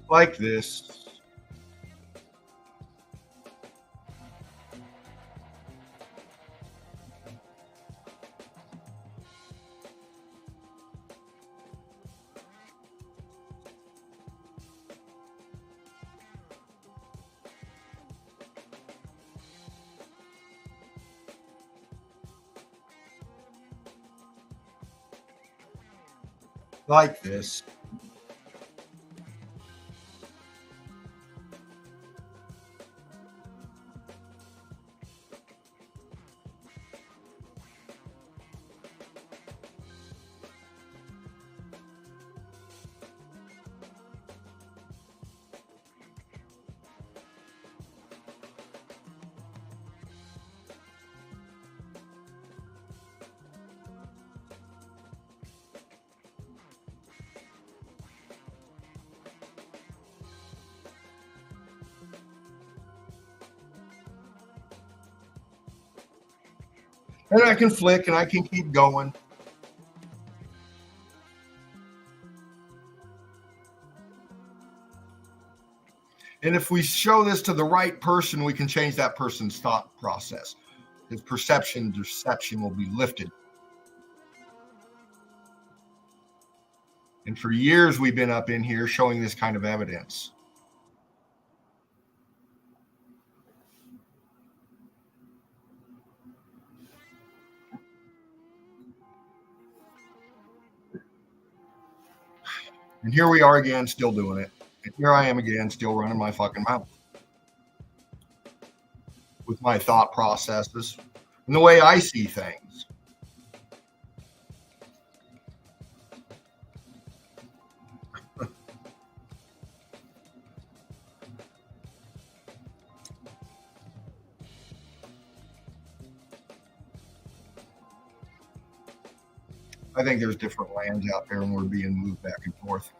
Like this. Like this. And I can flick and I can keep going. And if we show this to the right person, we can change that person's thought process. His perception, deception will be lifted. And for years, we've been up in here showing this kind of evidence. And here we are again, still doing it. And here I am again, still running my fucking mouth with my thought processes and the way I see things. I think there's different lands out there and we're being moved back and forth.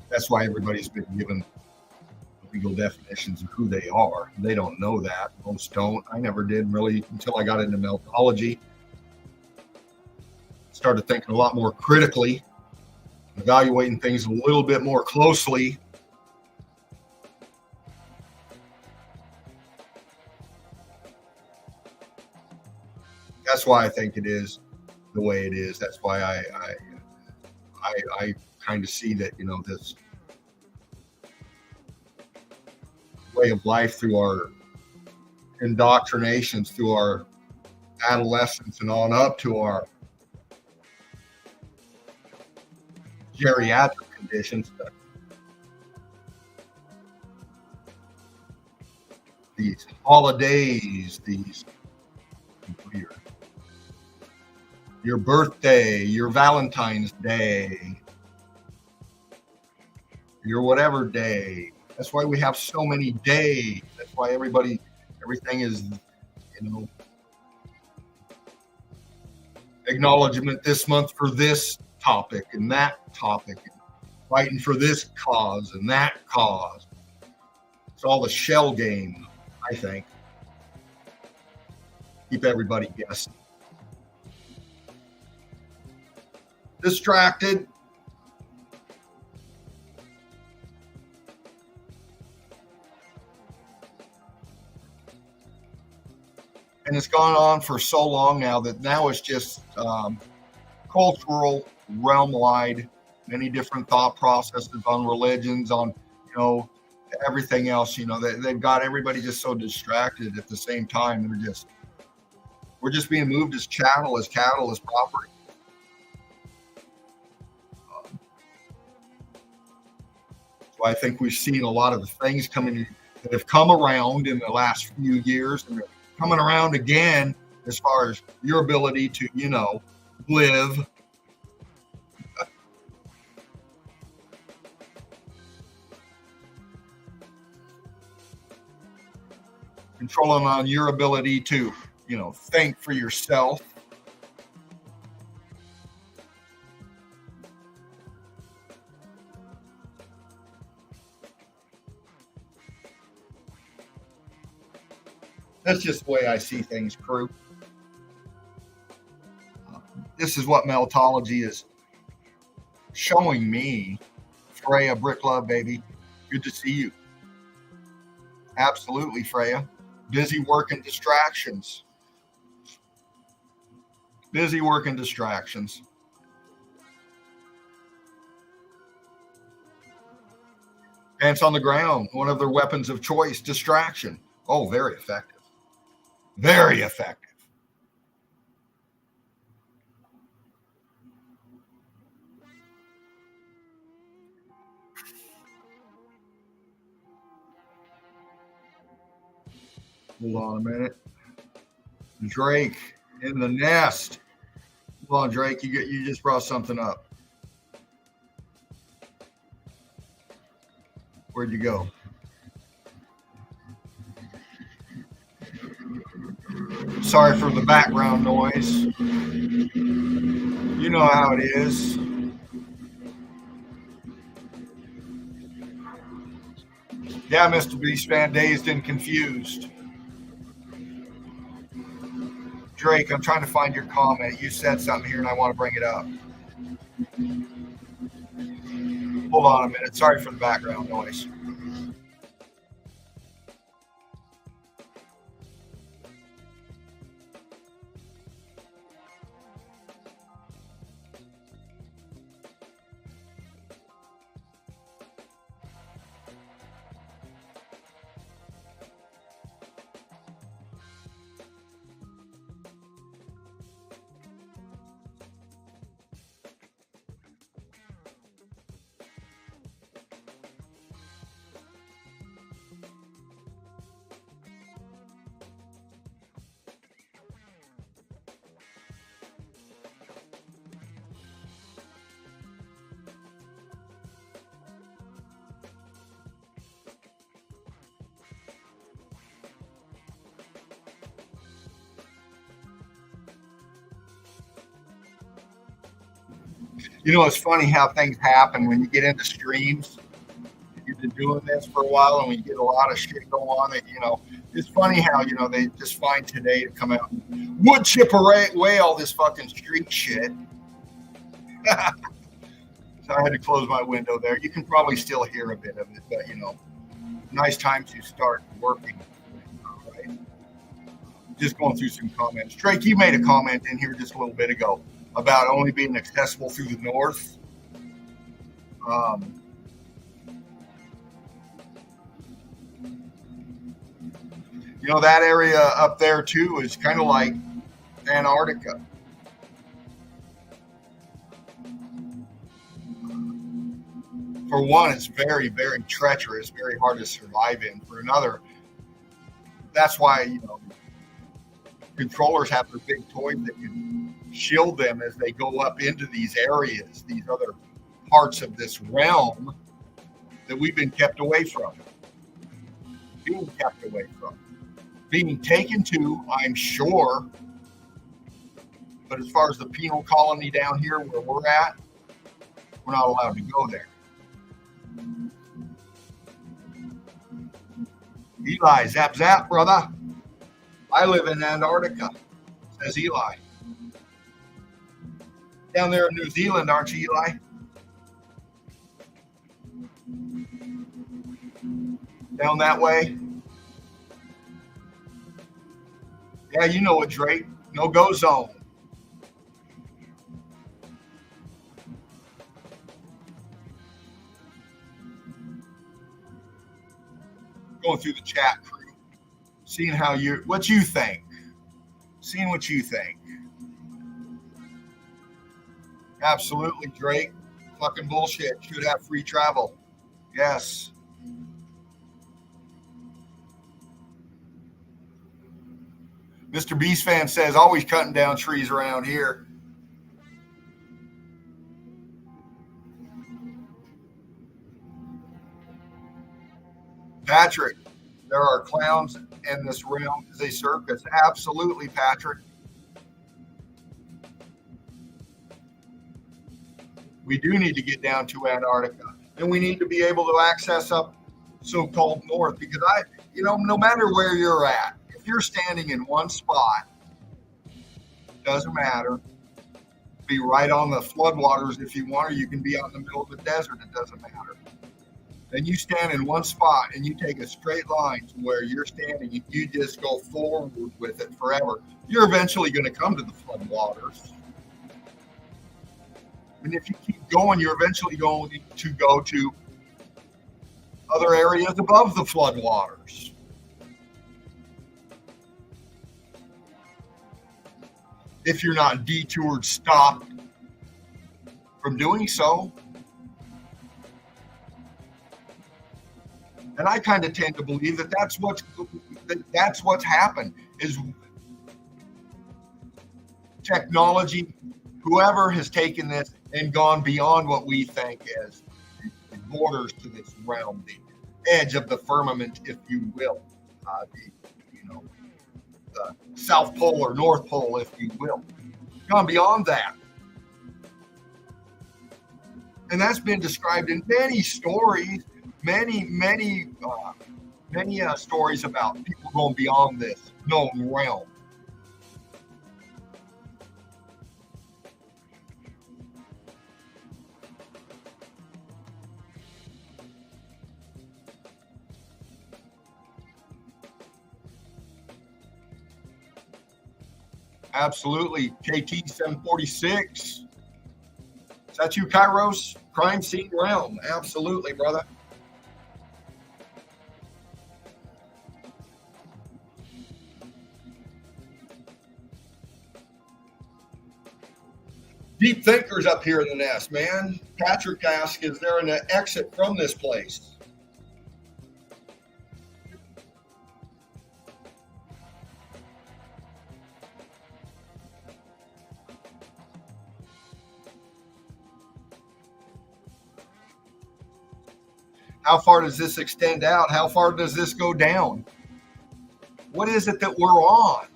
That's why everybody's been given a legal definitions of who they are. They don't know that. Most don't. I never did really until I got into metology. Started thinking a lot more critically, evaluating things a little bit more closely. That's why I think it is the way it is. That's why I kind of see that, this way of life through our indoctrinations, through our adolescence and on up to our geriatric conditions, these holidays, your birthday, your Valentine's Day, your whatever day. That's why we have so many days. That's why everything is, acknowledgement this month for this topic and that topic, fighting for this cause and that cause. It's all the shell game, I think. Keep everybody guessing. Distracted. And it's gone on for so long now that now it's just cultural, realm-wide, many different thought processes on religions, on, everything else. They've got everybody just so distracted at the same time. We're just being moved as chattel, as cattle, as property. So I think we've seen a lot of the things that have come around in the last few years, and they're coming around again as far as your ability to, live. Controlling on your ability to, think for yourself. That's just the way I see things, crew. This is what metology is showing me. Freya, Brick Love, baby. Good to see you. Absolutely, Freya. Busy working distractions. Busy working distractions. Pants on the ground, one of their weapons of choice, distraction. Oh, very effective. Very effective. Hold on a minute. Drake in the nest. Hold on, Drake. You just brought something up. Where'd you go? Sorry for the background noise. You know how it is. Yeah, Mr. Beast Man, dazed and confused. Drake, I'm trying to find your comment. You said something here and I want to bring it up. Hold on a minute. Sorry for the background noise. It's funny how things happen when you get into streams. You've been doing this for a while and we get a lot of shit go on that, it's funny how, they just find today to come out and wood chip away all this fucking street shit. So I had to close my window there. You can probably still hear a bit of it, but nice time to start working. All right. Just going through some comments. Drake, you made a comment in here just a little bit ago about only being accessible through the north. That area up there too is kind of like Antarctica. For one, it's very, very treacherous, very hard to survive in. For another, that's why, controllers have their big toys that can shield them as they go up into these areas, these other parts of this realm that we've been kept away from. Being taken to, I'm sure. But as far as the penal colony down here where we're at, we're not allowed to go there. Eli, zap, zap, brother. I live in Antarctica, says Eli. Down there in New Zealand, aren't you, Eli? Down that way? Yeah, you know it, Drake. No-go zone. Going through the chat crew, seeing what you think. Absolutely, Drake. Fucking bullshit. Should have free travel. Yes. Mr. Beast fan says, always cutting down trees around here. Patrick, there are clowns in this realm as a circus. Absolutely, Patrick. We do need to get down to Antarctica, and we need to be able to access up so-called north, because no matter where you're at, if you're standing in one spot, doesn't matter. Be right on the floodwaters if you want, or you can be out in the middle of the desert. It doesn't matter. Then you stand in one spot and you take a straight line to where you're standing. If you just go forward with it forever, you're eventually going to come to the floodwaters. And if you keep going, you're eventually going to go to other areas above the floodwaters. If you're not detoured, stopped from doing so. And I kind of tend to believe that that's what's happened is technology, whoever has taken this and gone beyond what we think as the borders to this realm, the edge of the firmament, if you will, the South Pole or North Pole, if you will, gone beyond that. And that's been described in many stories, many stories about people going beyond this known realm. Absolutely. KT 746. Is that you, Kairos? Crime scene realm. Absolutely, brother. Deep thinkers up here in the nest, man. Patrick asks, is there an exit from this place? How far does this extend out? How far does this go down? What is it that we're on?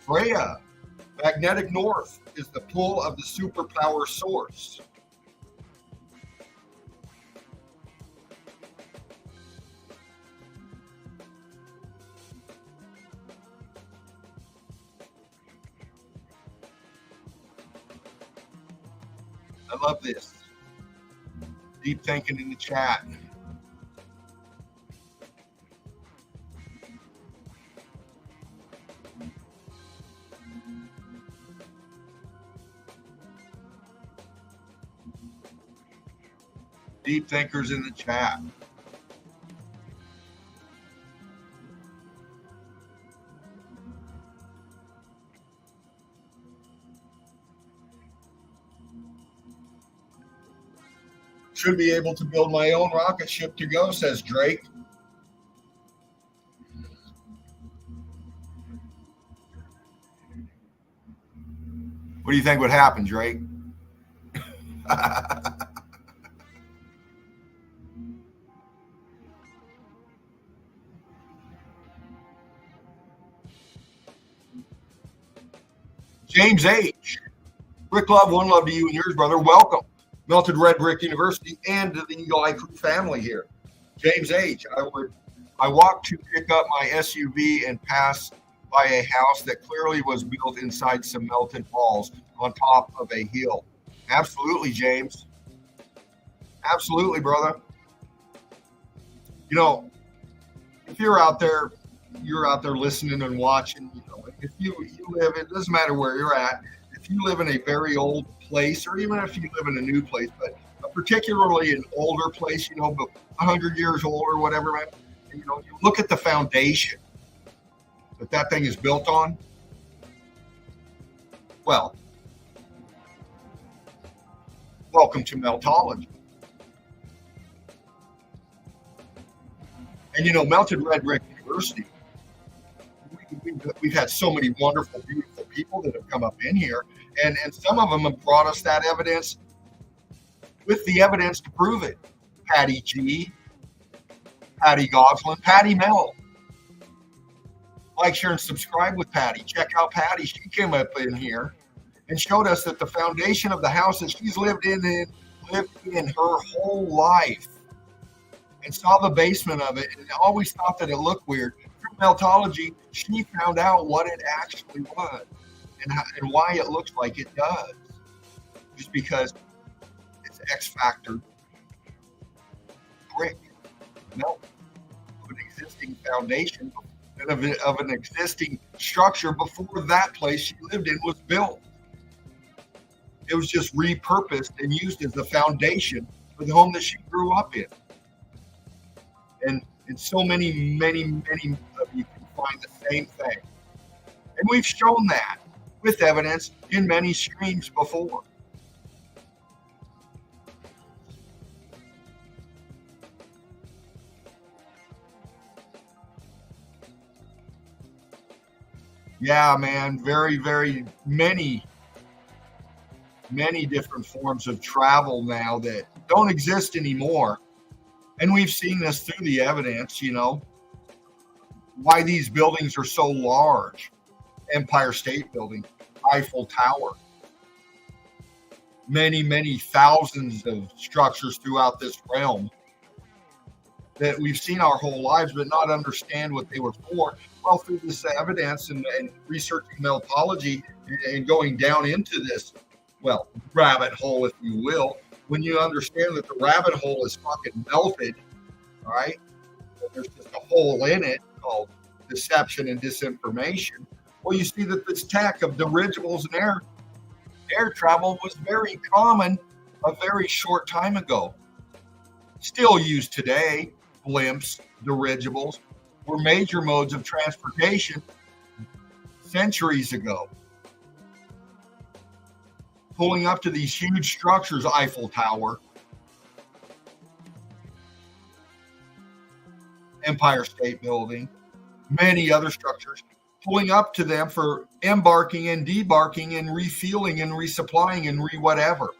Freya, magnetic north is the pull of the superpower source. I love this. Deep thinking in the chat. Deep thinkers in the chat. Should be able to build my own rocket ship to go, says Drake. What do you think would happen, Drake? James H. Rick Love, one love to you and yours, brother. Welcome. Melted Red Brick University and to the Eagle Eye Crew family here. James H. I walked to pick up my SUV and passed by a house that clearly was built inside some melted walls on top of a hill. Absolutely, James. Absolutely, brother. You know, if you're out there listening and watching, you know, if you live, it doesn't matter where you're at. If you live in a very old place, or even if you live in a new place, but particularly an older place, you know, but 100 years old or whatever, man, you know, you look at the foundation that thing is built on. Well, welcome to Meltology. And, you know, Melted Red Brick University, we've had so many wonderful, beautiful people that have come up in here, and some of them have brought us that evidence with the evidence to prove it. Patty G, Patty Goslin, Patty Mel. Like, share, and subscribe with Patty. Check out Patty. She came up in here and showed us that the foundation of the house that she's lived in her whole life, and saw the basement of it, and always thought that it looked weird. Through Meltology, she found out what it actually was and why it looks like it does. Just because it's X factor brick, melt of an existing foundation and of an existing structure before that place she lived in was built. It was just repurposed and used as the foundation for the home that she grew up in. And so many of you can find the same thing. And we've shown that with evidence in many streams before. Yeah, man, very, very many different forms of travel now that don't exist anymore. And we've seen this through the evidence, you know, why these buildings are so large. Empire State Building, Eiffel Tower, many thousands of structures throughout this realm that we've seen our whole lives, but not understand what they were for. Well, through this evidence and researching Meltology and going down into this, well, rabbit hole, if you will, when you understand that the rabbit hole is fucking melted, all right? There's just a hole in it called deception and disinformation. Well, you see that this tech of dirigibles and air travel was very common a very short time ago. Still used today. Blimps, dirigibles were major modes of transportation centuries ago. Pulling up to these huge structures, Eiffel Tower, Empire State Building, many other structures, pulling up to them for embarking and debarking and refueling and resupplying and whatever.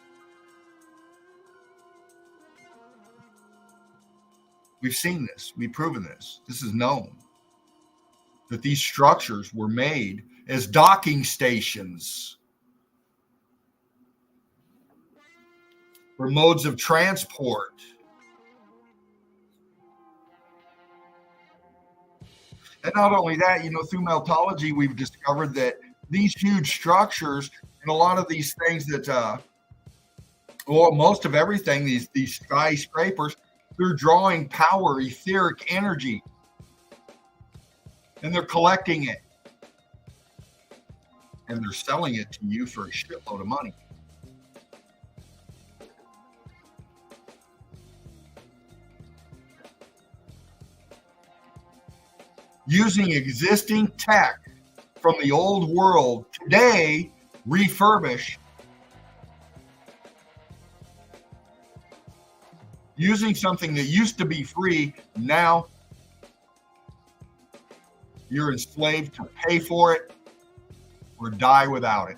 We've seen this. We've proven this. This is known. that these structures were made as docking stations for modes of transport. And not only that, through metology, we've discovered that these huge structures and a lot of these things that, most of everything, these skyscrapers, they're drawing power, etheric energy, and they're collecting it. And they're selling it to you for a shitload of money. Using existing tech from the old world today, refurbish, using something that used to be free, now you're enslaved to pay for it or die without it.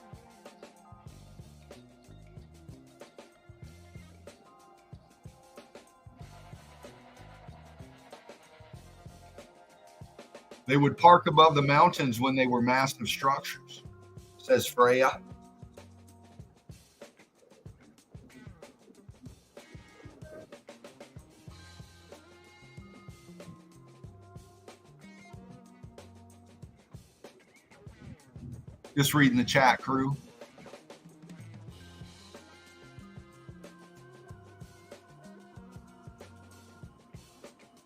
They would park above the mountains when they were massive structures, says Freya. Just reading the chat, crew.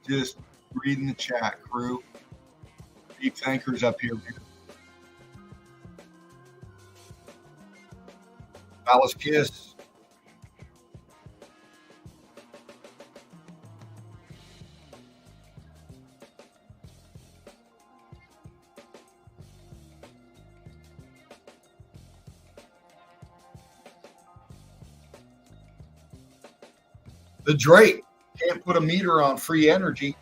Just reading the chat, crew. Deep thinkers up here. Alice Kiss. The Drake can't put a meter on free energy.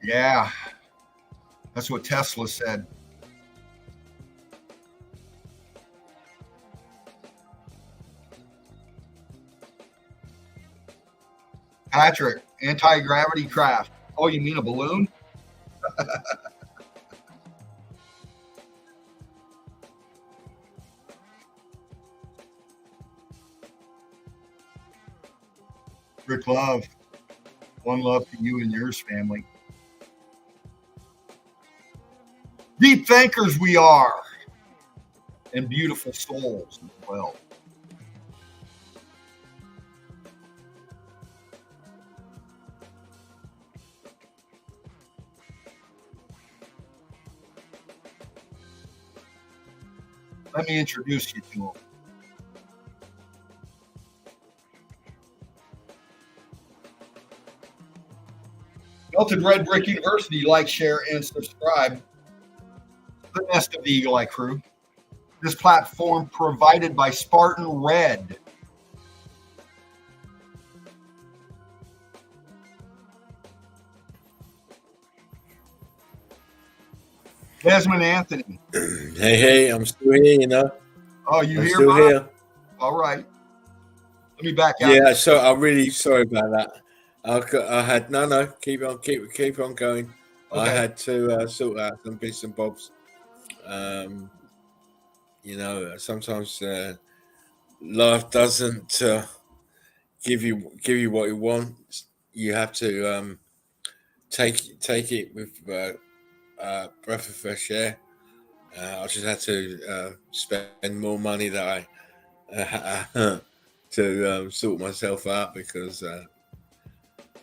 Yeah, that's what Tesla said. Patrick, anti-gravity craft. Oh, you mean a balloon? Rick Love, one love to you and yours, family. Deep thinkers we are, and beautiful souls as well. Let me introduce you to them. Melted Red Brick University, like, share, and subscribe. The Nest of the Eagle Eye crew. This platform provided by Spartan Red. Desmond Anthony. Hey, I'm still here, Oh, you I'm here, still Bob? here. All right. Let me back out. Yeah, so I'm really sorry about that. I had keep on going. Okay. I had to sort out some bits and bobs. Sometimes life doesn't give you what you want. You have to take it with breath of fresh air. I just had to spend more money that I to sort myself out because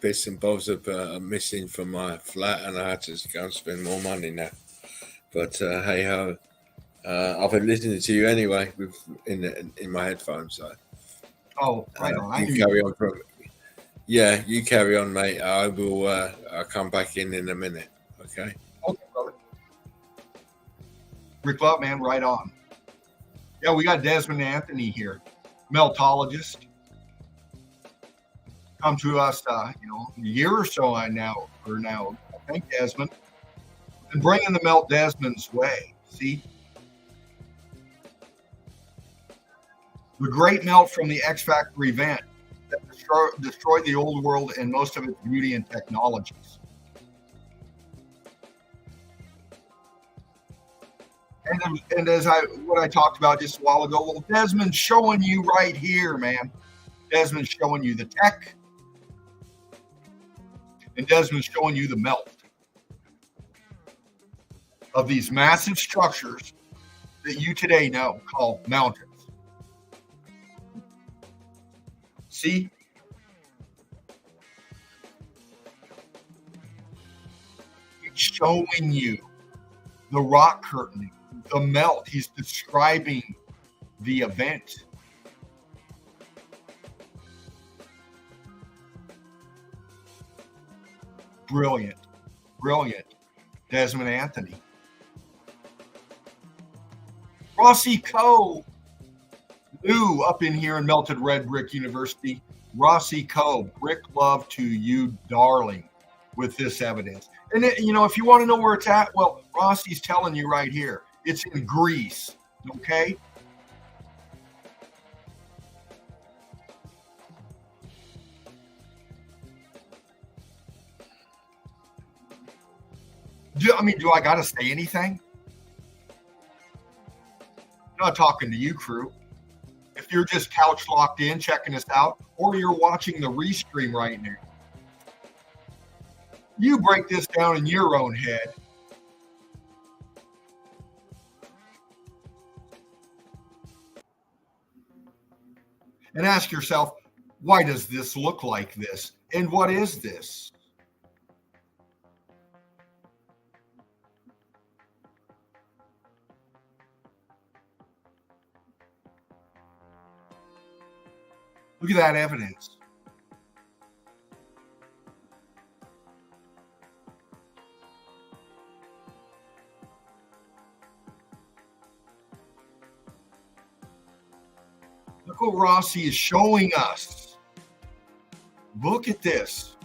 bits and bobs are missing from my flat, and I had to go and spend more money now. But hey ho, I've been listening to you anyway in my headphones. So Right on. You carry on you carry on, mate. I will. I'll come back in a minute. Okay. Okay, brother. Rick Love, man, right on. Yeah, we got Desmond Anthony here, meltologist. Come to us, a year or so now. Thank Desmond. And bringing the melt Desmond's way. See? The great melt from the X Factor event that the destroy the old world and most of its beauty and technologies. And as what I talked about just a while ago, well, Desmond's showing you right here, man. Desmond's showing you the tech, and Desmond's showing you the melt of these massive structures that you today know call mountains. See? He's showing you the rock curtain, the melt. He's describing the event. Brilliant, brilliant, Desmond Anthony. Rossi Coe, Lou up in here in Melted Red Brick University. Rossi Coe, brick love to you, darling, with this evidence. And if you want to know where it's at, well, Rossi's telling you right here. It's in Greece, okay? Do I got to say anything? I'm not talking to you, crew. If you're just couch locked in, checking us out, or you're watching the restream right now, you break this down in your own head. And ask yourself, why does this look like this? And what is this? Look at that evidence. Look what Rossi is showing us. Look at this.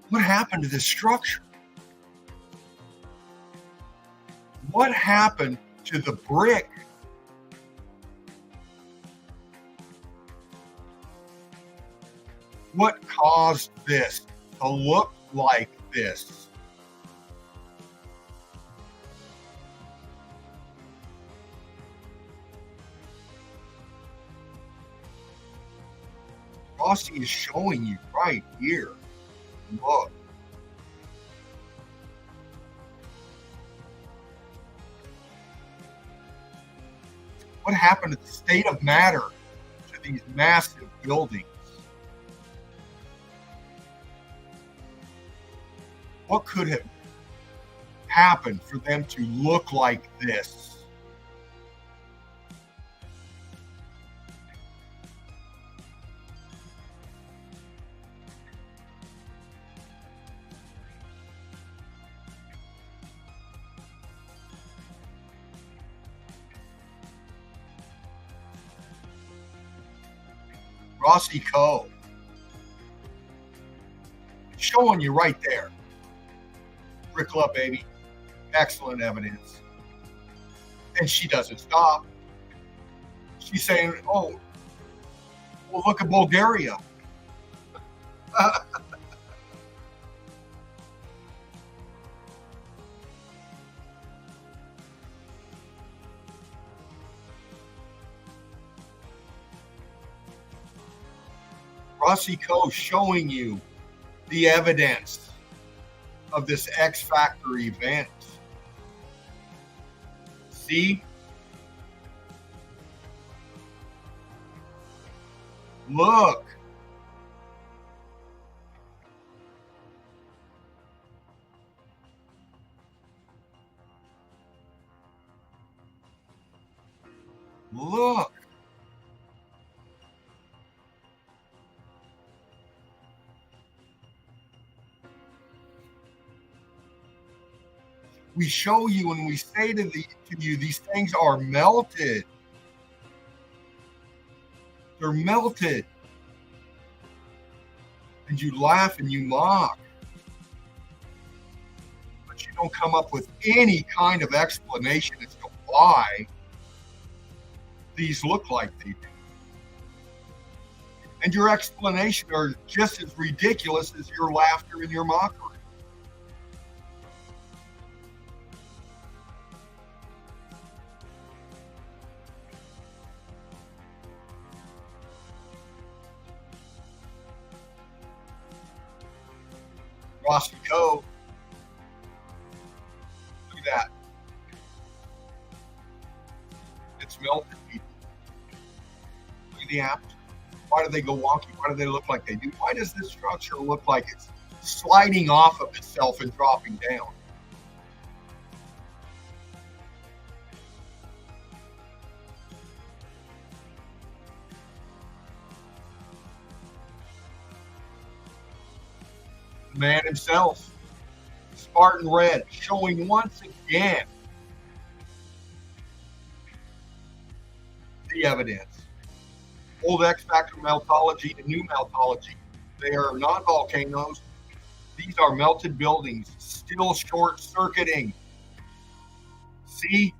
What happened to this structure? What happened to the brick? What caused this to look like this? Rossi is showing you right here. Look. What happened to the state of matter to these massive buildings? What could have happened for them to look like this? Rossi Coe, showing you right there. Brick Club, baby. Excellent evidence. And she doesn't stop. She's saying, oh, well, look at Bulgaria. Rossi Coe showing you the evidence of this X Factor event. See? Look. Look. We show you and we say to you, these things are melted. They're melted. And you laugh and you mock. But you don't come up with any kind of explanation as to why these look like they do. And your explanation are just as ridiculous as your laughter and your mockery. Frosty Cove. Look at that. It's melted, people. Look at the apples. Why do they go wonky? Why do they look like they do? Why does this structure look like it's sliding off of itself and dropping down? The man himself, Spartan Red, showing once again the evidence. Old X Factor metology and new metology. They are not volcanoes. These are melted buildings, still short circuiting. See?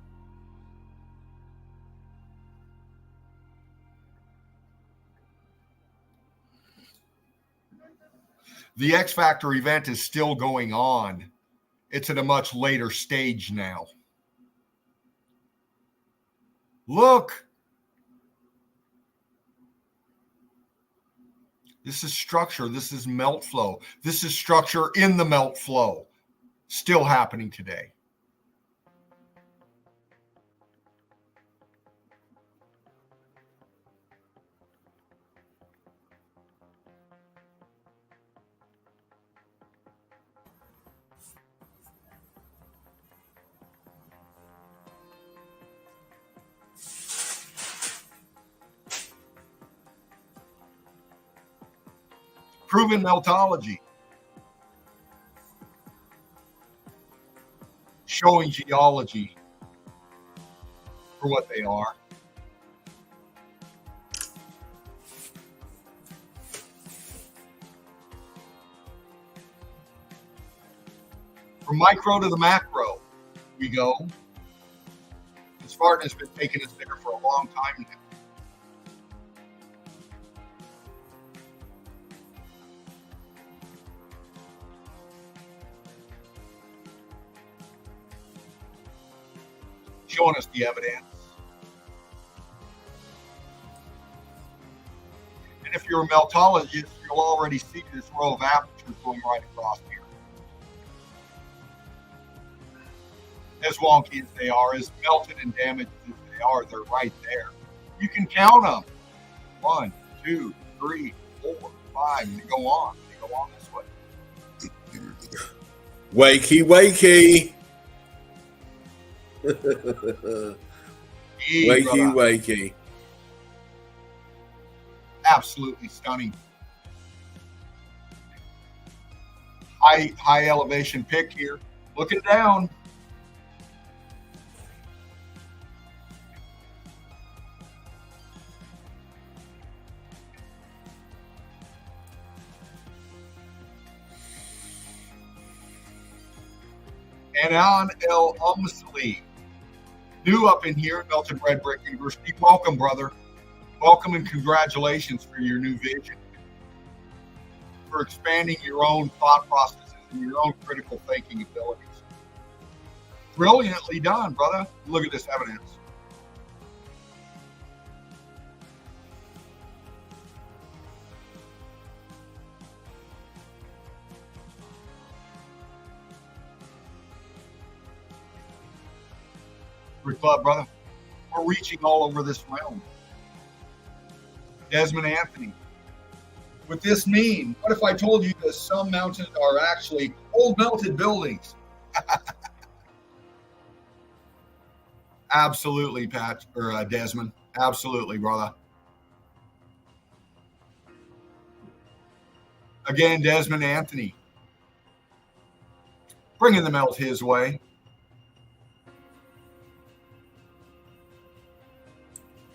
The X Factor event is still going on. It's at a much later stage now. Look. This is structure. This is melt flow. This is structure in the melt flow. Still happening today. Proven metology, showing geology for what they are. From micro to the macro, we go. The Spartan has been taking us there for a long time now. Showing us the evidence. And if you're a meltologist, you'll already see this row of apertures going right across here. As wonky as they are, as melted and damaged as they are, they're right there. You can count them. 1, 2, 3, 4, 5, and they go on. They go on this way. Wakey, wakey. Wakey, wakey. Absolutely stunning. High elevation pick here. Looking down. And on El Umsli. New up in here, Melted Red Brick University. Welcome, brother. Welcome and congratulations for your new vision, for expanding your own thought processes and your own critical thinking abilities. Brilliantly done, brother. Look at this evidence. Club, brother. We're reaching all over this realm. Desmond Anthony. Would this mean, what if I told you that some mountains are actually old melted buildings? Absolutely, Pat, or Desmond. Absolutely, brother. Again, Desmond Anthony. Bringing the melt his way.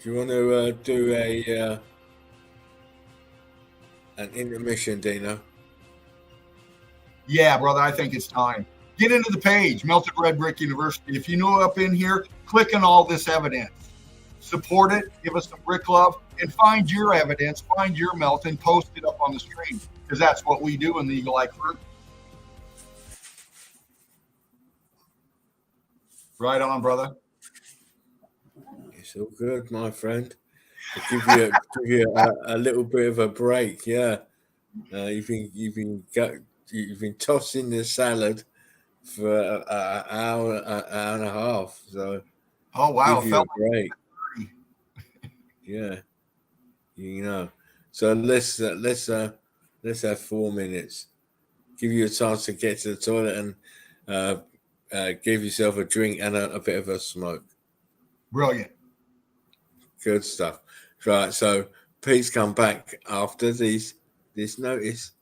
Do you want to do an intermission, Dino? Yeah, brother, I think it's time. Get into the page, Melted Red Brick University. If you know up in here, click on all this evidence. Support it, give us some brick love, and find your evidence, find your melt, and post it up on the stream, because that's what we do in the Eagle Eye Crew. Right on, brother. It's all good, my friend. I'll give you a little bit of a break. Yeah, you've been tossing the salad for an hour and a half. So, oh wow, give you a break. Yeah, you know. So let's have 4 minutes. Give you a chance to get to the toilet and give yourself a drink and a bit of a smoke. Brilliant. Good stuff. Right. So please come back after this notice.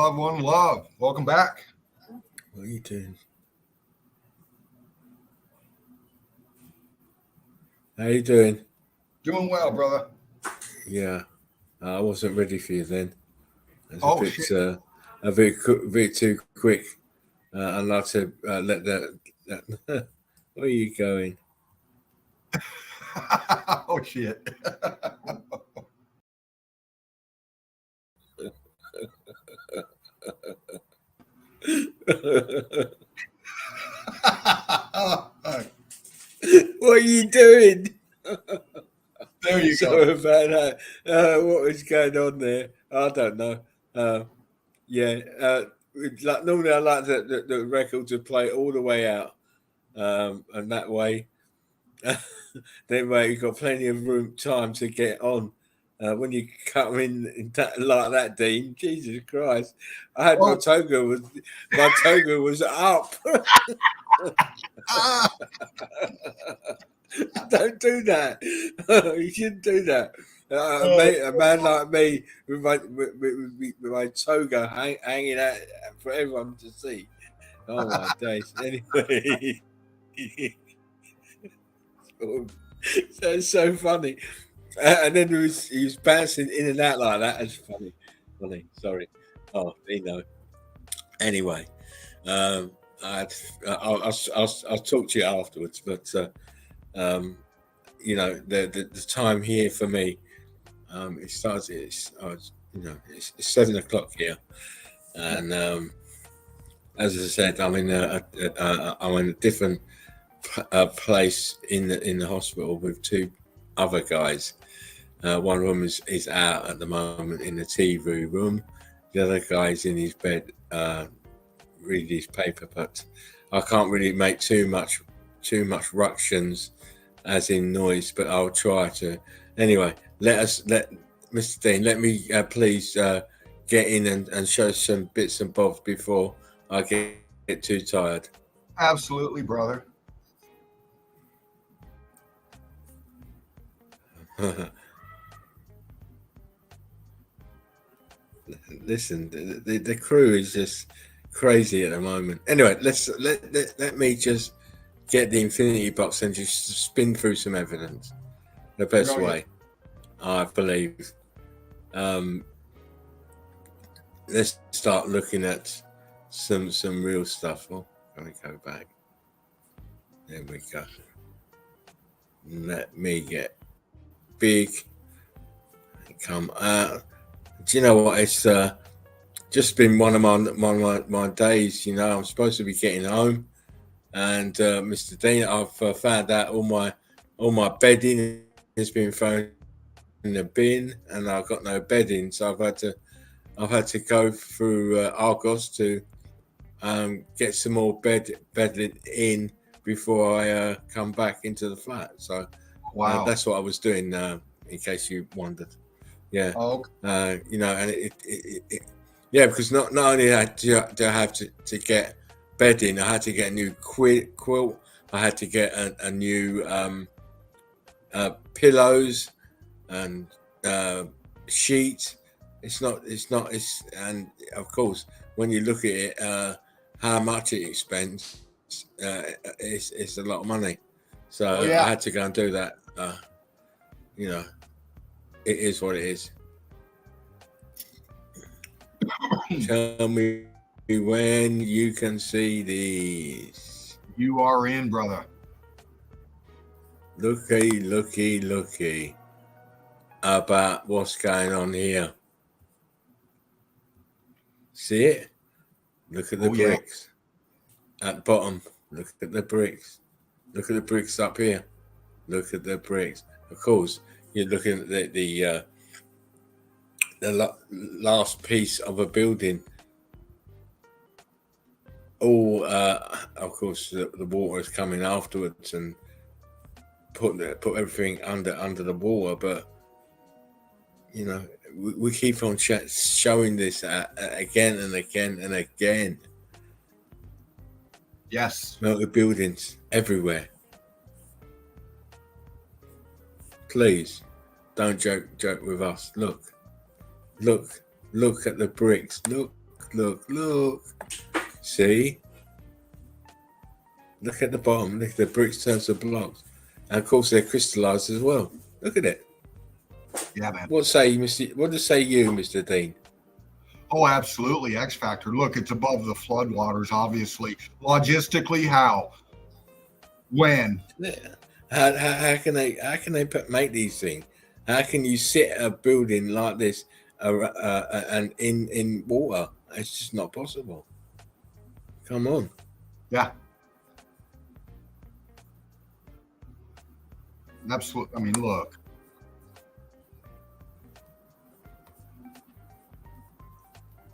love, one love. Welcome back. What are you doing? How you doing? Doing well, brother. Yeah, I wasn't ready for you then. It's Oh, shit. a bit too quick. I'd like to let that. Where are you going? Oh, shit. What are you doing? There you go. Sorry about that. What was going on there? I don't know. Yeah, like normally I like the record to play all the way out, and that way, that way you've got plenty of time to get on. When you come in that, like that, Dean, Jesus Christ, I had Oh. my toga was up. Ah. Don't do that. You shouldn't do that. A man like me with my toga hanging out for everyone to see. Oh my days. Anyway, that's so funny. And then he was bouncing in and out like that. It's funny. Sorry. Oh, you know. Anyway, I'll talk to you afterwards. But you know, the time here for me, it starts. It's 7 o'clock here, and as I said, I'm in a different place in the hospital with two other guys. One of them is out at the moment in the TV room. The other guy's in his bed reading his paper, but I can't really make too much ructions as in noise, but I'll try to. Anyway, let Mr. Dean, let me please get in and show some bits and bobs before I get too tired. Absolutely, brother. Listen, the crew is just crazy at the moment. Anyway, let me just get the infinity box and just spin through some evidence. The best way, I believe. Let's start looking at some real stuff. Oh, let me go back. There we go. Let me get big. Come out. Do you know what? It's just been one of my days. You know, I'm supposed to be getting home, and Mr. Dean, I've found out all my bedding has been thrown in the bin, and I've got no bedding, so I've had to go through Argos to get some more bedding in before I come back into the flat. So Wow. that's what I was doing. In case you wondered. Yeah. Oh, You know, and yeah, because not only do I have to get bedding, I had to get a new quilt. I had to get a new pillows and sheet. It's and of course when you look at it, how much it spends, it's a lot of money. So I had to go and do that. You know, it is what it is. Tell me when you can see these. You are in, brother. Looky about what's going on here. See it? Look at the bricks. At the bottom, look at the bricks. Look at the bricks up here. Look at the bricks. Of course, you're looking at the last piece of a building. All, of course, the water is coming afterwards and put everything under the water. But you know, we keep on showing this again and again and again. Yes. Melted buildings everywhere. Please don't joke with us. Look at the bricks. Look look. See? Look at the bottom. Look at the bricks turn to blocks. And of course, they're crystallized as well. Look at it. Yeah, man. What say you, Mr. Dean? Oh, absolutely. X factor. Look, it's above the floodwaters, obviously. Logistically, how? When? How can they make these things? How can you sit a building like this and in water? It's just not possible. Come on. Yeah. Absolutely. I mean, look.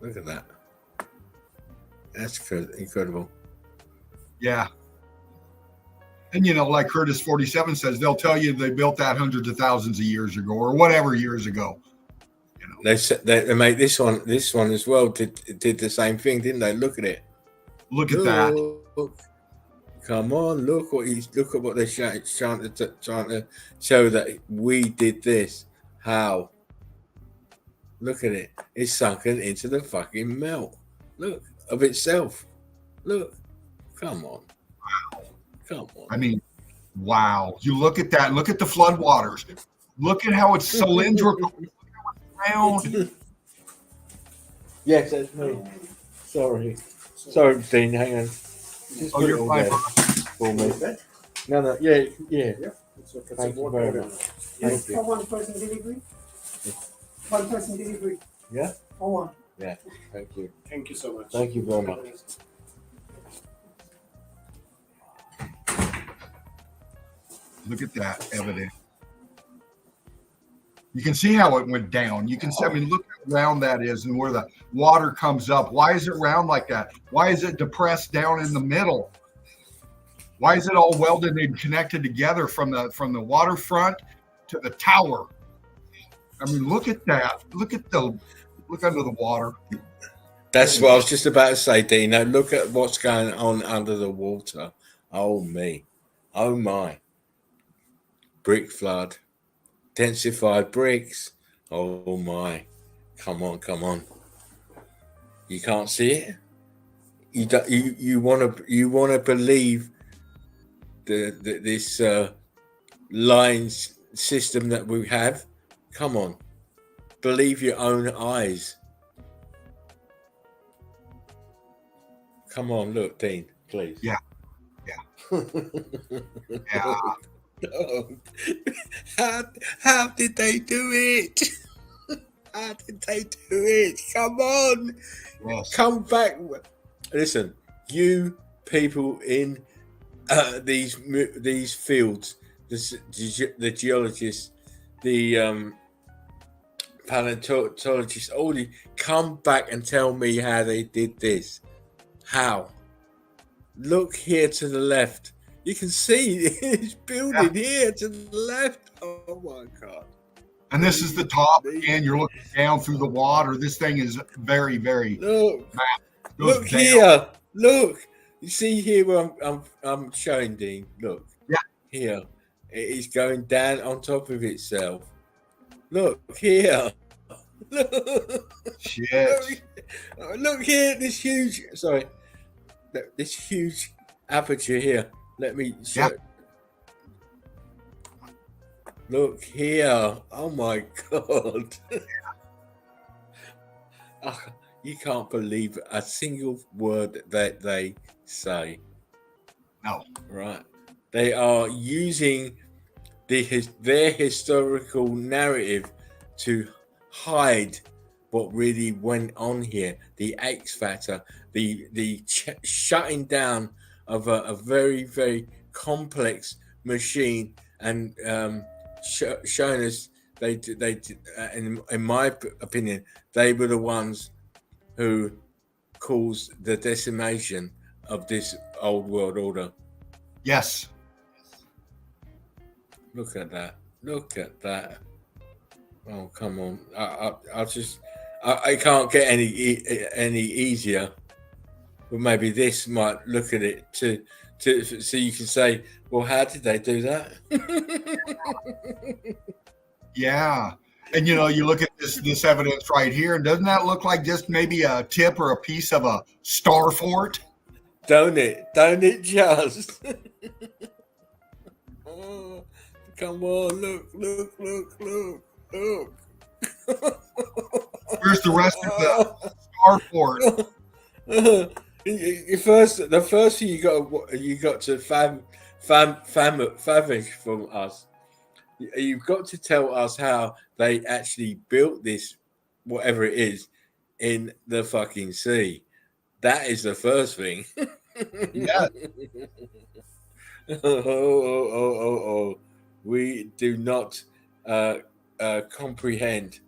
Look at that. That's incredible. Yeah. And, you know, like Curtis 47 says, they'll tell you they built that hundreds of thousands of years ago or whatever years ago. You know, they made this one as well. Did the same thing, didn't they? Look at it. Look at that. Come on, look at what they're trying to show that we did this. How? Look at it. It's sunken into the fucking melt. Look of itself. Look. Come on. Wow. Come on. I mean, wow. You look at that. Look at the floodwaters. Look at how it's cylindrical. Round. Yes, that's me. Sorry, Dean. Hang on. Just Oh, you're fine. For me. No. Yeah. Thank you very much. Thank you. For one person delivery? One person delivery? Yeah. For one. Yeah. Thank you. Thank you so much. Thank you very much. Look at that evidence. You can see how it went down. You can see, I mean, look how round that is and where the water comes up. Why is it round like that? Why is it depressed down in the middle? Why is it all welded and connected together from the waterfront to the tower? I mean, look at that. Look under the water. That's what I was just about to say, Dean. Now look at what's going on under the water. Oh me. Oh my. Brick flood. Densified bricks. Oh my. Come on. You can't see it? You wanna believe this lines system that we have? Come on. Believe your own eyes. Come on, look, Dean, please. Yeah. Yeah. How did they do it? How did they do it? Come on. Yes. Come back. Listen, you people in these fields, the geologists, the paleontologists, all the come back and tell me how they did this. How? Look here to the left. You can see this building here to the left. Oh my God. And this is the top, and you're looking down through the water. This thing is very, very. Look here. Look. You see here where I'm showing, Dean. Look. Yeah. Here. It is going down on top of itself. Look here. Shit. Look here. This huge aperture here. Let me show. Yeah. Look here. Oh my God. You can't believe a single word that they say. No. Right. They are using their historical narrative to hide what really went on here. The X factor, the shutting down of a very, very complex machine, and showing us they in my opinion, they were the ones who caused the decimation of this old world order. Yes. Look at that. Oh, come on. I can't get any easier. But maybe this might look at it to so you can say, well, how did they do that? Yeah. And you look at this evidence right here, and doesn't that look like just maybe a tip or a piece of a star fort? Don't it? Don't it just? Oh, come on, look. Where's the rest of the star fort? The first thing you got to fathom from us. You've got to tell us how they actually built this, whatever it is, in the fucking sea. That is the first thing. Yeah. Oh. We do not comprehend.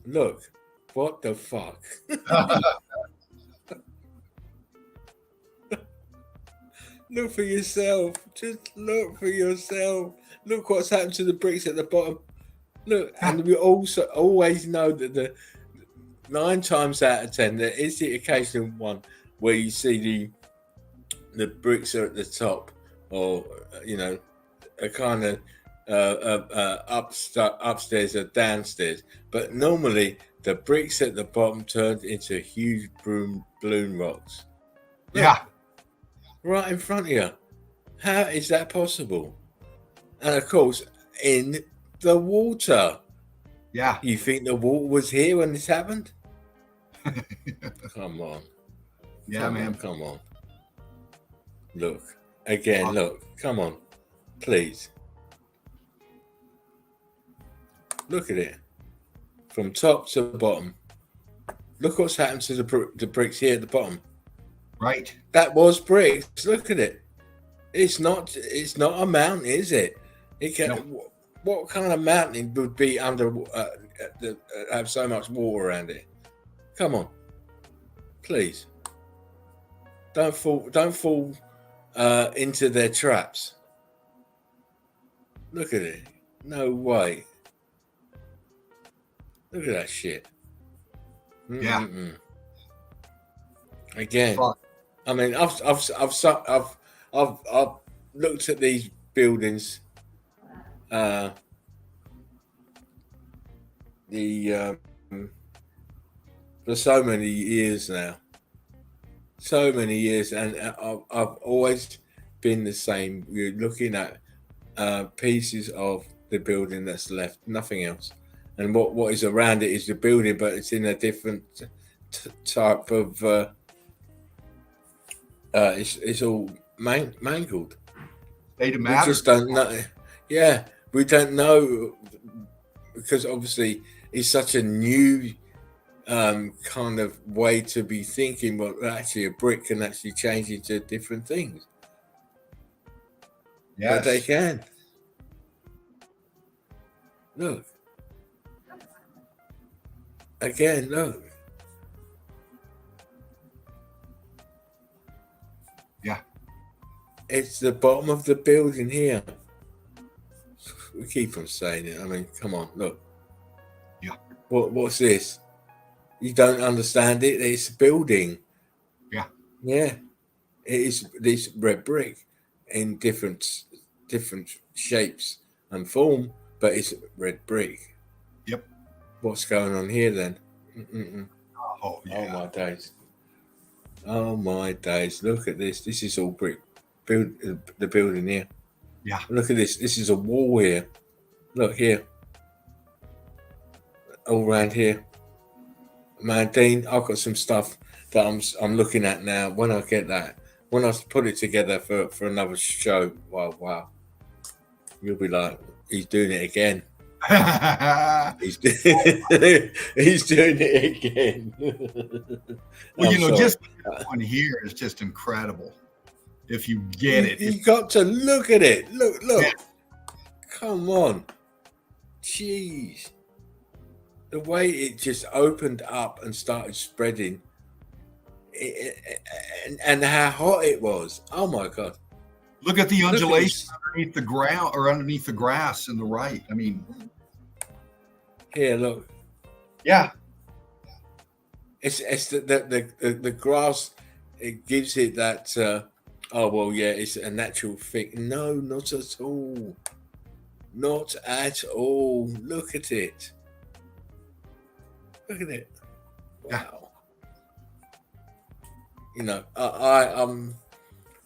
Look, what the fuck? Look for yourself. Just look for yourself. Look what's happened to the bricks at the bottom. Look, and we also always know that the 9 times out of 10 there is the occasional one where you see the bricks are at the top, or a kind of upstairs or downstairs. But normally the bricks at the bottom turned into huge balloon rocks. Look, Yeah. right in front of you. How is that possible? And of course, in the water. Yeah. You think the water was here when this happened? Come on. Yeah, man. Come on. Look. Again, look. Come on. Please. Look at it. From top to bottom. Look what's happened to the bricks here at the bottom. Right. That was bricks. Look at it. It's not a mountain, is it? It can. No. What kind of mountain would be under have so much water around it? Come on, please. Don't fall into their traps. Look at it. No way. Look at that shit. Yeah. Again, Fuck. I mean, I've looked at these buildings. For so many years now, and I've always been the same. You're looking at pieces of the building that's left, nothing else, and what is around it is the building, but it's in a different type of. It's all mangled. State of We matter. just don't know. Yeah, we don't know, because obviously it's such a new kind of way to be thinking. Well, actually, a brick can actually change into different things. Yes. But they can. Look. Again, look. Yeah. It's the bottom of the building here. We keep on saying it. I mean, come on, look. Yeah. What's this? You don't understand it? It's a building. Yeah. Yeah. It is this red brick in different shapes and form, but it's red brick. Yep. What's going on here then? Oh, yeah. Oh my days. Look at this. This is all brick. The building here. Yeah. Look at this. This is a wall here. Look here. All around here. Man, Dean, I've got some stuff that I'm looking at now. When I get that, when I put it together for another show, wow. You'll be like, he's doing it again. He's doing it again. Well, I'm sorry. just this one here is just incredible. If you get it. You got to look at it. Look. Yeah. Come on. Jeez. The way it just opened up and started spreading. And how hot it was. Oh my God. Look at the undulation underneath the ground or underneath the grass in the right. I mean, here, look. Yeah. It's the grass. It gives it that. Oh well, yeah. It's a natural thing. No, not at all. Not at all. Look at it. Look at it. Wow. You know, I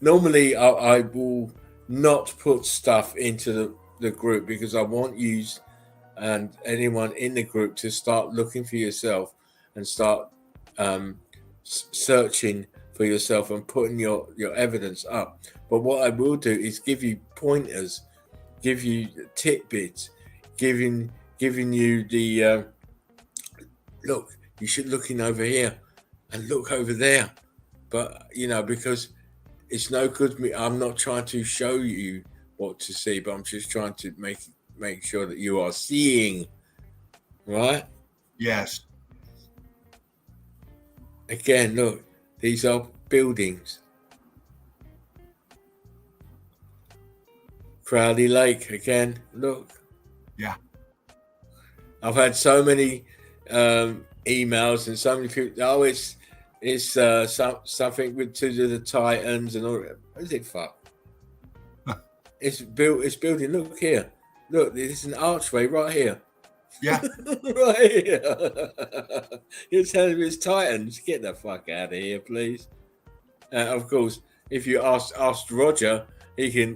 normally I will not put stuff into the group because I want you and anyone in the group to start looking for yourself and start searching for yourself and putting your evidence up. But what I will do is give you pointers, give you tidbits, giving you the look, you should look in over here and look over there. But you know, because it's no good me, I'm not trying to show you what to see, but I'm just trying to make sure that you are seeing, right? Yes. Again, look, these are buildings. Crowley Lake, again, look. Yeah. I've had so many emails and so many people, oh, it's something with to do the Titans and all that. What is it, fuck? It's building, look here. Look, there's an archway right here. Yeah. Right here. You're telling me it's Titans? Get the fuck out of here, please. Of course, if you asked Roger, he can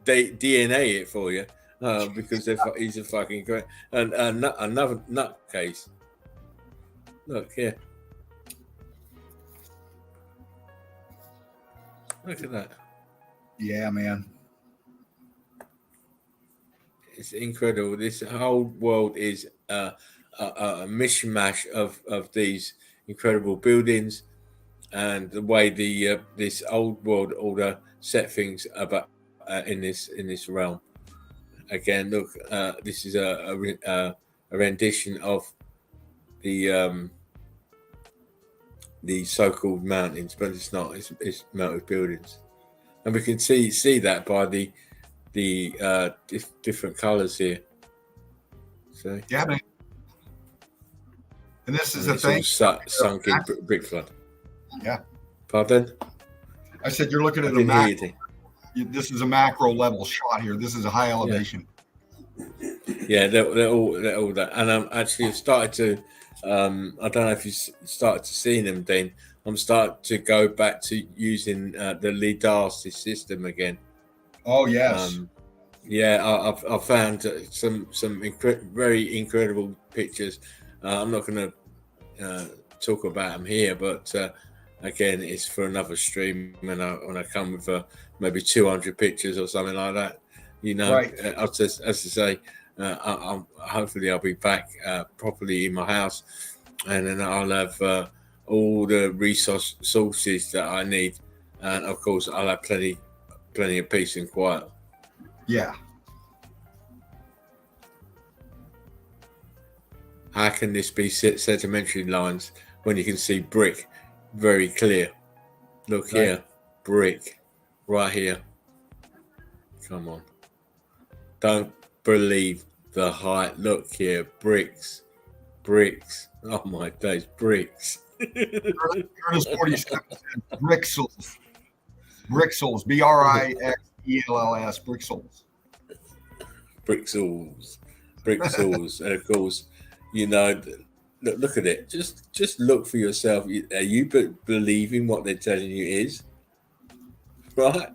DNA it for you because he's a fucking great and another nutcase. Look here. Look at that. Yeah, man. It's incredible. This whole world is a mishmash of these incredible buildings and the way the this old world order set things about in this realm. Again, look, this is a rendition of the so-called mountains, but it's not. It's mounted buildings, and we can see that by the different colors here. So yeah, man. And this is the it's thing. all sunk in brick flood. Yeah. Pardon? I said you're looking at a macro. This is a macro level shot here. This is a high elevation. Yeah, they're all that. And I'm actually started to. I don't know if you started to see them, Dean. I'm starting to go back to using the LIDAR system again. Oh yes. Yeah, I've found some very incredible pictures. I'm not going to talk about them here, but again, it's for another stream when I come with maybe 200 pictures or something like that. You know, right. As to say, hopefully I'll be back properly in my house, and then I'll have all the resources that I need, and of course I'll have plenty of peace and quiet. Yeah. How can this be sedimentary lines when you can see brick very clear? Look right here, brick, right here. Come on. Don't believe the height. Look here, bricks. Oh my days, bricks. Curtis 47 Brixels. Brixels. BRIXELLS. Brixels. Brixels. And of course, you know, look at it. Just look for yourself. Are you believing what they're telling you is? Right?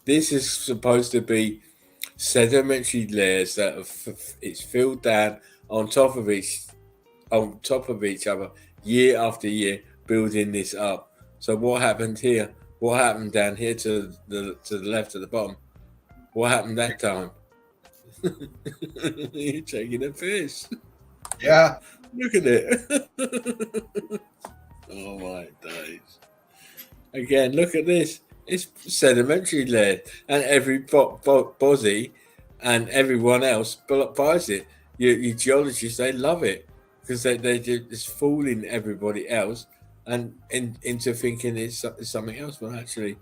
This is supposed to be sedimentary layers that it's filled down on top of each other year after year, building this up. So what happened here? What happened down here to the left at the bottom? What happened that time? You're taking a piss. Yeah. Look at it. Oh my days. Again, look at this. It's sedimentary layer, and every body and everyone else buys it. Your geologists, they love it because they just fooling everybody else and into thinking it's something else. But actually,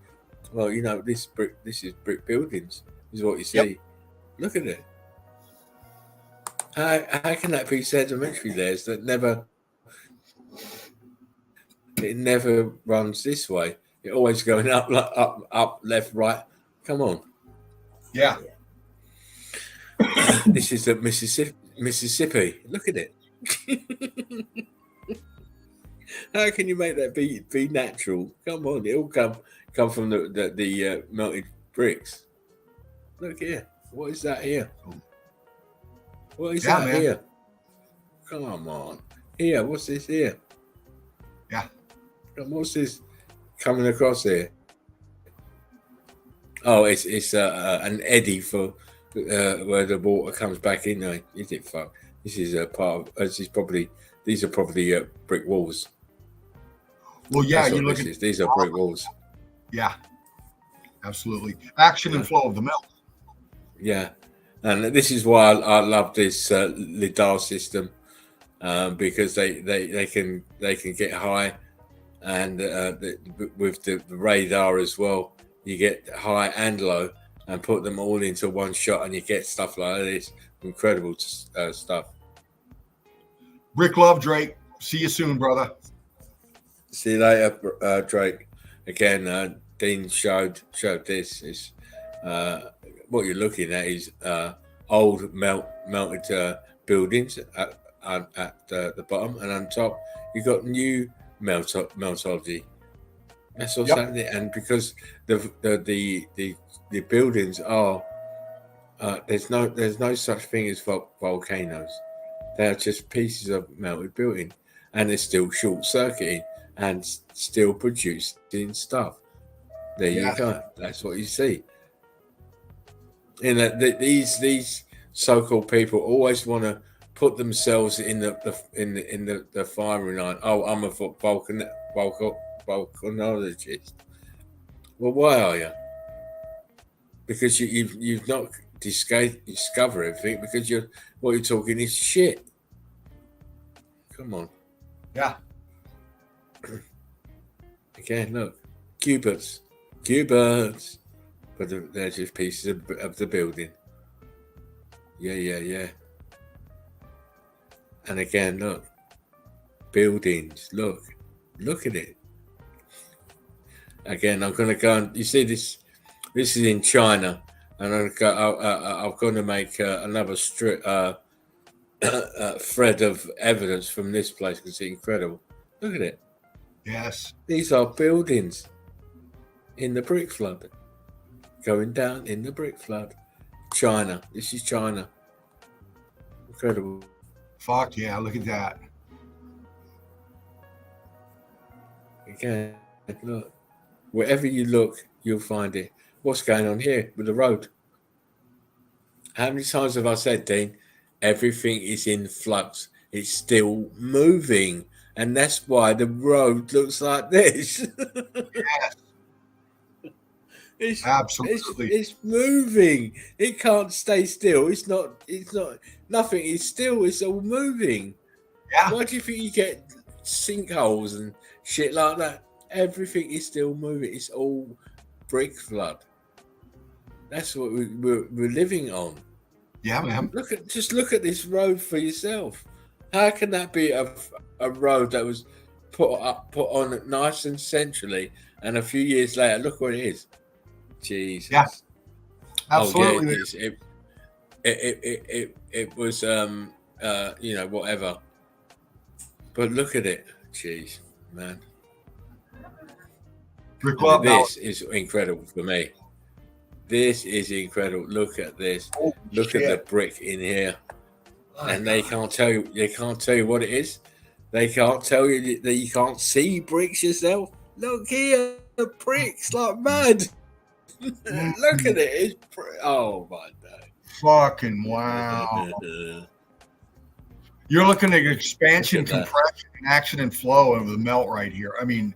well, you know, this is brick buildings is what you see. Yep. Look at it. How can that be sedimentary layers that never runs this way? It's always going up, left, right. Come on. Yeah. This is the Mississippi. Look at it. How can you make that be natural? Come on, it all come from the melted bricks. Look here. What is that here? What is that here? Come on. Here, what's this here? Yeah. What's this coming across here? Oh, it's an eddy for where the water comes back in. Is it fuck? This is a part of. These are probably brick walls. Well, yeah, you look at these are brick walls. Yeah, absolutely. Action and flow of the mill. Yeah, and this is why I love this lidar system because they can get high, and with the radar as well, you get high and low, and put them all into one shot, and you get stuff like this. Incredible stuff. Brick love, Drake. See you soon, brother. See you later, Drake. Again, Dean showed this. Is what you're looking at is old melted buildings at the bottom, and on top you've got new metology. That's what's happening, and because the buildings are there's no such thing as volcanoes. They are just pieces of melted building, and they're still short circuiting and still producing stuff. There you go. That's what you see. And these so-called people always want to put themselves in the firing line. Oh, I'm a volcanologist. Well, why are you? Because you've not discovered everything. Because what you're talking is shit. Come on. Yeah. Again, look, cubits, but they're just pieces of the building. Yeah. And again, look, buildings. Look at it. Again, I'm going to go and you see this. This is in China, and I'm going to make another thread of evidence from this place because it's incredible. Look at it. Yes. These are buildings in the brick flood, going down in the brick flood. China. This is China. Incredible. Fuck yeah! Look at that. Again, look. Wherever you look, you'll find it. What's going on here with the road? How many times have I said, Dean? Everything is in flux. It's still moving. And that's why the road looks like this. Yes. Absolutely. It's moving. It can't stay still. It's not nothing is still. It's all moving. Yeah. Why do you think you get sinkholes and shit like that? Everything is still moving. It's all brick flood. That's what we're living on. Yeah, man. Look at this road for yourself. How can that be a road that was put on nice and centrally, and a few years later, look what it is. Jesus. Yeah. Absolutely. It was whatever. But look at it. Jeez, man. This is incredible for me. This is incredible. Look at this. Oh, look shit. at the brick in here. And they can't tell you. They can't tell you what it is. They can't tell you that you can't see bricks yourself. Look here, the bricks like mad. Look at it. Oh my God. Fucking wow. You're looking at expansion, compression, and action and flow of the melt right here. I mean,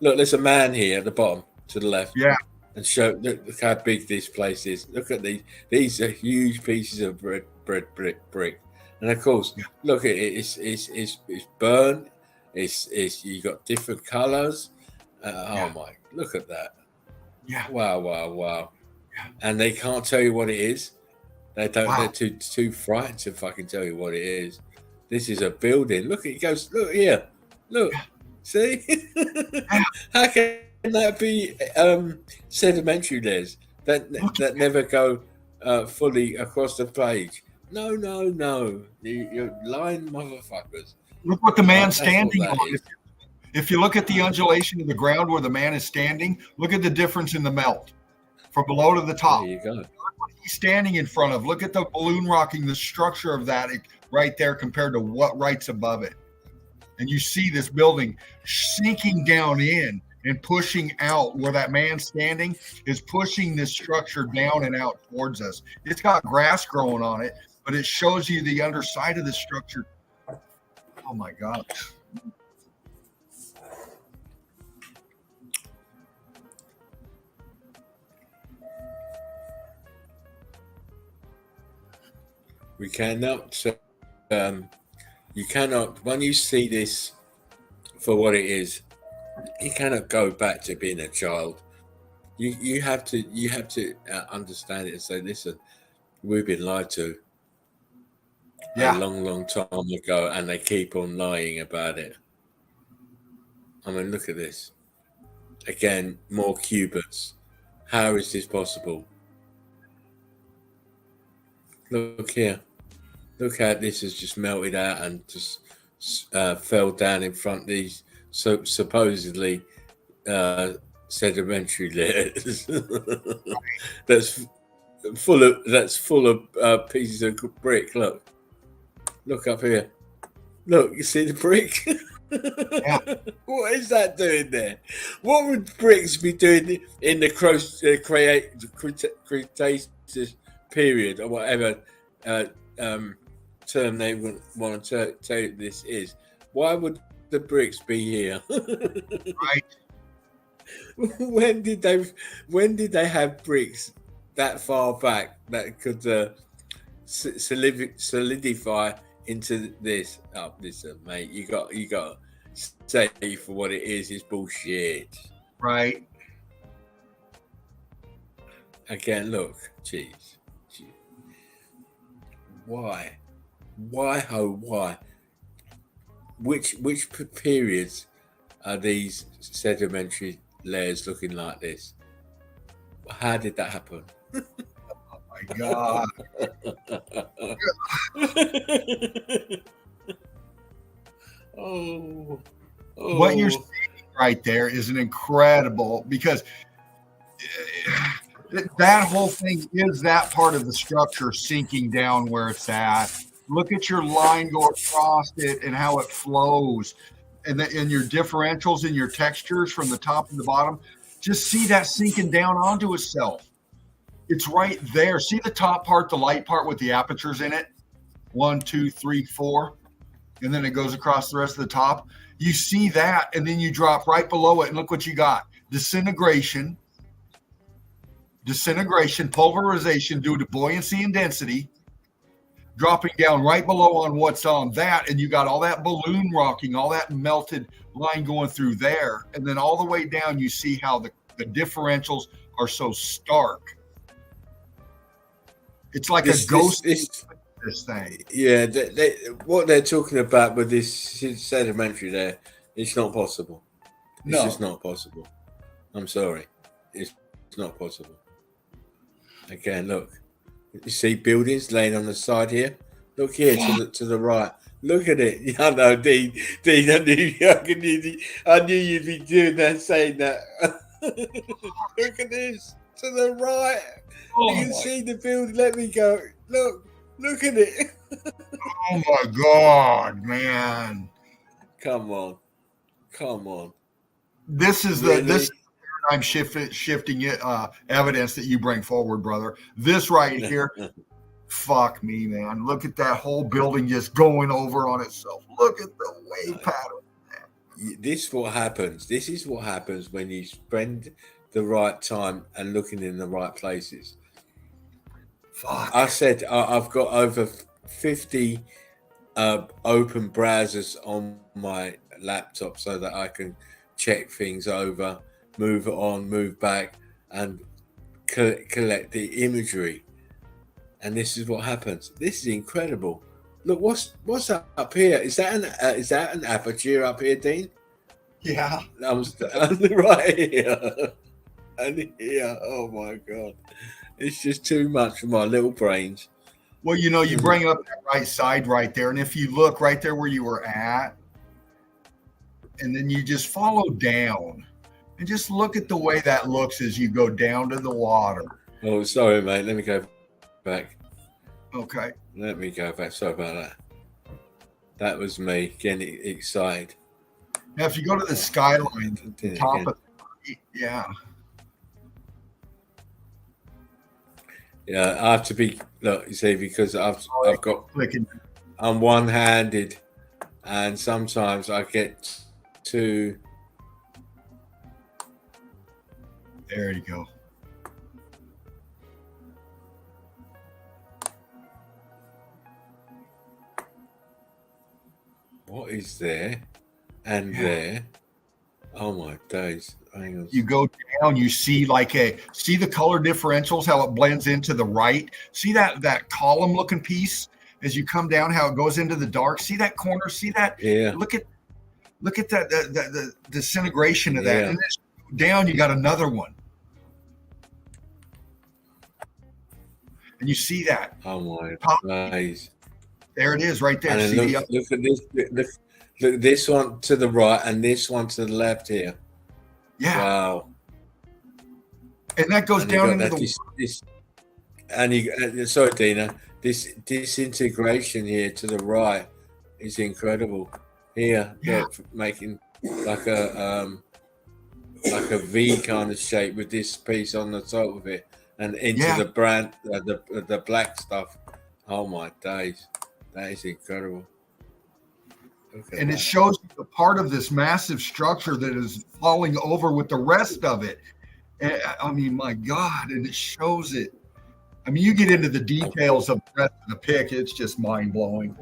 look, there's a man here at the bottom to the left. Yeah. And look how big this place is. Look at these. These are huge pieces of brick. And of course, look at it. It's burned. It's you got different colors. Oh my! Look at that. Yeah. Wow. Yeah. And they can't tell you what it is. They don't. Wow. They're too frightened to fucking tell you what it is. This is a building. Look, it goes. Look here. Look. Yeah. See? How can that be sedimentary layers that never go fully across the page. No. You're lying motherfuckers. Look what the man's That's what standing that on. is. If you look at the undulation of the ground where the man is standing, look at the difference in the melt from below to the top. There you go. He's standing in front of. Look at the balloon rocking, the structure of that right there compared to what right's above it. And you see this building sinking down in and pushing out where that man standing is pushing this structure down and out towards us. It's got grass growing on it, but it shows you the underside of the structure. Oh my God. We cannot, you cannot, when you see this for what it is, you cannot go back to being a child. You have to understand it and say, listen, we've been lied to a long time ago, and they keep on lying about it. I mean, look at this. Again, more cubits. How is this possible? Look here. Look how this has just melted out and just fell down in front of these supposedly sedimentary layers. that's full of pieces of brick. Look up here. Look, you see the brick? Yeah. What is that doing there? What would bricks be doing in the Cretaceous period, or whatever term they would want to tell this is? Why would the bricks be here? Right. When did they have bricks that far back that could solidify into this? Oh, listen, mate, you got to say for what it is. It's bullshit. Right. Again, look, jeez. Why? Why? Which periods are these sedimentary layers looking like this? How did that happen? Oh my God. Oh. What you're seeing right there is an incredible, because that whole thing is that part of the structure sinking down where it's at. Look at your line go across it and how it flows, and your differentials and your textures from the top and the bottom. Just see that sinking down onto itself. It's right there. See the top part, the light part with the apertures in it? 1, 2, 3, 4. And then it goes across the rest of the top. You see that, and then you drop right below it, and look what you got. Disintegration, pulverization due to buoyancy and density, dropping down right below on what's on that, and you got all that balloon rocking, all that melted line going through there, and then all the way down you see how the differentials are so stark. It's like a ghost. This thing. Yeah, what they're talking about with this sedimentary there, it's not possible. It's just not possible. I'm sorry. It's not possible. Again, look. You see buildings laying on the side here? Look here to the right. Look at it. I know, Dean, I knew you'd be doing that, saying that. Look at this. To the right. You can see the building. Let me go. Look at it. Oh my God, man. Come on. This is this paradigm shifting evidence that you bring forward, brother. This right here, fuck me, man. Look at that whole building just going over on itself. Look at the wave pattern. This is what happens. This is what happens when you spend the right time and looking in the right places. Fuck. I said I've got over 50 open browsers on my laptop so that I can check things over, move it on, move back, and collect the imagery. And this is what happens. This is incredible. Look, what's up here? Is that an aperture up here, Dean? Yeah. I'm right here. And here. Oh my God. It's just too much for my little brains. Well, you bring up that right side right there, and if you look right there where you were at, and then you just follow down, and just look at the way that looks as you go down to the water. Oh, sorry, mate. Let me go back. Okay. Let me go back. Sorry about that. That was me getting excited. Now, if you go to the skyline, the top of yeah. Yeah, I have to be, look, you see, because I've got, Clicking. I'm one-handed, and sometimes I get to. There you go. What is there and there? Oh my days. Hang on. You go down, you see see the color differentials, how it blends into the right. See that column looking piece as you come down, how it goes into the dark. See that corner, see that? Yeah. Look at that the disintegration of that. Yeah. And then down you got another one. And you see that. Oh my days. There it is right there. And then See look at this. Look, this one to the right and this one to the left here. yeah. Wow. And that goes And down you got into sorry, Dina. This disintegration here to the right is incredible. Here, Yeah. making like a V kind of shape with this piece on the top of it, and into Yeah. the brand, the black stuff. Oh my days, that is incredible. and it shows you the part of this massive structure that is falling over with the rest of it. And, I mean, my God, and it shows it. I mean, you get into the details of the rest of the pic, it's just mind-blowing.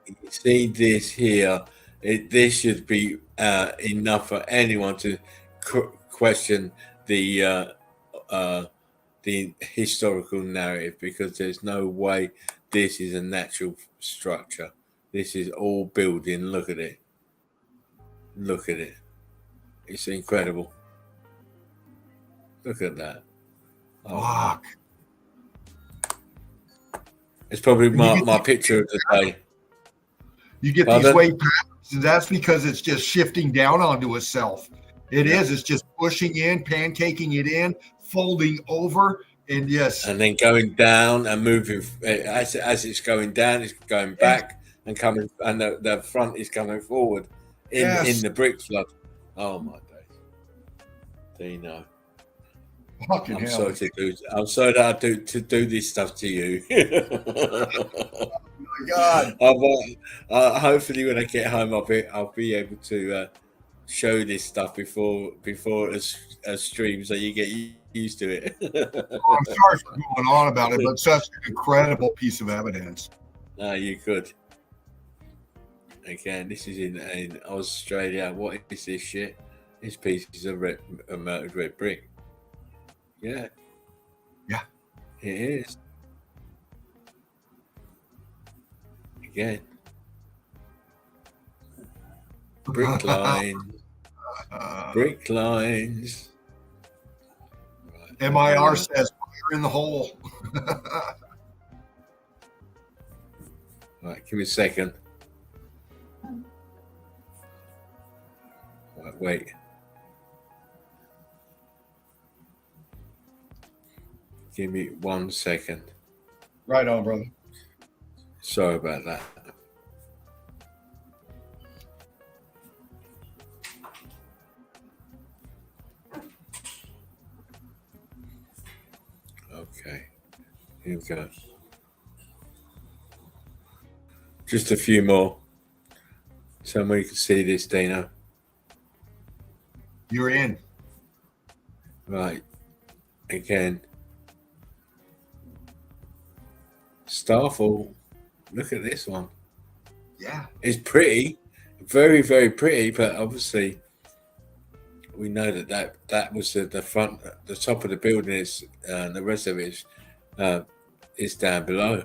You see this here, this should be enough for anyone to question the historical narrative, because there's no way this is a natural structure. This is all building. Look at it. Look at it. It's incredible. Look at that. Oh, Fuck. it's probably my picture of the day. You get these wave patterns, and that's because it's just shifting down onto itself. It is. It's just pushing in, pancaking it in, folding over, and yes. And then going down and moving. As it's going down, it's going back and coming, and the front is coming forward in the brick flood. Oh my days. Dino. Fucking I'm hell. sorry that I do this stuff to you. Oh my God. Hopefully when I get home I'll be able to show this stuff before a stream, so you get used to it. I'm sorry for going on about it, but such an incredible piece of evidence. No, you could. Again, this is in Australia. What is this shit? This piece is a melted red brick. Yeah. Yeah. It is. Again. Brick lines. Brick lines. Right. MIR says fire in the hole. Right, give me a second. Right, wait. Give me 1 second. Right on, brother. Sorry about that. Okay, here we go. Just a few more. Somebody can see this, Dino. You're in. Right. Again. Starfall. Look at this one. Yeah. It's pretty. Very, very pretty, but obviously we know that was the front, the top of the building is, the rest of it is down below.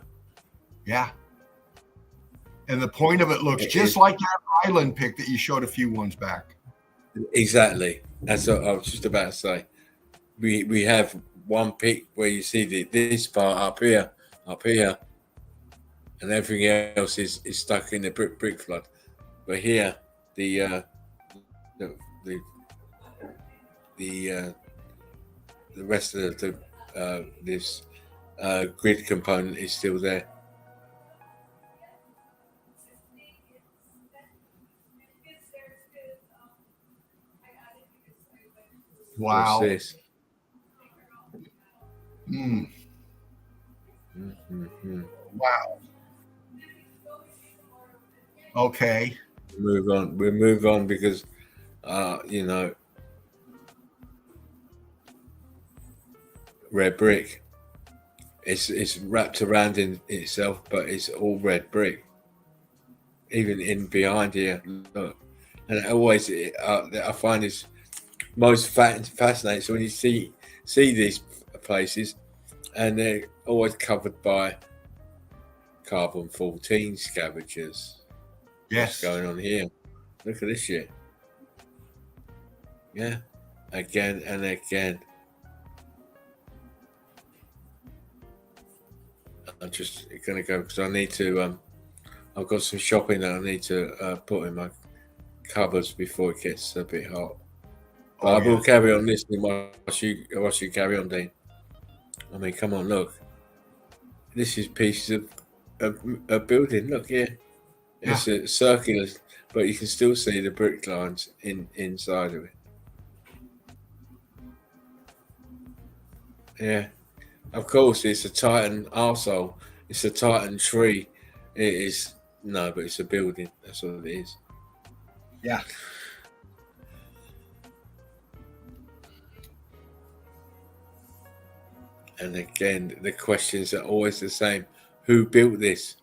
Yeah. And the point of it looks just like that island pic that you showed a few ones back. Exactly. That's what I was just about to say. We have one pic where you see this part up here, and everything else is stuck in the brick flood. But here, the rest of this grid component is still there. Wow. What's this? Wow. Okay. We'll move on because, red brick. It's wrapped around in itself, but it's all red brick. Even in behind here, look, and I find this most fascinating. So when you see these places, and they're always covered by carbon-14 scavengers. Yes. What's going on here? Look at this shit. Yeah, again and again. I'm just gonna go because I need to. I've got some shopping that I need to put in my cupboards before it gets a bit hot. But I will carry on listening whilst you carry on, Dean. I mean, come on, look. This is pieces of a building. Look here. It's a circular, but you can still see the brick lines inside of it. Yeah. Of course, it's a Titan arsehole. It's a Titan tree. It is no, but it's a building. That's what it is. Yeah. And again, the questions are always the same. Who built this?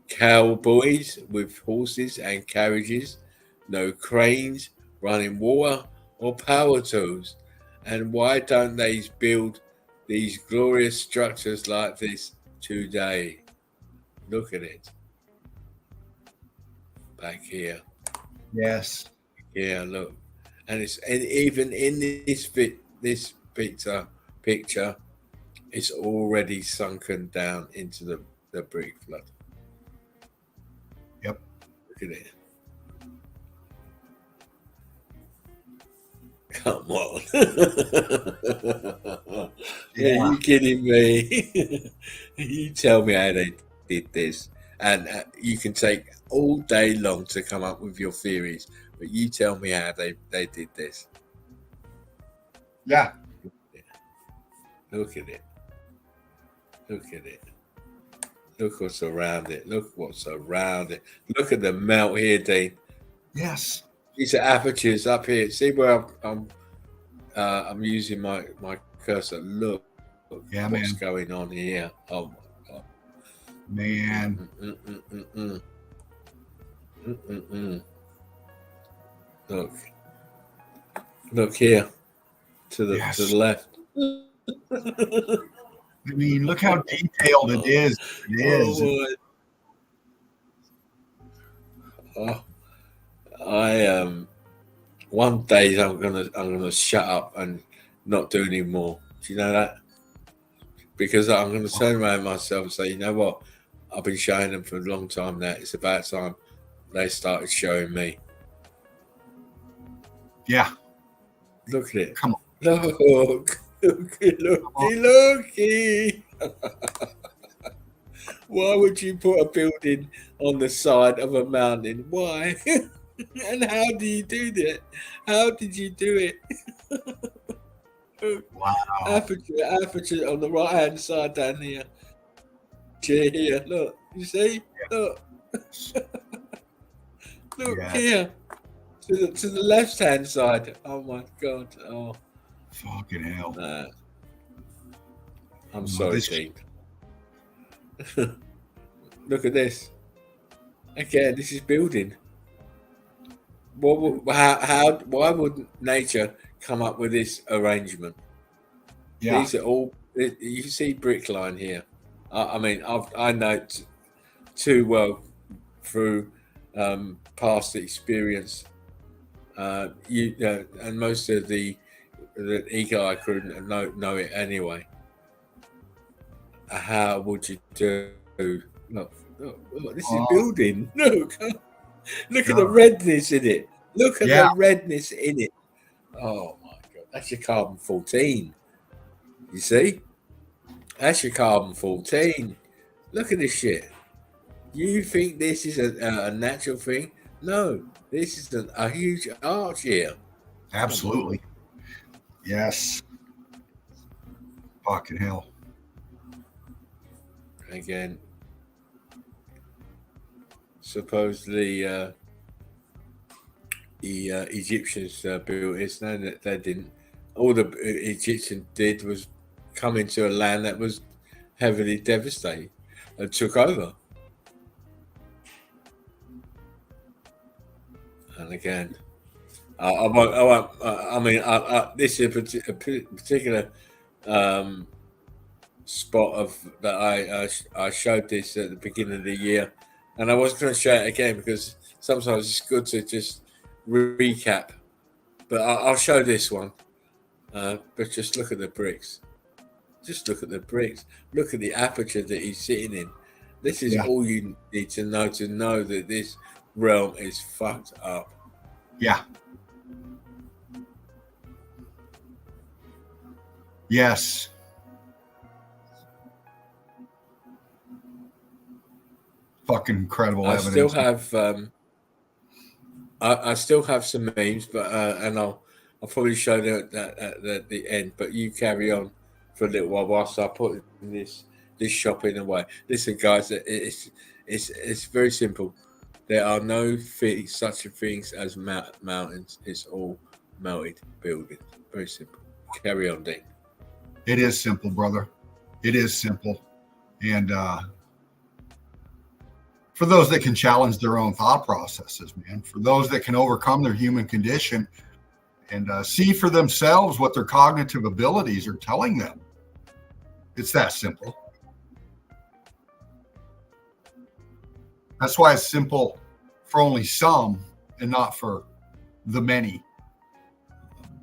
Cowboys with horses and carriages, no cranes, running water or power tools. And why don't they build these glorious structures like this today? Look at it. Back here. Yes. Yeah, look. And even in this picture, it's already sunken down into the brick flood. Yep. Look at it. Come on. Yeah. Are you kidding me? You tell me how they did this. And you can take all day long to come up with your theories, but you tell me how they did this. Yeah. Look at it. Look at it. Look what's around it. Look what's around it. Look at the melt here, Dean. Yes. These are apertures up here. See where I'm using my cursor. Look Yeah, what's man. going on here. Oh my god, Man. Look here to the Yes. to the left. I mean, look how detailed it is. It is. One day I'm gonna shut up and not do any more. Do you know that? Because I'm gonna turn around myself and say, you know what? I've been showing them for a long time now. It's about time they started showing me. Yeah. Look at it. Come on. Looky. Why would you put a building on the side of a mountain? Why? And how do you do that? How did you do it? Wow. Aperture on the right hand side down here. Here, look. You see? Look. Look here. To the left hand side. Oh my god. Oh. Fucking hell. I'm sorry, Dean. Look at this. Again, this is building. Why would nature come up with this arrangement? Yeah. These are all. You see brick line here. I mean, I know too well through past experience. And most of the the Eagle Eye crew know it anyway. How would you do? Look, this is building. Look at the redness in it. Look at the redness in it. Oh my God, that's your carbon 14. You see? That's your carbon 14. Look at this shit. You think this is a natural thing? No, this is a huge arch here. Absolutely. Yes. Fucking hell. Again, supposedly the Egyptians built it. No, that they didn't. All the Egyptians did was come into a land that was heavily devastated and took over. And again, this is a particular spot of that I showed this at the beginning of the year, and I wasn't going to show it again because sometimes it's good to just recap. But I'll show this one. But just look at the bricks. Just look at the bricks. Look at the aperture that he's sitting in. This is all you need to know that this realm is fucked up. Yeah. Yes. Fucking incredible evidence. I still have some memes, but and I'll probably show that at the end. But you carry on for a little while whilst I put this shopping away. Listen, guys, it's very simple. There are no such things as mountains. It's all melted buildings. Very simple. Carry on, Dean. It is simple, brother. It is simple. And for those that can challenge their own thought processes, man, for those that can overcome their human condition and see for themselves what their cognitive abilities are telling them, it's that simple. That's why it's simple for only some and not for the many.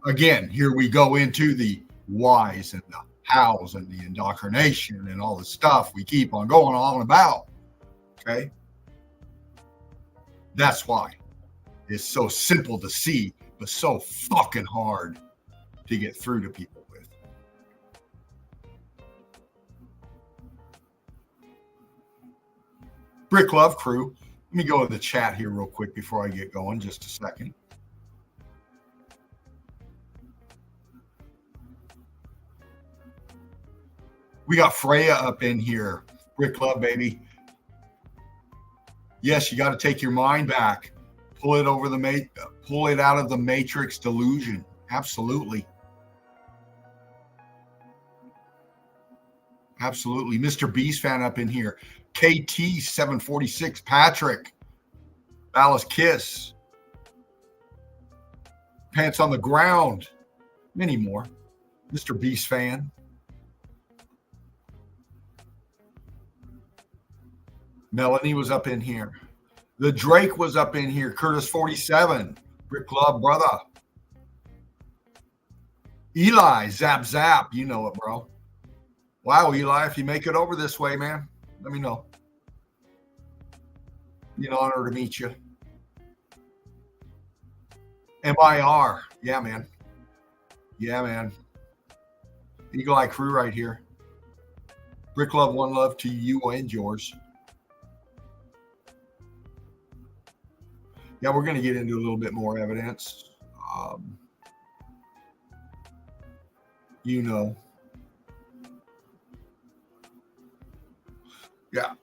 Again, here we go into the whys and the hows and the indoctrination and all the stuff we keep on going on about. Okay? That's why it's so simple to see, but so fucking hard to get through to people with. Brick Love Crew. Let me go to the chat here real quick before I get going. Just a second. We got Freya up in here. Brick Love, baby. Yes, you got to take your mind back. Pull it out of the matrix delusion. Absolutely. Absolutely. Mr. Beast fan up in here. KT 746, Patrick, Alice Kiss, Pants on the Ground, many more. Mr. Beast fan. Melanie was up in here. The Drake was up in here. Curtis 47, Brick Club brother. Eli, Zap, you know it, bro. Wow, Eli, if you make it over this way, man, let me know. Be an honor to meet you. MIR. Yeah, man. Yeah, man. Eagle Eye Crew right here. Brick Love, one love to you and yours. Yeah, we're going to get into a little bit more evidence. You know. Yeah.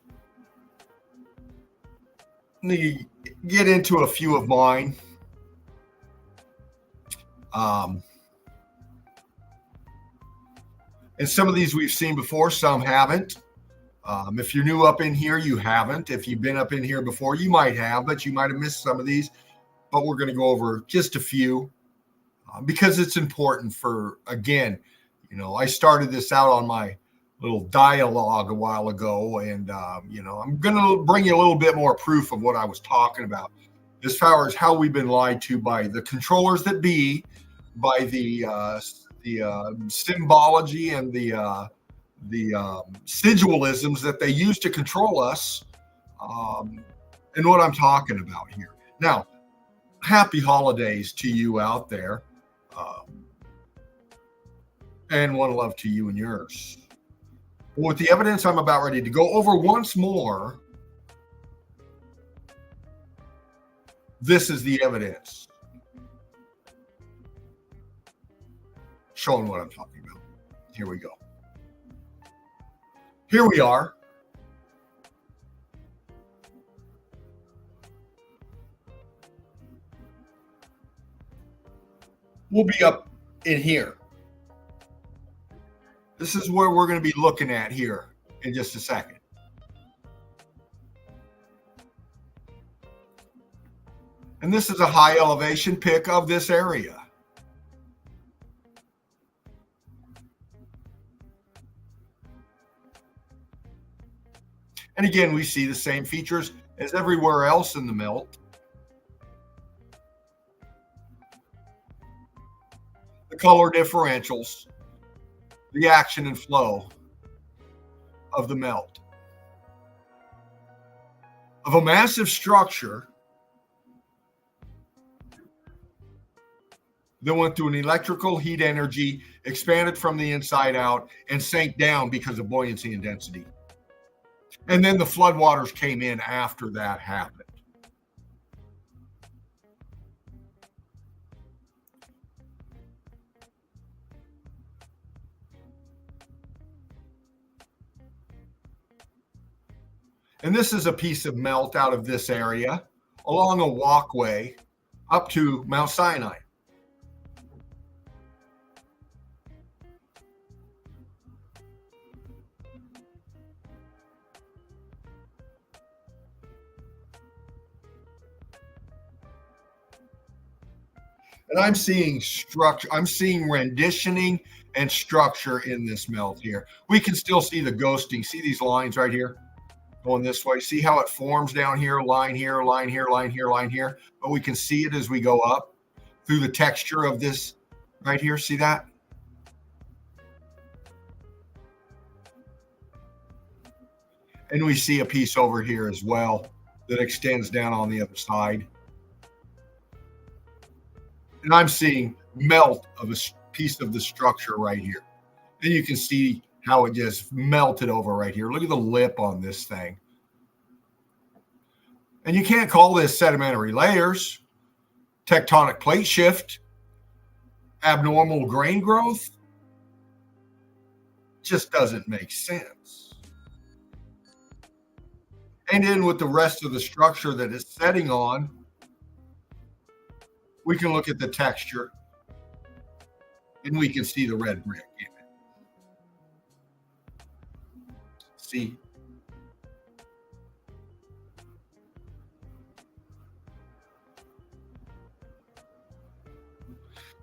Let me get into a few of mine. And some of these we've seen before, some haven't. If you're new up in here, you haven't. If you've been up in here before, you might have, but you might have missed some of these. But we're going to go over just a few because it's important for, again, you know, I started this out on my little dialogue a while ago, and, you know, I'm going to bring you a little bit more proof of what I was talking about as far as how we've been lied to by the controllers that be by the symbology and the sigilalisms that they use to control us, and what I'm talking about here. Now, happy holidays to you out there, and one love to you and yours. With the evidence I'm about ready to go over once more, this is the evidence showing what I'm talking about. Here we go. Here we are. We'll be up in here. This is where we're going to be looking at here in just a second. And this is a high elevation pic of this area. And again, we see the same features as everywhere else in the melt. The color differentials, the action and flow of the melt. Of a massive structure that went through an electrical heat energy, expanded from the inside out, and sank down because of buoyancy and density. And then the floodwaters came in after that happened. And this is a piece of melt out of this area along a walkway up to Mount Sinai. And I'm seeing structure, I'm seeing renditioning and structure in this melt here. We can still see the ghosting. See these lines right here going this way? See how it forms down here, line here, line here, line here, line here. But we can see it as we go up through the texture of this right here. See that? And we see a piece over here as well that extends down on the other side. And I'm seeing melt of a piece of the structure right here. And you can see how it just melted over right here. Look at the lip on this thing. And you can't call this sedimentary layers, tectonic plate shift, abnormal grain growth. Just doesn't make sense. And then with the rest of the structure that it's setting on, we can look at the texture and we can see the red brick in it. See?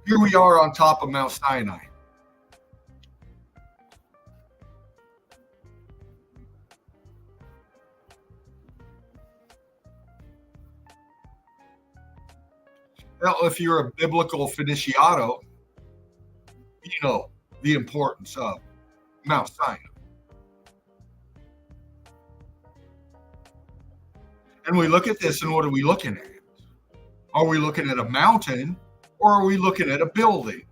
Here we are on top of Mount Sinai. Well, if you're a biblical aficionado, you know the importance of Mount Sinai. And we look at this, and what are we looking at? Are we looking at a mountain, or are we looking at a building?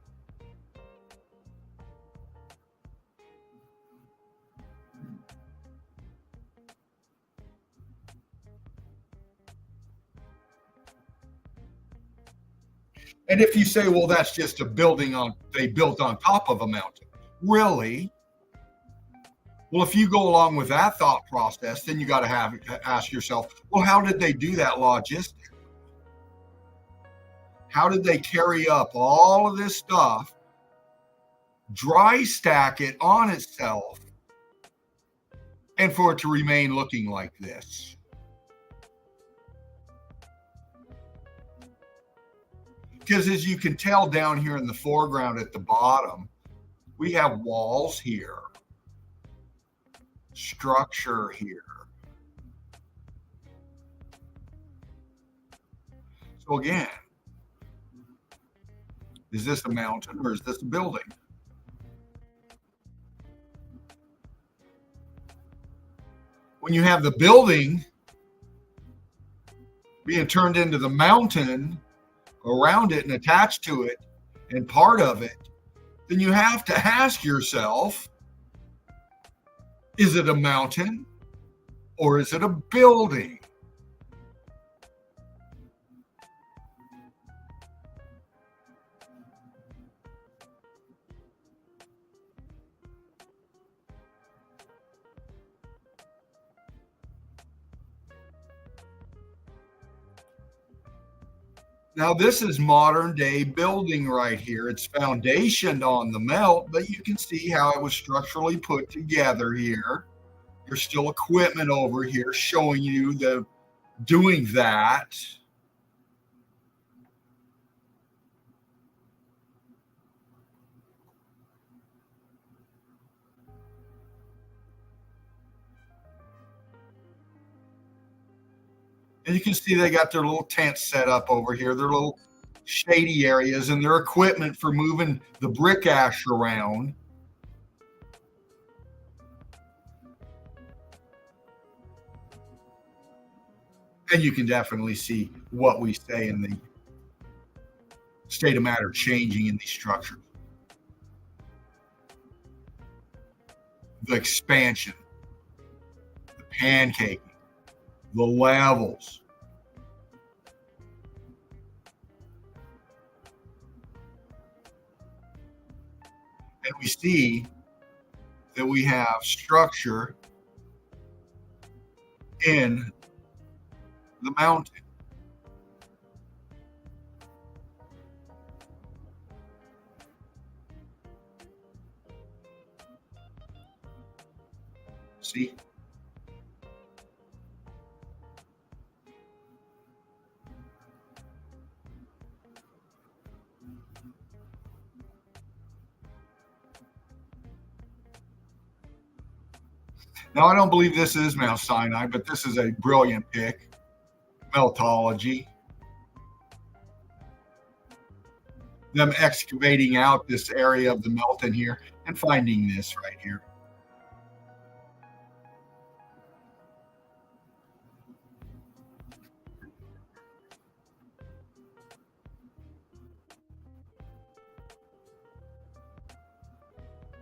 And if you say, well, that's just a building they built on top of a mountain. Really? Well, if you go along with that thought process, then you got to ask yourself, well, how did they do that logistically? How did they carry up all of this stuff, dry stack it on itself, and for it to remain looking like this? Because as you can tell down here in the foreground at the bottom, we have walls here, structure here. So again, Is this a mountain or is this a building? When you have the building being turned into the mountain around it and attached to it and part of it, then you have to ask yourself, is it a mountain or is it a building? Now, this is modern day building right here. It's foundationed on the melt, but you can see how it was structurally put together here. There's still equipment over here showing you the doing that. And you can see they got their little tents set up over here, their little shady areas, and their equipment for moving the brick ash around. And you can definitely see what we say in the state of matter changing in these structures. The expansion, the pancaking, the levels. And we see that we have structure in the mountain. See? Now, I don't believe this is Mount Sinai, but this is a brilliant pick. Metology. Them excavating out this area of the melt in here and finding this right here.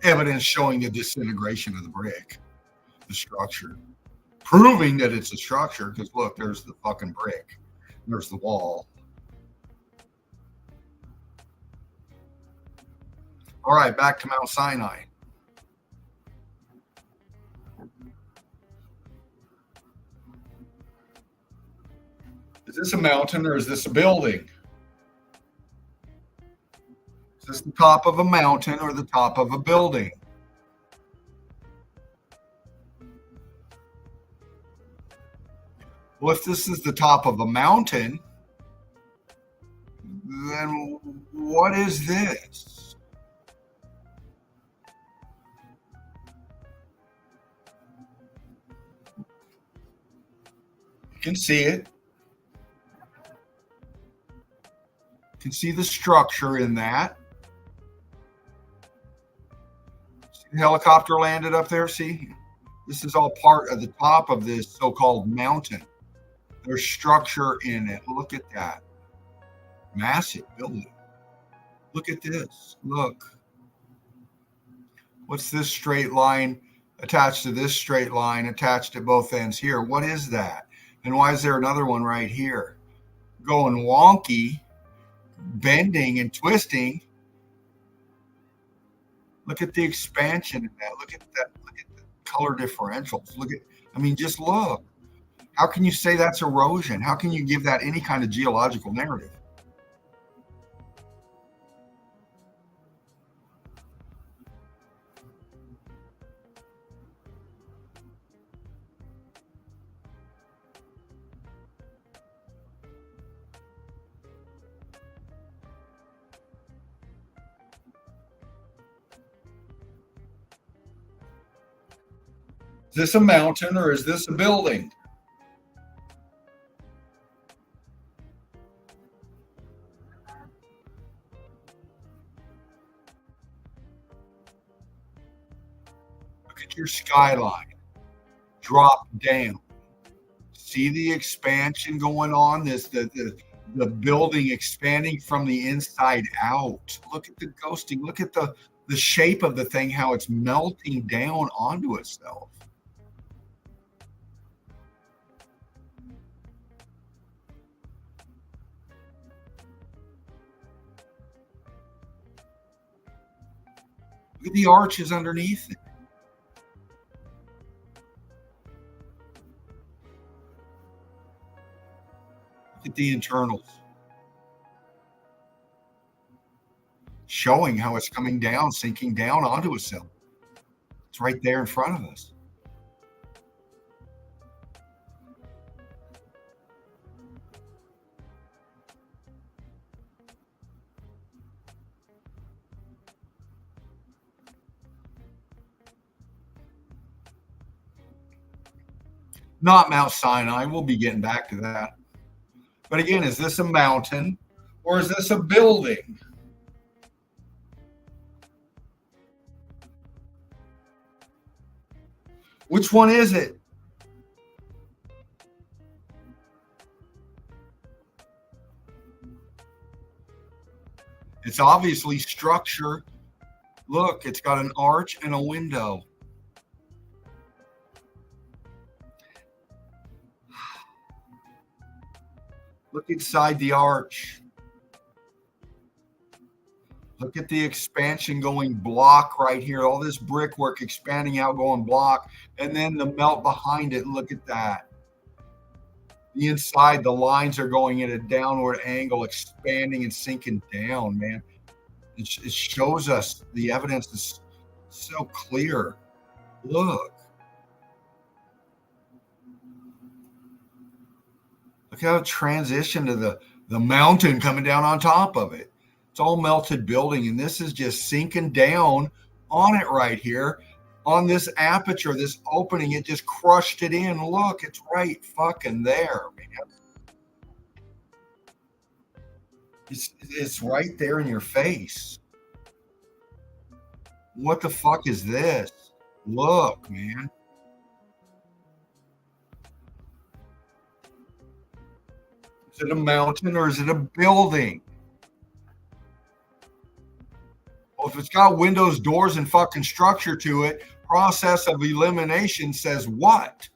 Evidence showing the disintegration of the brick, the structure, proving that it's a structure, because look, there's the fucking brick, there's the wall. All right, back to Mount Sinai. Is this a mountain or is this a building? Is this the top of a mountain or the top of a building? Well, if this is the top of a mountain, then what is this? You can see it. You can see the structure in that. See the helicopter landed up there? See? This is all part of the top of this so-called mountain. There's structure in it. Look at that. Massive building. Look at this. Look. What's this straight line attached to this straight line attached at both ends here? What is that? And why is there another one right here? Going wonky, bending and twisting. Look at the expansion in that. Look at that. Look at the color differentials. Look at, I mean, just look. How can you say that's erosion? How can you give that any kind of geological narrative? Is this a mountain or is this a building? Look at your skyline. Drop down. See the expansion going on. The building expanding from the inside out. Look at the ghosting. Look at the shape of the thing, how it's melting down onto itself. Look at the arches underneath it. Look at the internals. Showing how it's coming down, sinking down onto itself. It's right there in front of us. Not Mount Sinai. We'll be getting back to that. But again, is this a mountain or is this a building? Which one is it? It's obviously structure. Look, it's got an arch and a window. Look inside the arch. Look at the expansion going block right here. All this brickwork expanding out, going block. And then the melt behind it. Look at that. The inside, the lines are going at a downward angle, expanding and sinking down, man. It shows us the evidence is so clear. Look. Look how it transitioned to the mountain coming down on top of it. It's all melted building, and this is just sinking down on it right here, on this aperture, this opening. It just crushed it in. Look, it's right fucking there, man. It's right there in your face. What the fuck is this? Look, man. Is it a mountain or is it a building? Well, if it's got windows, doors, and fucking structure to it, process of elimination says what?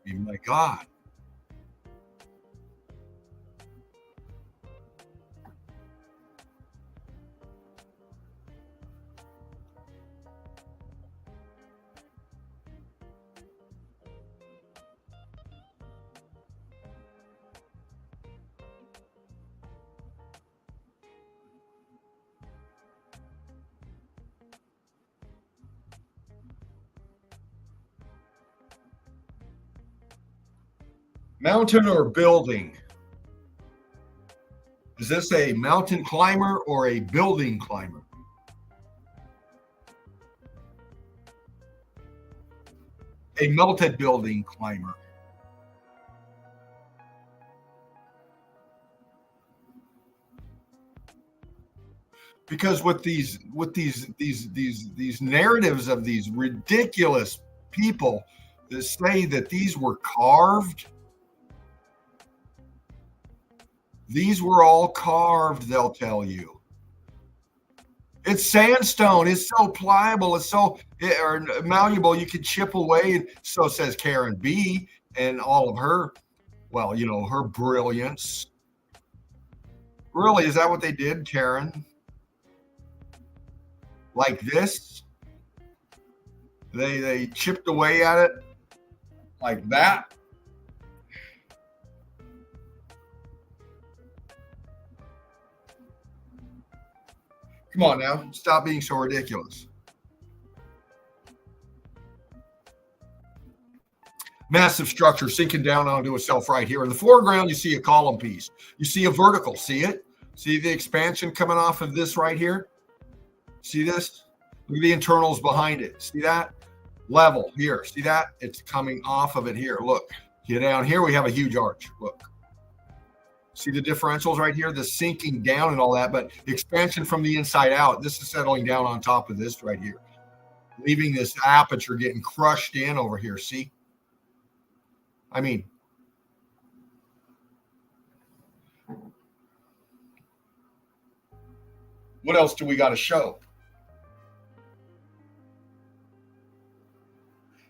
Oh my God. Mountain or building? Is this a mountain climber or a building climber? A melted building climber. Because with these narratives of these ridiculous people that say that these were carved, these were all carved, they'll tell you. It's sandstone. It's so pliable. It's so malleable. You can chip away. And so says Karen B. and all of her, well, you know, her brilliance. Really, is that what they did, Karen? Like this? They chipped away at it like that? Come on now, stop being so ridiculous. Massive structure sinking down onto itself right here. In the foreground, you see a column piece. You see a vertical. See it? See the expansion coming off of this right here? See this? Look at the internals behind it. See that? Level here. See that? It's coming off of it here. Look. Get down here. We have a huge arch. Look. See the differentials right here, the sinking down and all that, but expansion from the inside out. This is settling down on top of this right here, leaving this aperture getting crushed in over here. See? I mean, what else do we got to show?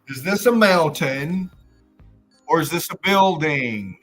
Is this a mountain or is this a building?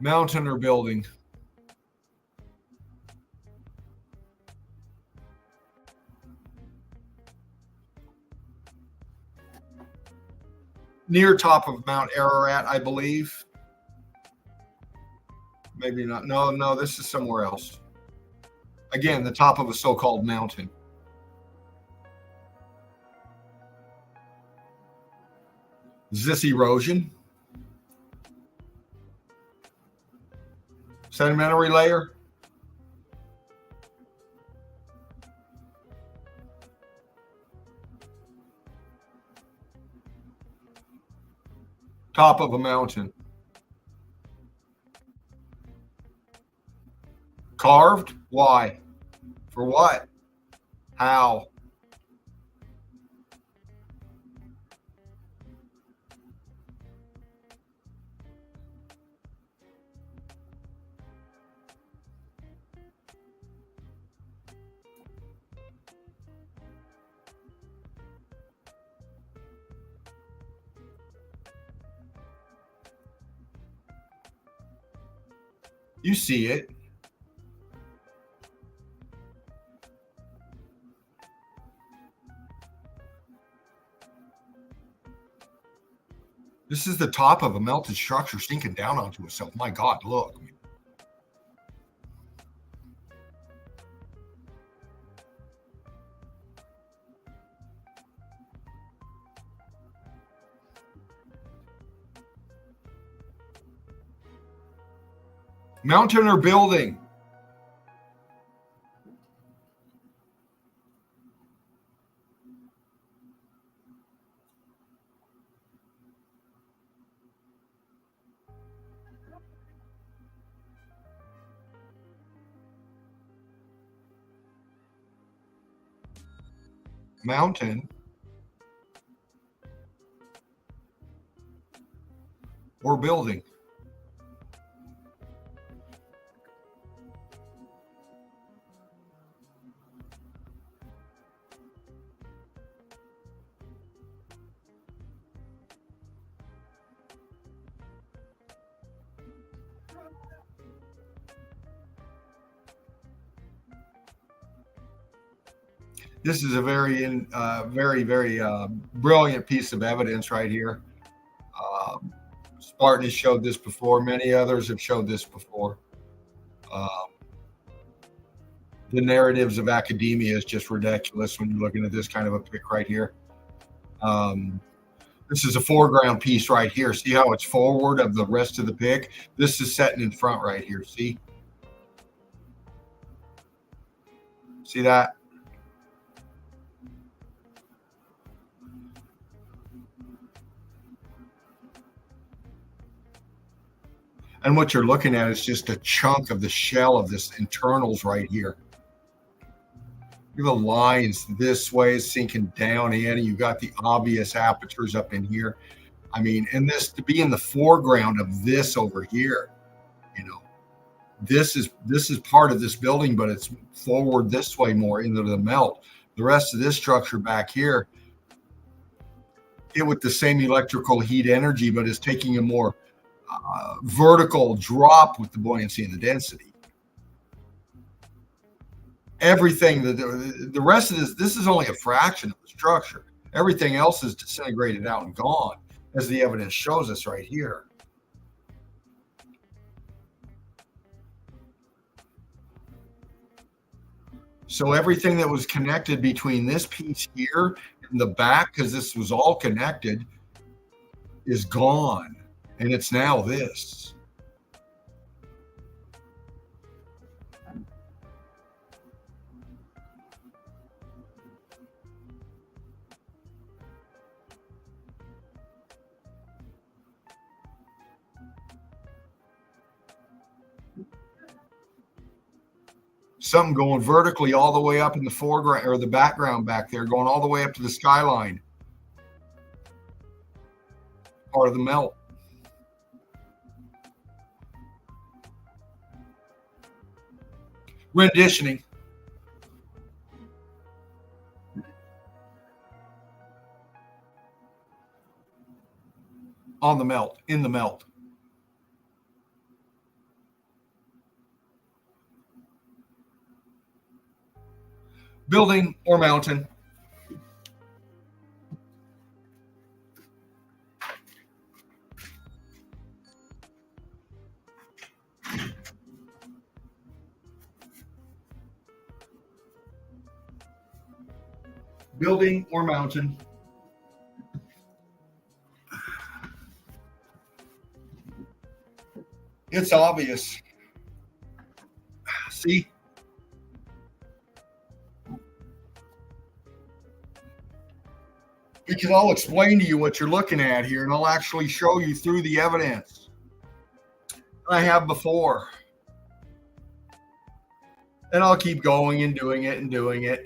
Mountain or building? Near top of Mount Ararat, I believe. Maybe not. No, this is somewhere else. Again, the top of a so-called mountain. Is this erosion? Sedimentary layer? Top of a mountain. Carved? Why? For what? How? You see it. This is the top of a melted structure sinking down onto itself. My God, look. Mountain or building? Mountain or building? This is a very brilliant piece of evidence right here. Spartan has showed this before. Many others have showed this before. The narratives of academia is just ridiculous when you're looking at this kind of a pic right here. This is a foreground piece right here. See how it's forward of the rest of the pic? This is setting in front right here. See? See that? And what you're looking at is just a chunk of the shell of this internals right here. The lines this way is sinking down in, and you've got the obvious apertures up in here. I mean, and this to be in the foreground of this over here, you know, This is part of this building, but it's forward this way more into the melt. The rest of this structure back here, it with the same electrical heat energy, but is taking a more vertical drop with the buoyancy and the density. Everything, the rest of this is only a fraction of the structure. Everything else is disintegrated out and gone, as the evidence shows us right here. So everything that was connected between this piece here and the back, because this was all connected, is gone. And it's now this. Something going vertically all the way up in the foreground or the background back there, going all the way up to the skyline. Part of the melt. Renditioning. On the melt, in the melt. Building or mountain. Building or mountain. It's obvious. See? Because I'll explain to you what you're looking at here, and I'll actually show you through the evidence I have before. And I'll keep going and doing it and doing it.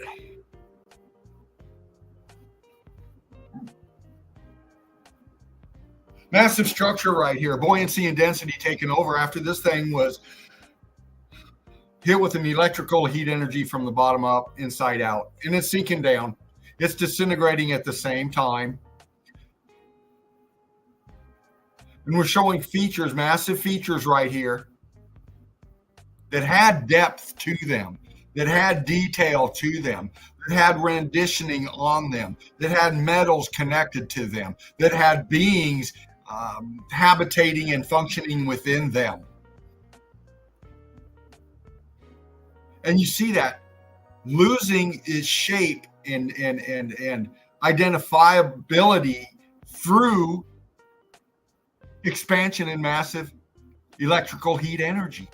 Massive structure right here, buoyancy and density taken over after this thing was hit with an electrical heat energy from the bottom up, inside out, and it's sinking down. It's disintegrating at the same time. And we're showing features, massive features right here that had depth to them, that had detail to them, that had renditioning on them, that had metals connected to them, that had beings habitating and functioning within them. And you see that losing its shape and identifiability through expansion and massive electrical heat energy,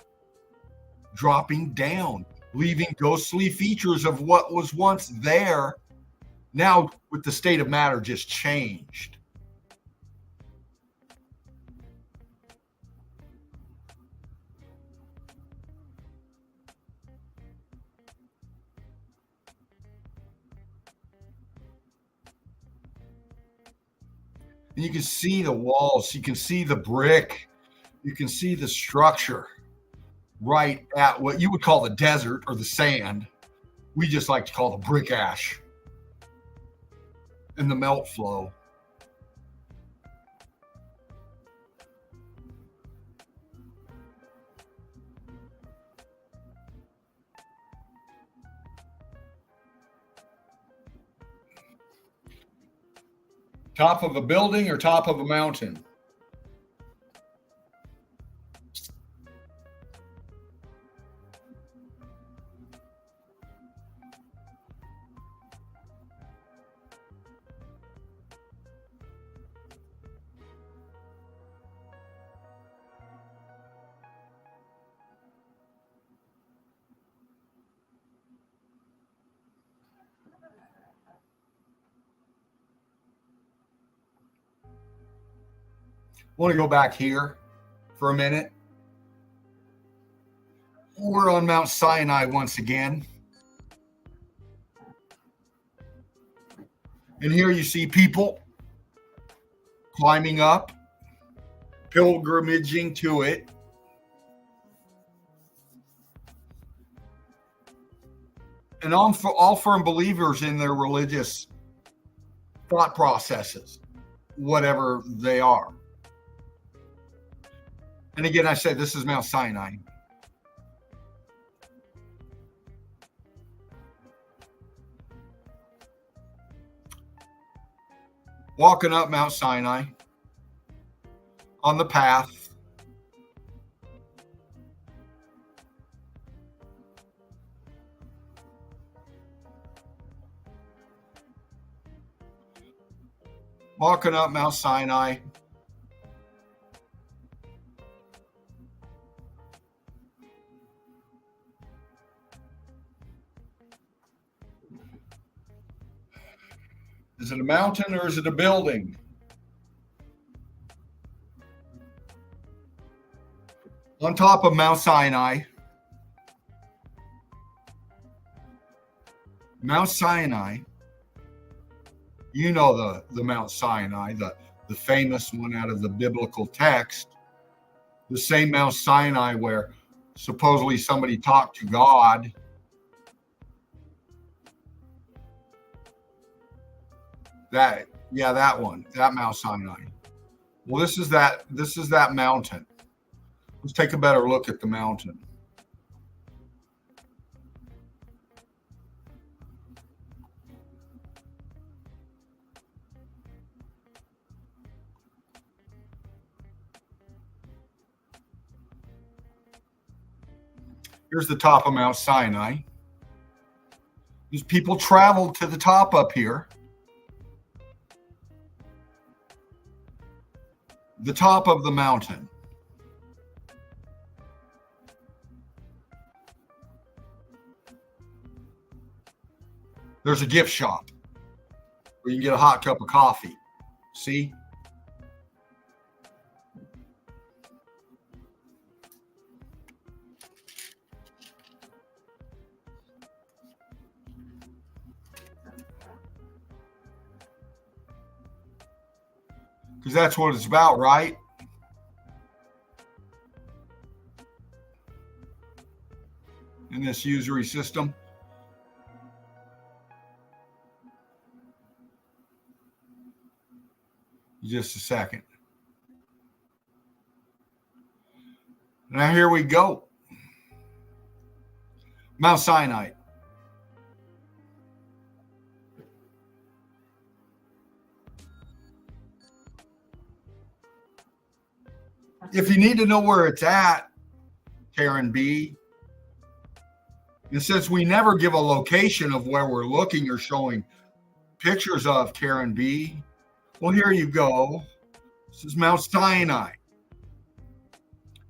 dropping down, leaving ghostly features of what was once there, now with the state of matter just changed. And you can see the walls, you can see the brick, you can see the structure right at what you would call the desert or the sand. We just like to call the brick ash and the melt flow. Top of a building or top of a mountain? I want to go back here for a minute. We're on Mount Sinai once again. And here you see people climbing up, pilgrimaging to it. and all firm believers in their religious thought processes, whatever they are. And again, I said this is Mount Sinai. Walking up Mount Sinai on the path. Walking up Mount Sinai. Is it a mountain or is it a building? On top of Mount Sinai. Mount Sinai. You know the Mount Sinai, the famous one out of the biblical text. The same Mount Sinai where supposedly somebody talked to God. That one, that Mount Sinai. Well, this is that mountain. Let's take a better look at the mountain. Here's the top of Mount Sinai. These people traveled to the top up here. The top of the mountain. There's a gift shop where you can get a hot cup of coffee. See? Because that's what it's about, right? In this usury system. Just a second. Now here we go. Mount Sinai. If you need to know where it's at, Karen B, and since we never give a location of where we're looking or showing pictures of Karen B, well, here you go. This is Mount Sinai.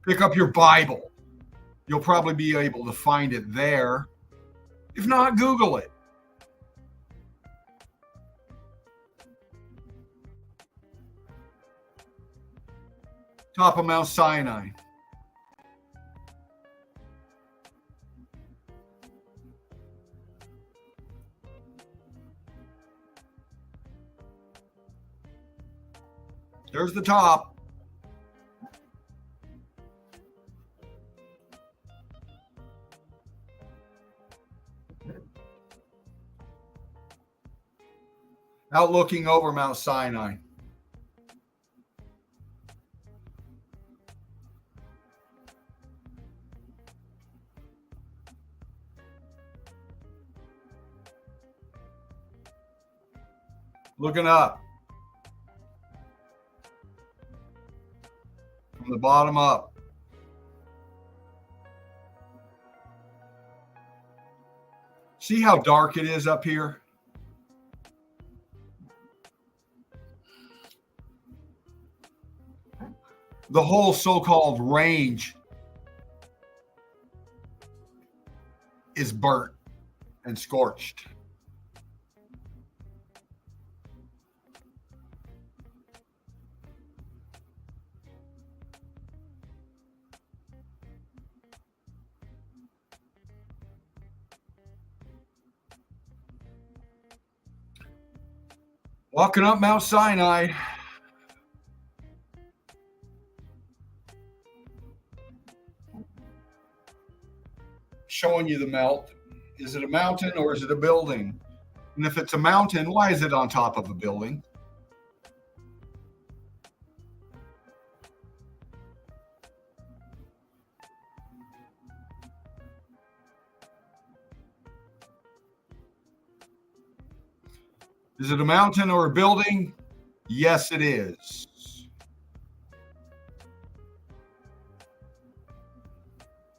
Pick up your Bible. You'll probably be able to find it there. If not, Google it. Top of Mount Sinai. There's the top. Out looking over Mount Sinai. Looking up. From the bottom up. See how dark it is up here? The whole so-called range is burnt and scorched. Walking up Mount Sinai. Showing you the melt Is it a mountain or is it a building? And if it's a mountain, why is it on top of a building? Is it a mountain or a building? Yes, it is.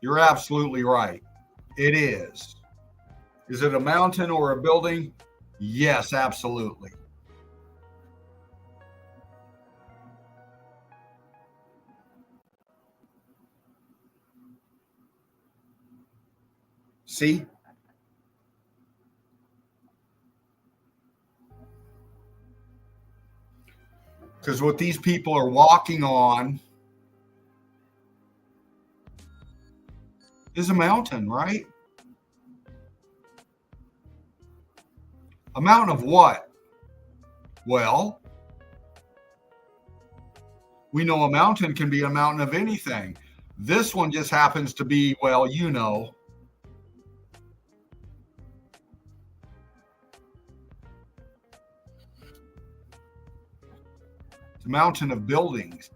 You're absolutely right. It is. Is it a mountain or a building? Yes, absolutely. See? Because what these people are walking on is a mountain, right? A mountain of what? Well, we know a mountain can be a mountain of anything. This one just happens to be, well, you know. It's a mountain of buildings.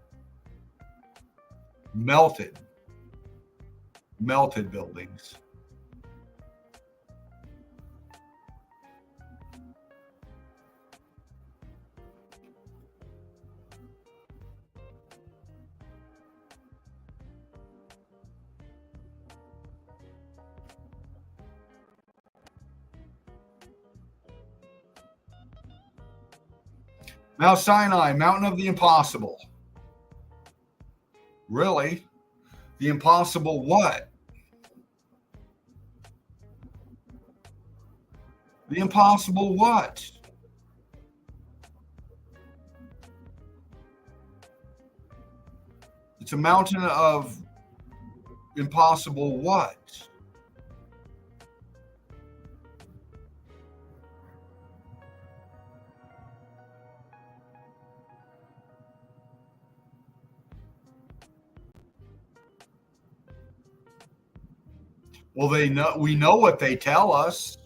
Melted buildings. Mount Sinai, mountain of the impossible. Really? The impossible what? The impossible what? It's a mountain of impossible what? Well, we know what they tell us.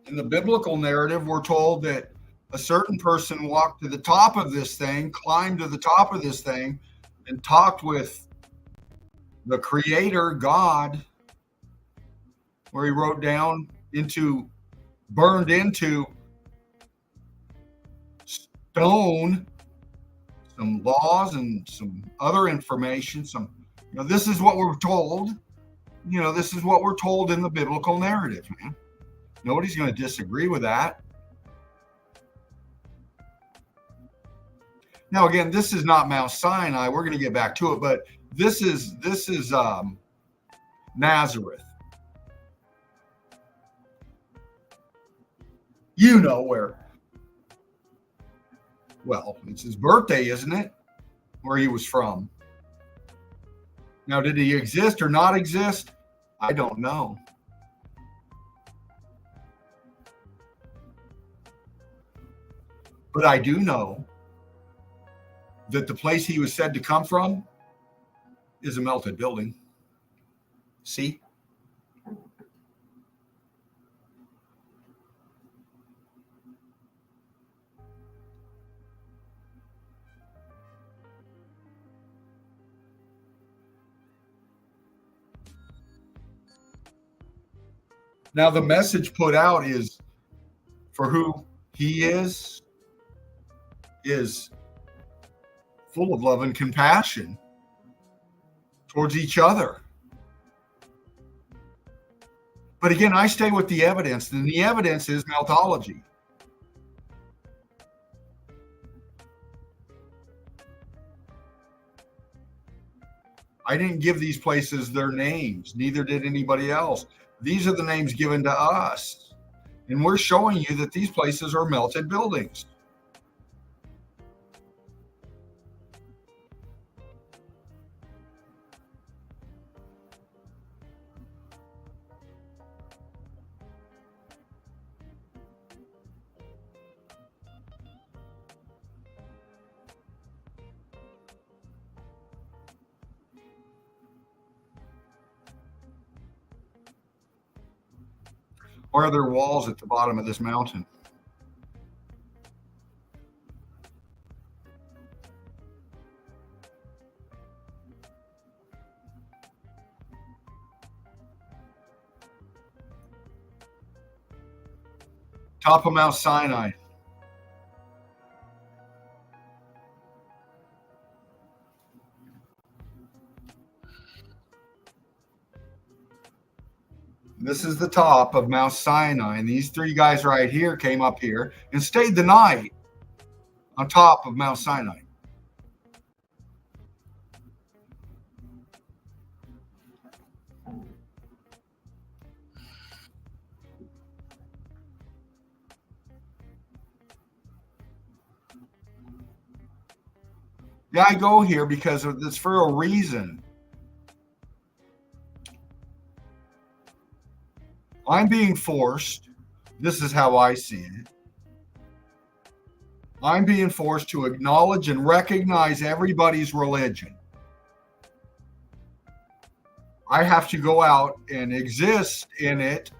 In the biblical narrative, we're told that a certain person walked to the top of this thing, climbed to the top of this thing, and talked with the creator, God, where he wrote down burned into stone some laws and some other information. This is what we're told. This is what we're told in the biblical narrative, man. Nobody's going to disagree with that. Now, again, this is not Mount Sinai. We're going to get back to it, but this is Nazareth. You know where. Well, it's his birthday, isn't it? Where he was from. Now, did he exist or not exist? I don't know. But I do know that the place he was said to come from is a melted building. See? Now, the message put out is for who he is full of love and compassion towards each other. But again, I stay with the evidence, and the evidence is metology. I didn't give these places their names, neither did anybody else. These are the names given to us. And we're showing you that these places are melted buildings. Or are there walls at the bottom of this mountain? Top of Mount Sinai. This is the top of Mount Sinai, and these three guys right here came up here and stayed the night on top of Mount Sinai. Yeah, I go here because it's for a reason. I'm being forced. This is how I see it. I'm being forced to acknowledge and recognize everybody's religion. I have to go out and exist in it,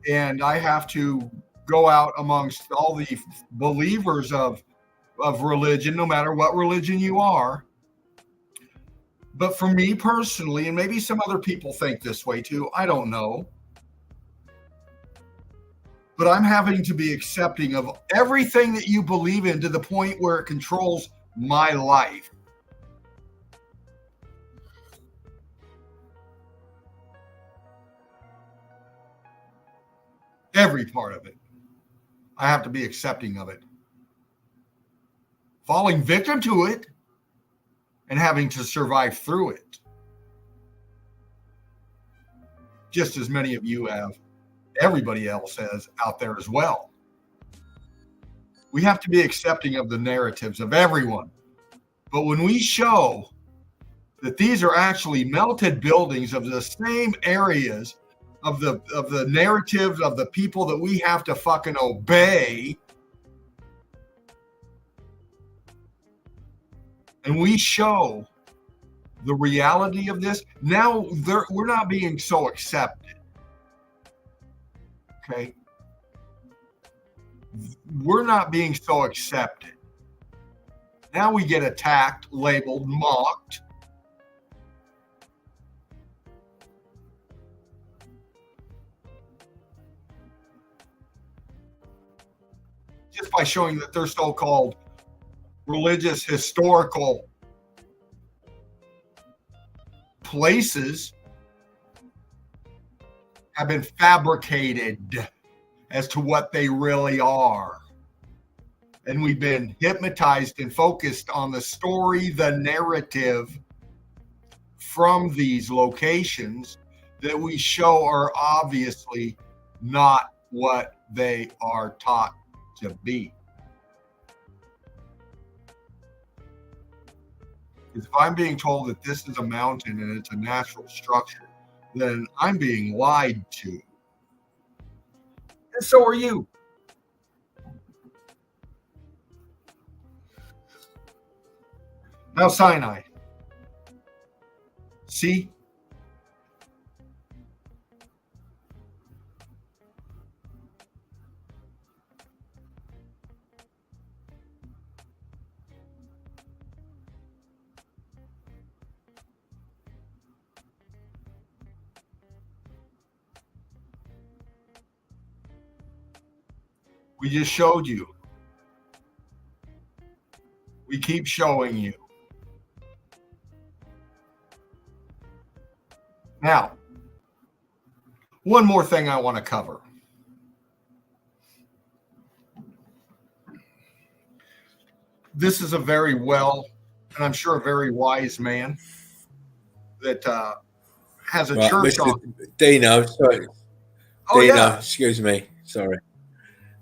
and I have to go out amongst all the believers of religion, no matter what religion you are. But for me personally, and maybe some other people think this way too, I don't know. But I'm having to be accepting of everything that you believe in to the point where it controls my life. Every part of it. I have to be accepting of it. Falling victim to it and having to survive through it. Just as many of you have. Everybody else has out there as well. We have to be accepting of the narratives of everyone. But when we show that these are actually melted buildings of the same areas of the narratives of the people that we have to fucking obey, and we show the reality of this, now we're not being so accepted. Okay, we're not being so accepted. Now we get attacked, labeled, mocked. Just by showing that their so-called religious, historical places have been fabricated as to what they really are. And we've been hypnotized and focused on the story, the narrative from these locations that we show are obviously not what they are taught to be. If I'm being told that this is a mountain and it's a natural structure, then I'm being lied to. And so are you. Mount Sinai. See? We just showed you. We keep showing you. Now, one more thing I want to cover. This is a very well, and I'm sure a very wise man that has a church Mr. on. Dino, sorry. Oh, Dino, yeah. excuse me. Sorry.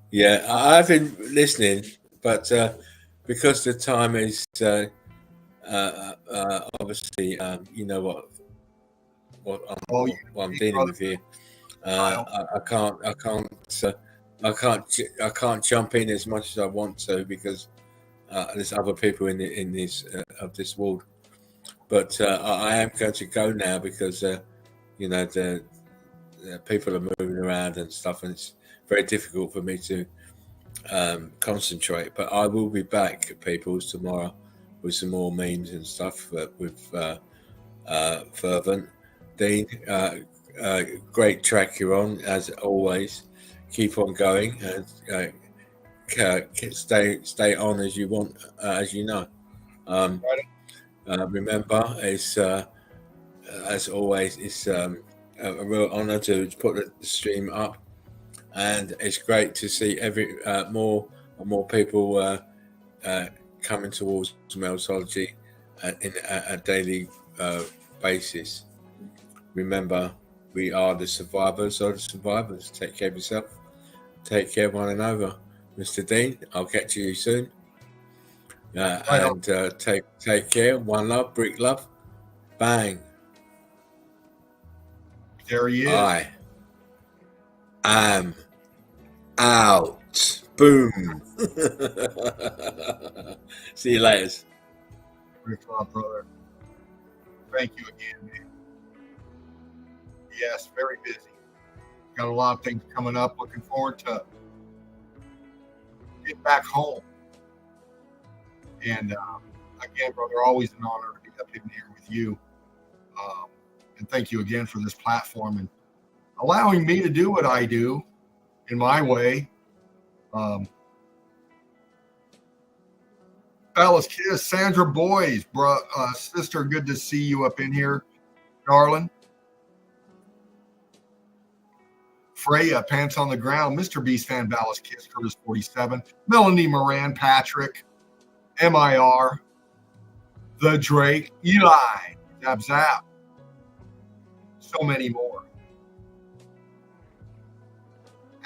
Yeah, I've been listening, but because the time is obviously, you know what I'm dealing with here. I can't jump in as much as I want to because there's other people in this of this world. But I am going to go now because you know people are moving around and stuff, and it's very difficult for me to concentrate. But I will be back, people, tomorrow with some more memes and stuff with Fervent. Dean, great track you're on, as always. Keep on going and stay on as you want, as you know. Remember, it's as always, it's a real honour to put the stream up, and it's great to see more and more people coming towards Meltology in a daily basis. Remember, we are the survivors of the survivors. Take care of yourself. Take care of one another. Mr. Dean, I'll catch you soon. And take care. One love, brick love. Bang. There he is. I am out. Boom. See you later. Rick Love, brother. Thank you again, man. Yes, very busy. Got a lot of things coming up. Looking forward to get back home. And again, brother, always an honor to be up in here with you. And thank you again for this platform and allowing me to do what I do in my way. Dallas Kiss, Sandra Boys, sister, good to see you up in here, darling. Freya, Pants on the Ground, Mr. Beast fan, Dallas Kiss, Curtis 47, Melanie Moran, Patrick, MIR, The Drake, Eli, Zap Zap, so many more.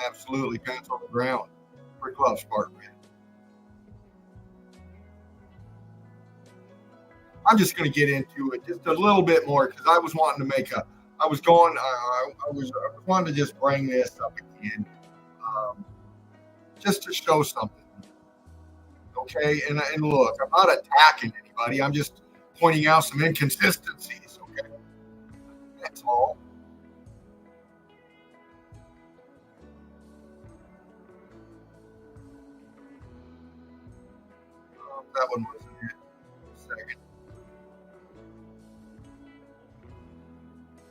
Absolutely, Pants on the Ground, Rick Love, Spartan Man. I'm just going to get into it just a little bit more because I was wanting to make I was wanting to just bring this up again, just to show something. Okay, and look, I'm not attacking anybody. I'm just pointing out some inconsistencies. Okay, that's all. That one wasn't it. Second.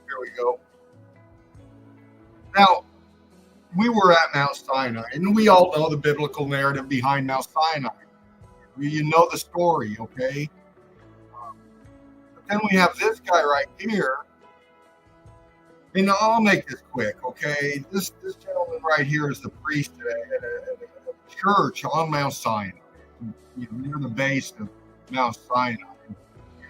Here we go. Now, we were at Mount Sinai, and we all know the biblical narrative behind Mount Sinai. You know the story, okay? But then we have this guy right here, and I'll make this quick, okay? This gentleman right here is the priest at a church on Mount Sinai, near the base of Mount Sinai.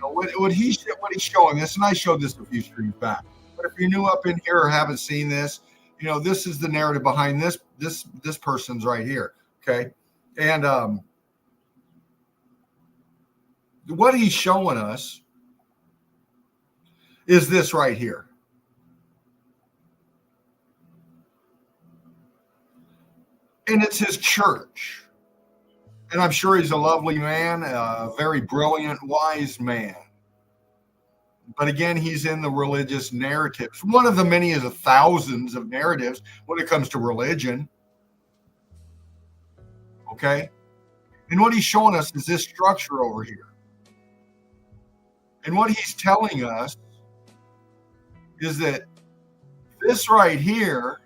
What he's showing us, and I showed this a few streams back. But if you're new up in here or haven't seen this, this is the narrative behind this person's right here, okay? And what he's showing us is this right here. And it's his church. And I'm sure he's a lovely man, a very brilliant, wise man. But again, he's in the religious narratives. One of the many is thousands of narratives when it comes to religion. Okay? And what he's showing us is this structure over here. And what he's telling us is that this right here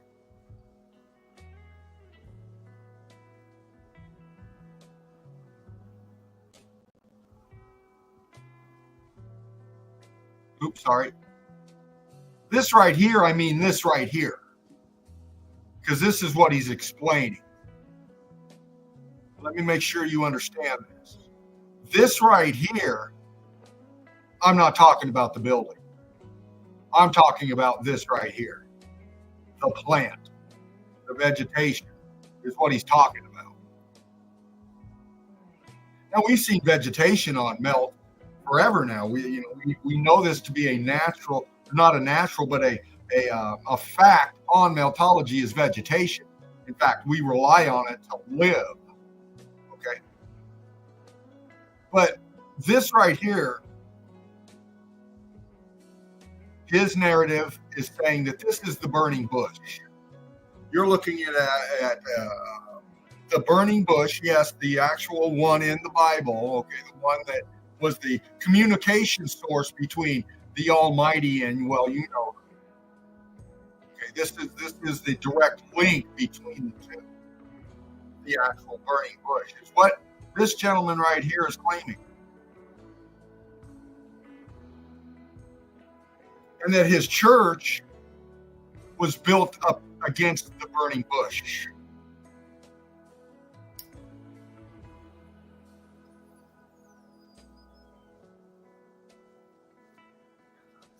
this right here, I mean this right here, because this is what he's explaining. Let me make sure you understand this. This right here, I'm not talking about the building. I'm talking about this right here. The plant, the vegetation is what he's talking about. Now, we've seen vegetation on Melt forever now. We know this to be a natural, not a natural, but a fact on Meltology is vegetation. In fact, we rely on it to live. Okay. But this right here, his narrative is saying that this is the burning bush. You're looking at the burning bush, yes, the actual one in the Bible, okay, the one that was the communication source between the Almighty and, well, you know, okay, this is the direct link between the two. The actual burning bush is what this gentleman right here is claiming. And that his church was built up against the burning bush.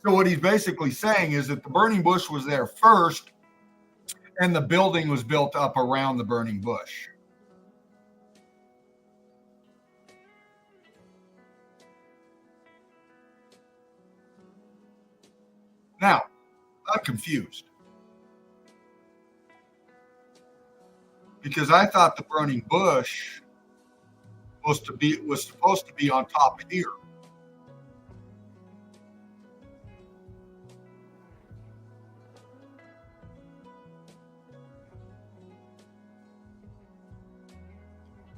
So what he's basically saying is that the burning bush was there first, and the building was built up around the burning bush. Now, I'm confused, because I thought the burning bush was supposed to be on top of here.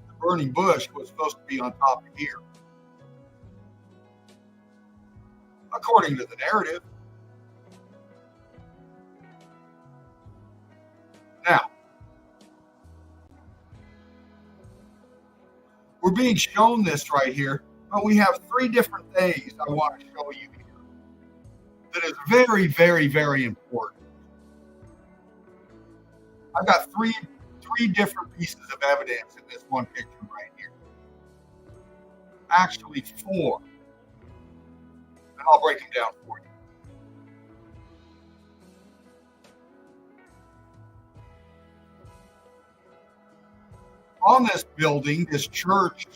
The burning bush was supposed to be on top of here, according to the narrative. Now, we're being shown this right here, but we have three different things I want to show you here that is very, very, very important. I've got three different pieces of evidence in this one picture right here. Actually, four. And I'll break them down for you. On this building, this church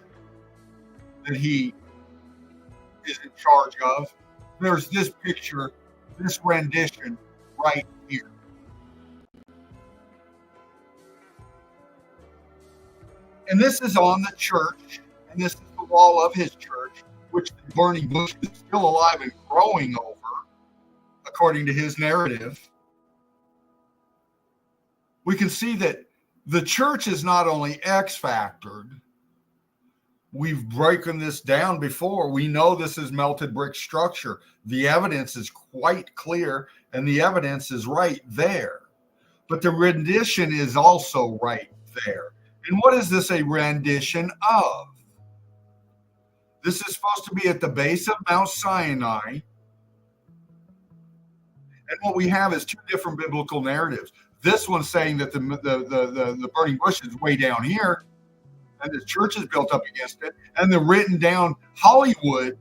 that he is in charge of, there's this picture, this rendition right here. And this is on the church, and this is the wall of his church, which the burning bush is still alive and growing over, according to his narrative. We can see that the church is not only X-factored. We've broken this down before. We know this is melted brick structure. The evidence is quite clear, and the evidence is right there. But the rendition is also right there. And what is this a rendition of? This is supposed to be at the base of Mount Sinai. And what we have is two different biblical narratives. This one's saying that the burning bush is way down here, and the church is built up against it. And the written down Hollywooded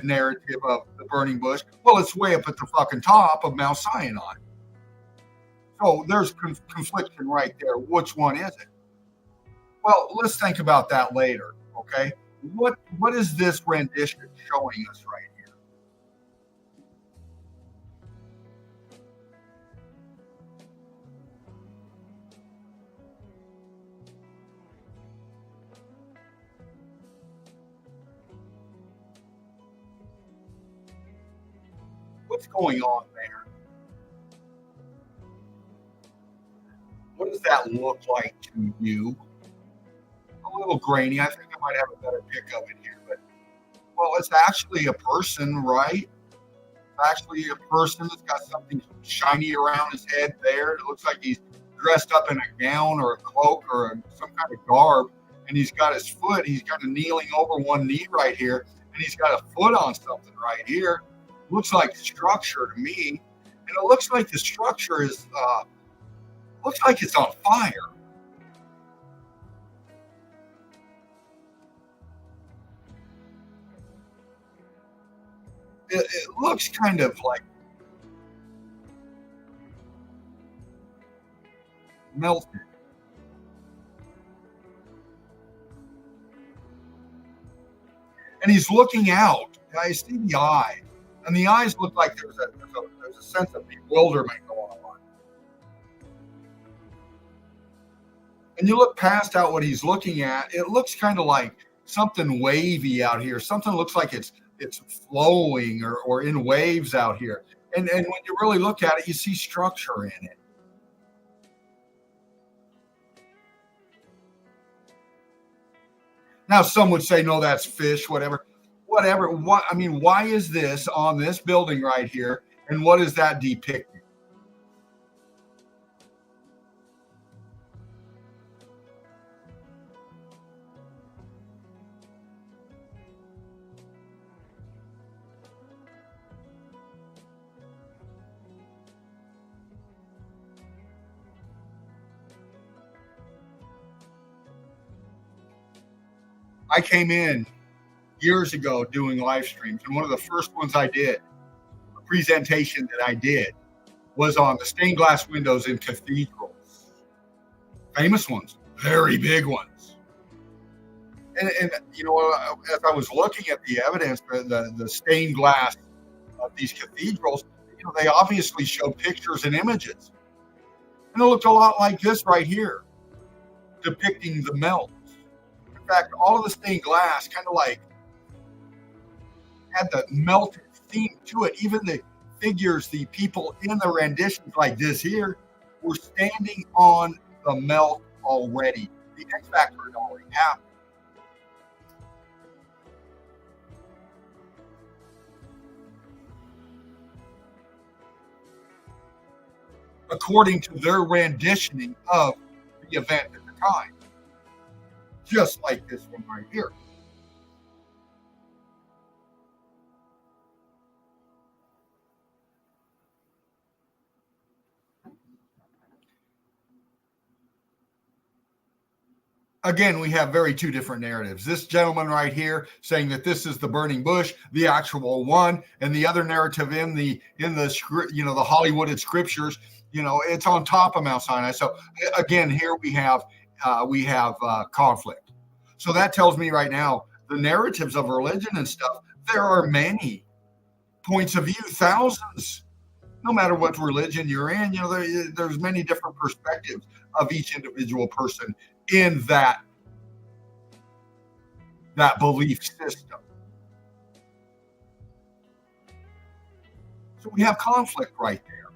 narrative of the burning bush, well, it's way up at the fucking top of Mount Sinai. So there's confliction right there. Which one is it? Well, let's think about that later, okay? What is this rendition showing us right here? What's going on there? What does that look like to you? A little grainy. I think I might have a better pick of it here, but well, it's actually a person, right? It's actually a person that's got something shiny around his head there. It looks like he's dressed up in a gown or a cloak or some kind of garb, and he's got his foot. He's kind of kneeling over one knee right here, and he's got a foot on something right here. Looks like structure to me, and it looks like the structure is looks like it's on fire. It looks kind of like melted. And he's looking out. I see the eyes. And the eyes look like there's a sense of bewilderment going on. And you look past out what he's looking at, it looks kind of like something wavy out here. Something looks like it's it's flowing or in waves out here. And when you really look at it, you see structure in it. Now, some would say, no, that's fish, whatever. What I mean, why is this on this building right here? And what is that depicting? I came in years ago doing live streams, and one of the first ones I did, a presentation that I did, was on the stained glass windows in cathedrals. Famous ones, very big ones. And you know, as I was looking at the evidence, the stained glass of these cathedrals, you know, they obviously showed pictures and images. And it looked a lot like this right here, depicting the melt. In fact, all of the stained glass kind of like had the melted theme to it. Even the figures, the people in the renditions like this here, were standing on the melt already. The X Factor had already happened. According to their renditioning of the event at the time. Just like this one right here. Again, we have two different narratives. This gentleman right here saying that this is the burning bush, the actual one, and the other narrative in the script, you know, the Hollywooded scriptures, you know, it's on top of Mount Sinai. So again, here we have conflict. So that tells me right now the narratives of religion and stuff. There are many points of view, thousands. No matter what religion you're in, you know, there's many different perspectives of each individual person in that belief system. So we have conflict right there.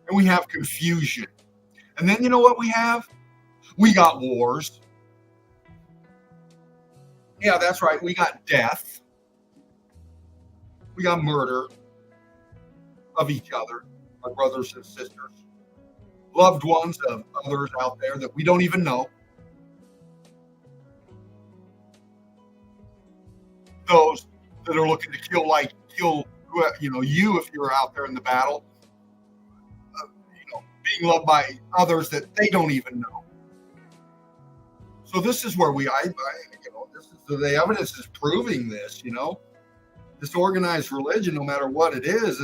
And we have confusion. And then you know what we have? We got wars. Yeah, that's right. We got death. We got murder of each other, our brothers and sisters, loved ones of others out there that we don't even know. Those that are looking to kill you know, you if you're out there in the battle, you know, being loved by others that they don't even know. So this is where you know, this is the evidence is proving this. You know, this organized religion, no matter what it is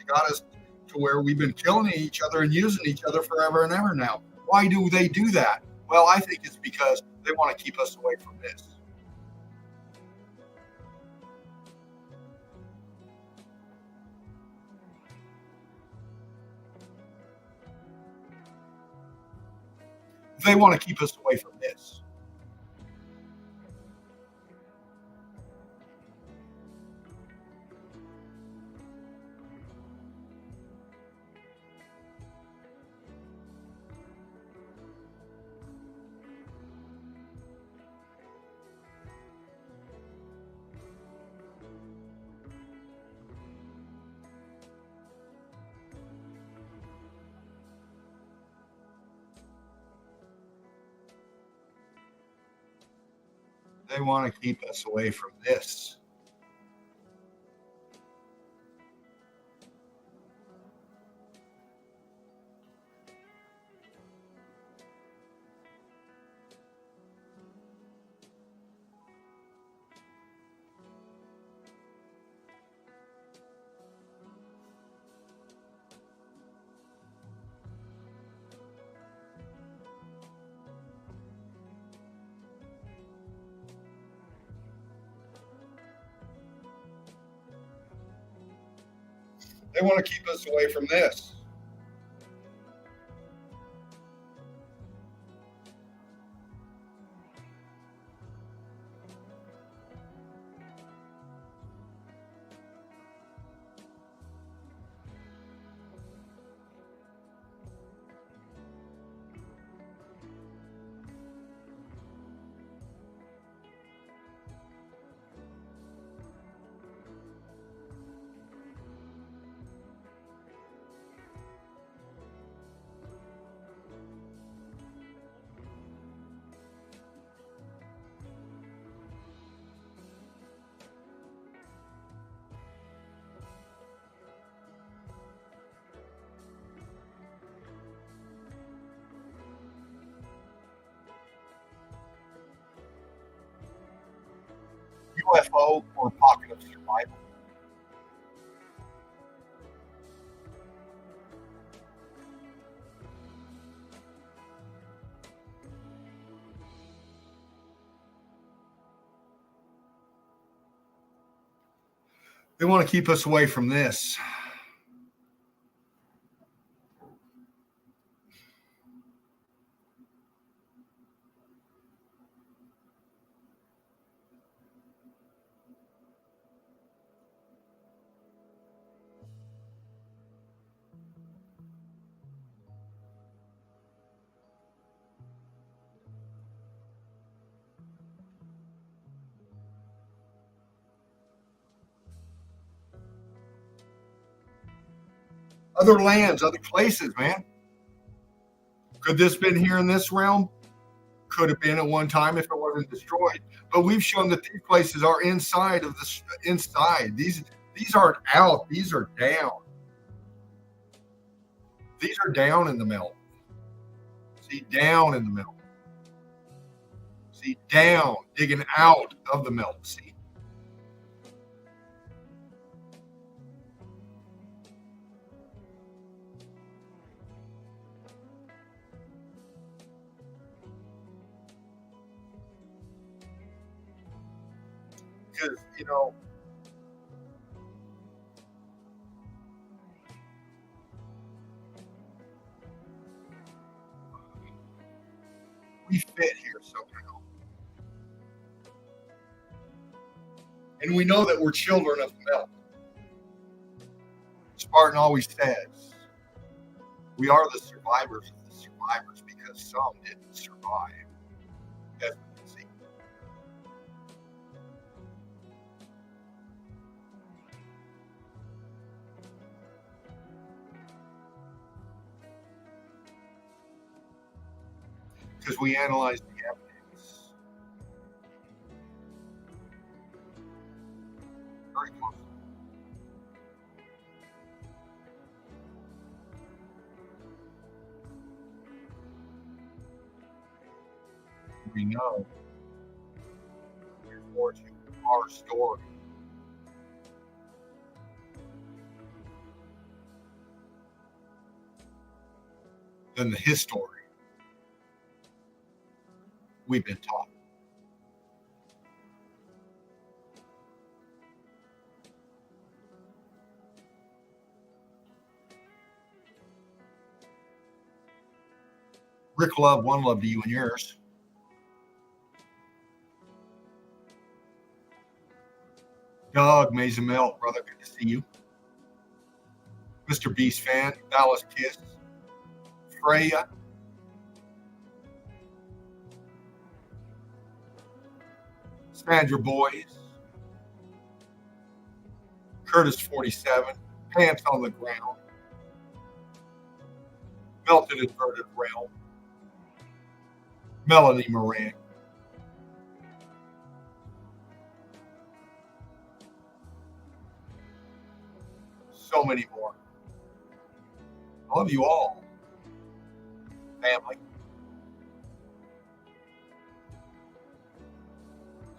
got us to where we've been killing each other and using each other forever and ever now. Why do they do that? Well, I think it's because they want to keep us away from this. They want to keep us away from this. They want to keep us away from this. They want to keep us away from this. UFO or pocket of survival? They want to keep us away from this. Other lands, other places, man. Could this been here in this realm? Could have been at one time if it wasn't destroyed. But we've shown that these places are inside of the inside. These aren't out. These are down. These are down in the melt. See, down in the melt. See, down, digging out of the melt. See. Because, we fit here somehow. And we know that we're children of the melt. Spartan always says, we are the survivors of the survivors because some didn't survive. As we can see. Because we analyze the evidence very closely. We know there's more to our story than the history we've been taught. Rick Love, one love to you and yours. Doug, Mason Melt, brother, good to see you. Mr. Beast fan, Dallas Kiss, Freya, Sandra Boys, Curtis 47, Pants on the Ground, Melted Inverted Realm, Melanie Moran, so many more. I love you all, family.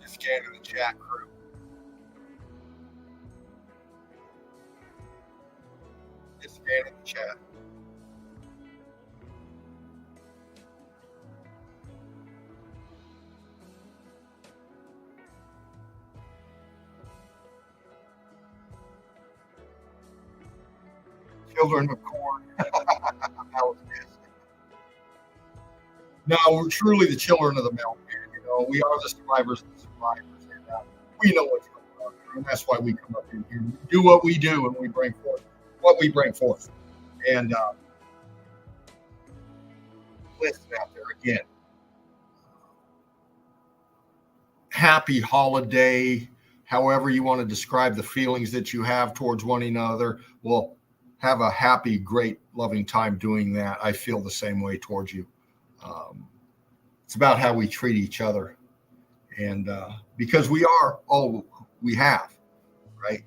Just scanning the chat crew. Just scanning the chat. Children of corn. No, we're truly the children of the melt, man. We are the survivors of the survivors, and we know what's going on, and that's why we come up in here, do what we do, and we bring forth what we bring forth. And listen out there again. Happy holiday, however you want to describe the feelings that you have towards one another. Well, have a happy, great, loving time doing that. I feel the same way towards you. It's about how we treat each other. And because we are all we have, right?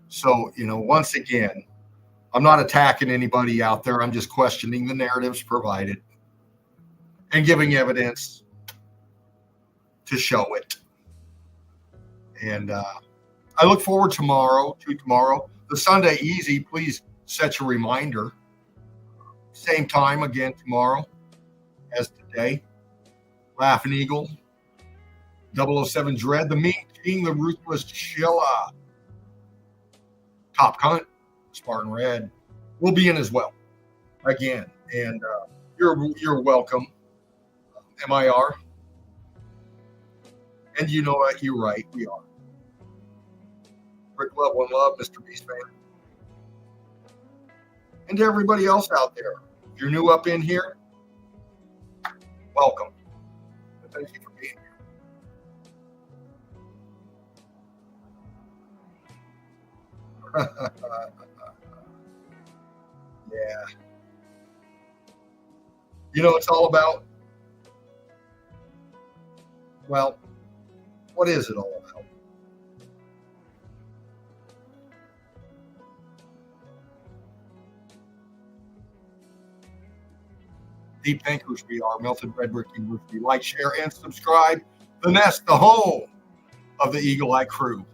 So, once again, I'm not attacking anybody out there. I'm just questioning the narratives provided and giving evidence to show it. And I look forward to tomorrow. The Sunday Easy, please set your reminder. Same time again tomorrow as today. Laughing Eagle, 007 Dread, the Mean King, the Ruthless Chilla, Top Cunt, Spartan Red will be in as well again. And you're welcome, MIR. And you know what? You're right. We are. Rick Love, One Love, Mr. Beast fan. And to everybody else out there, if you're new up in here, welcome. And thank you for being here. Yeah. You know what it's all about? Well, what is it all about? Deep thinkers we are. Melted Red Brick University. Like, share, and subscribe. The Nest, the home of the Eagle Eye crew.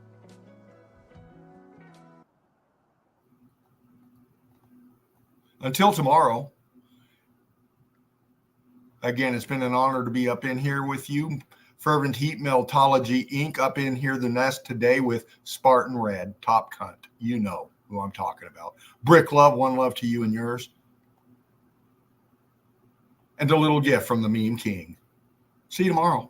Until tomorrow, again, it's been an honor to be up in here with you. Fervent Heat Metology Inc. up in here, the Nest today with Spartan Red, Top Cunt. You know who I'm talking about. Brick Love, One Love to you and yours. And a little gift from the Meme King. See you tomorrow.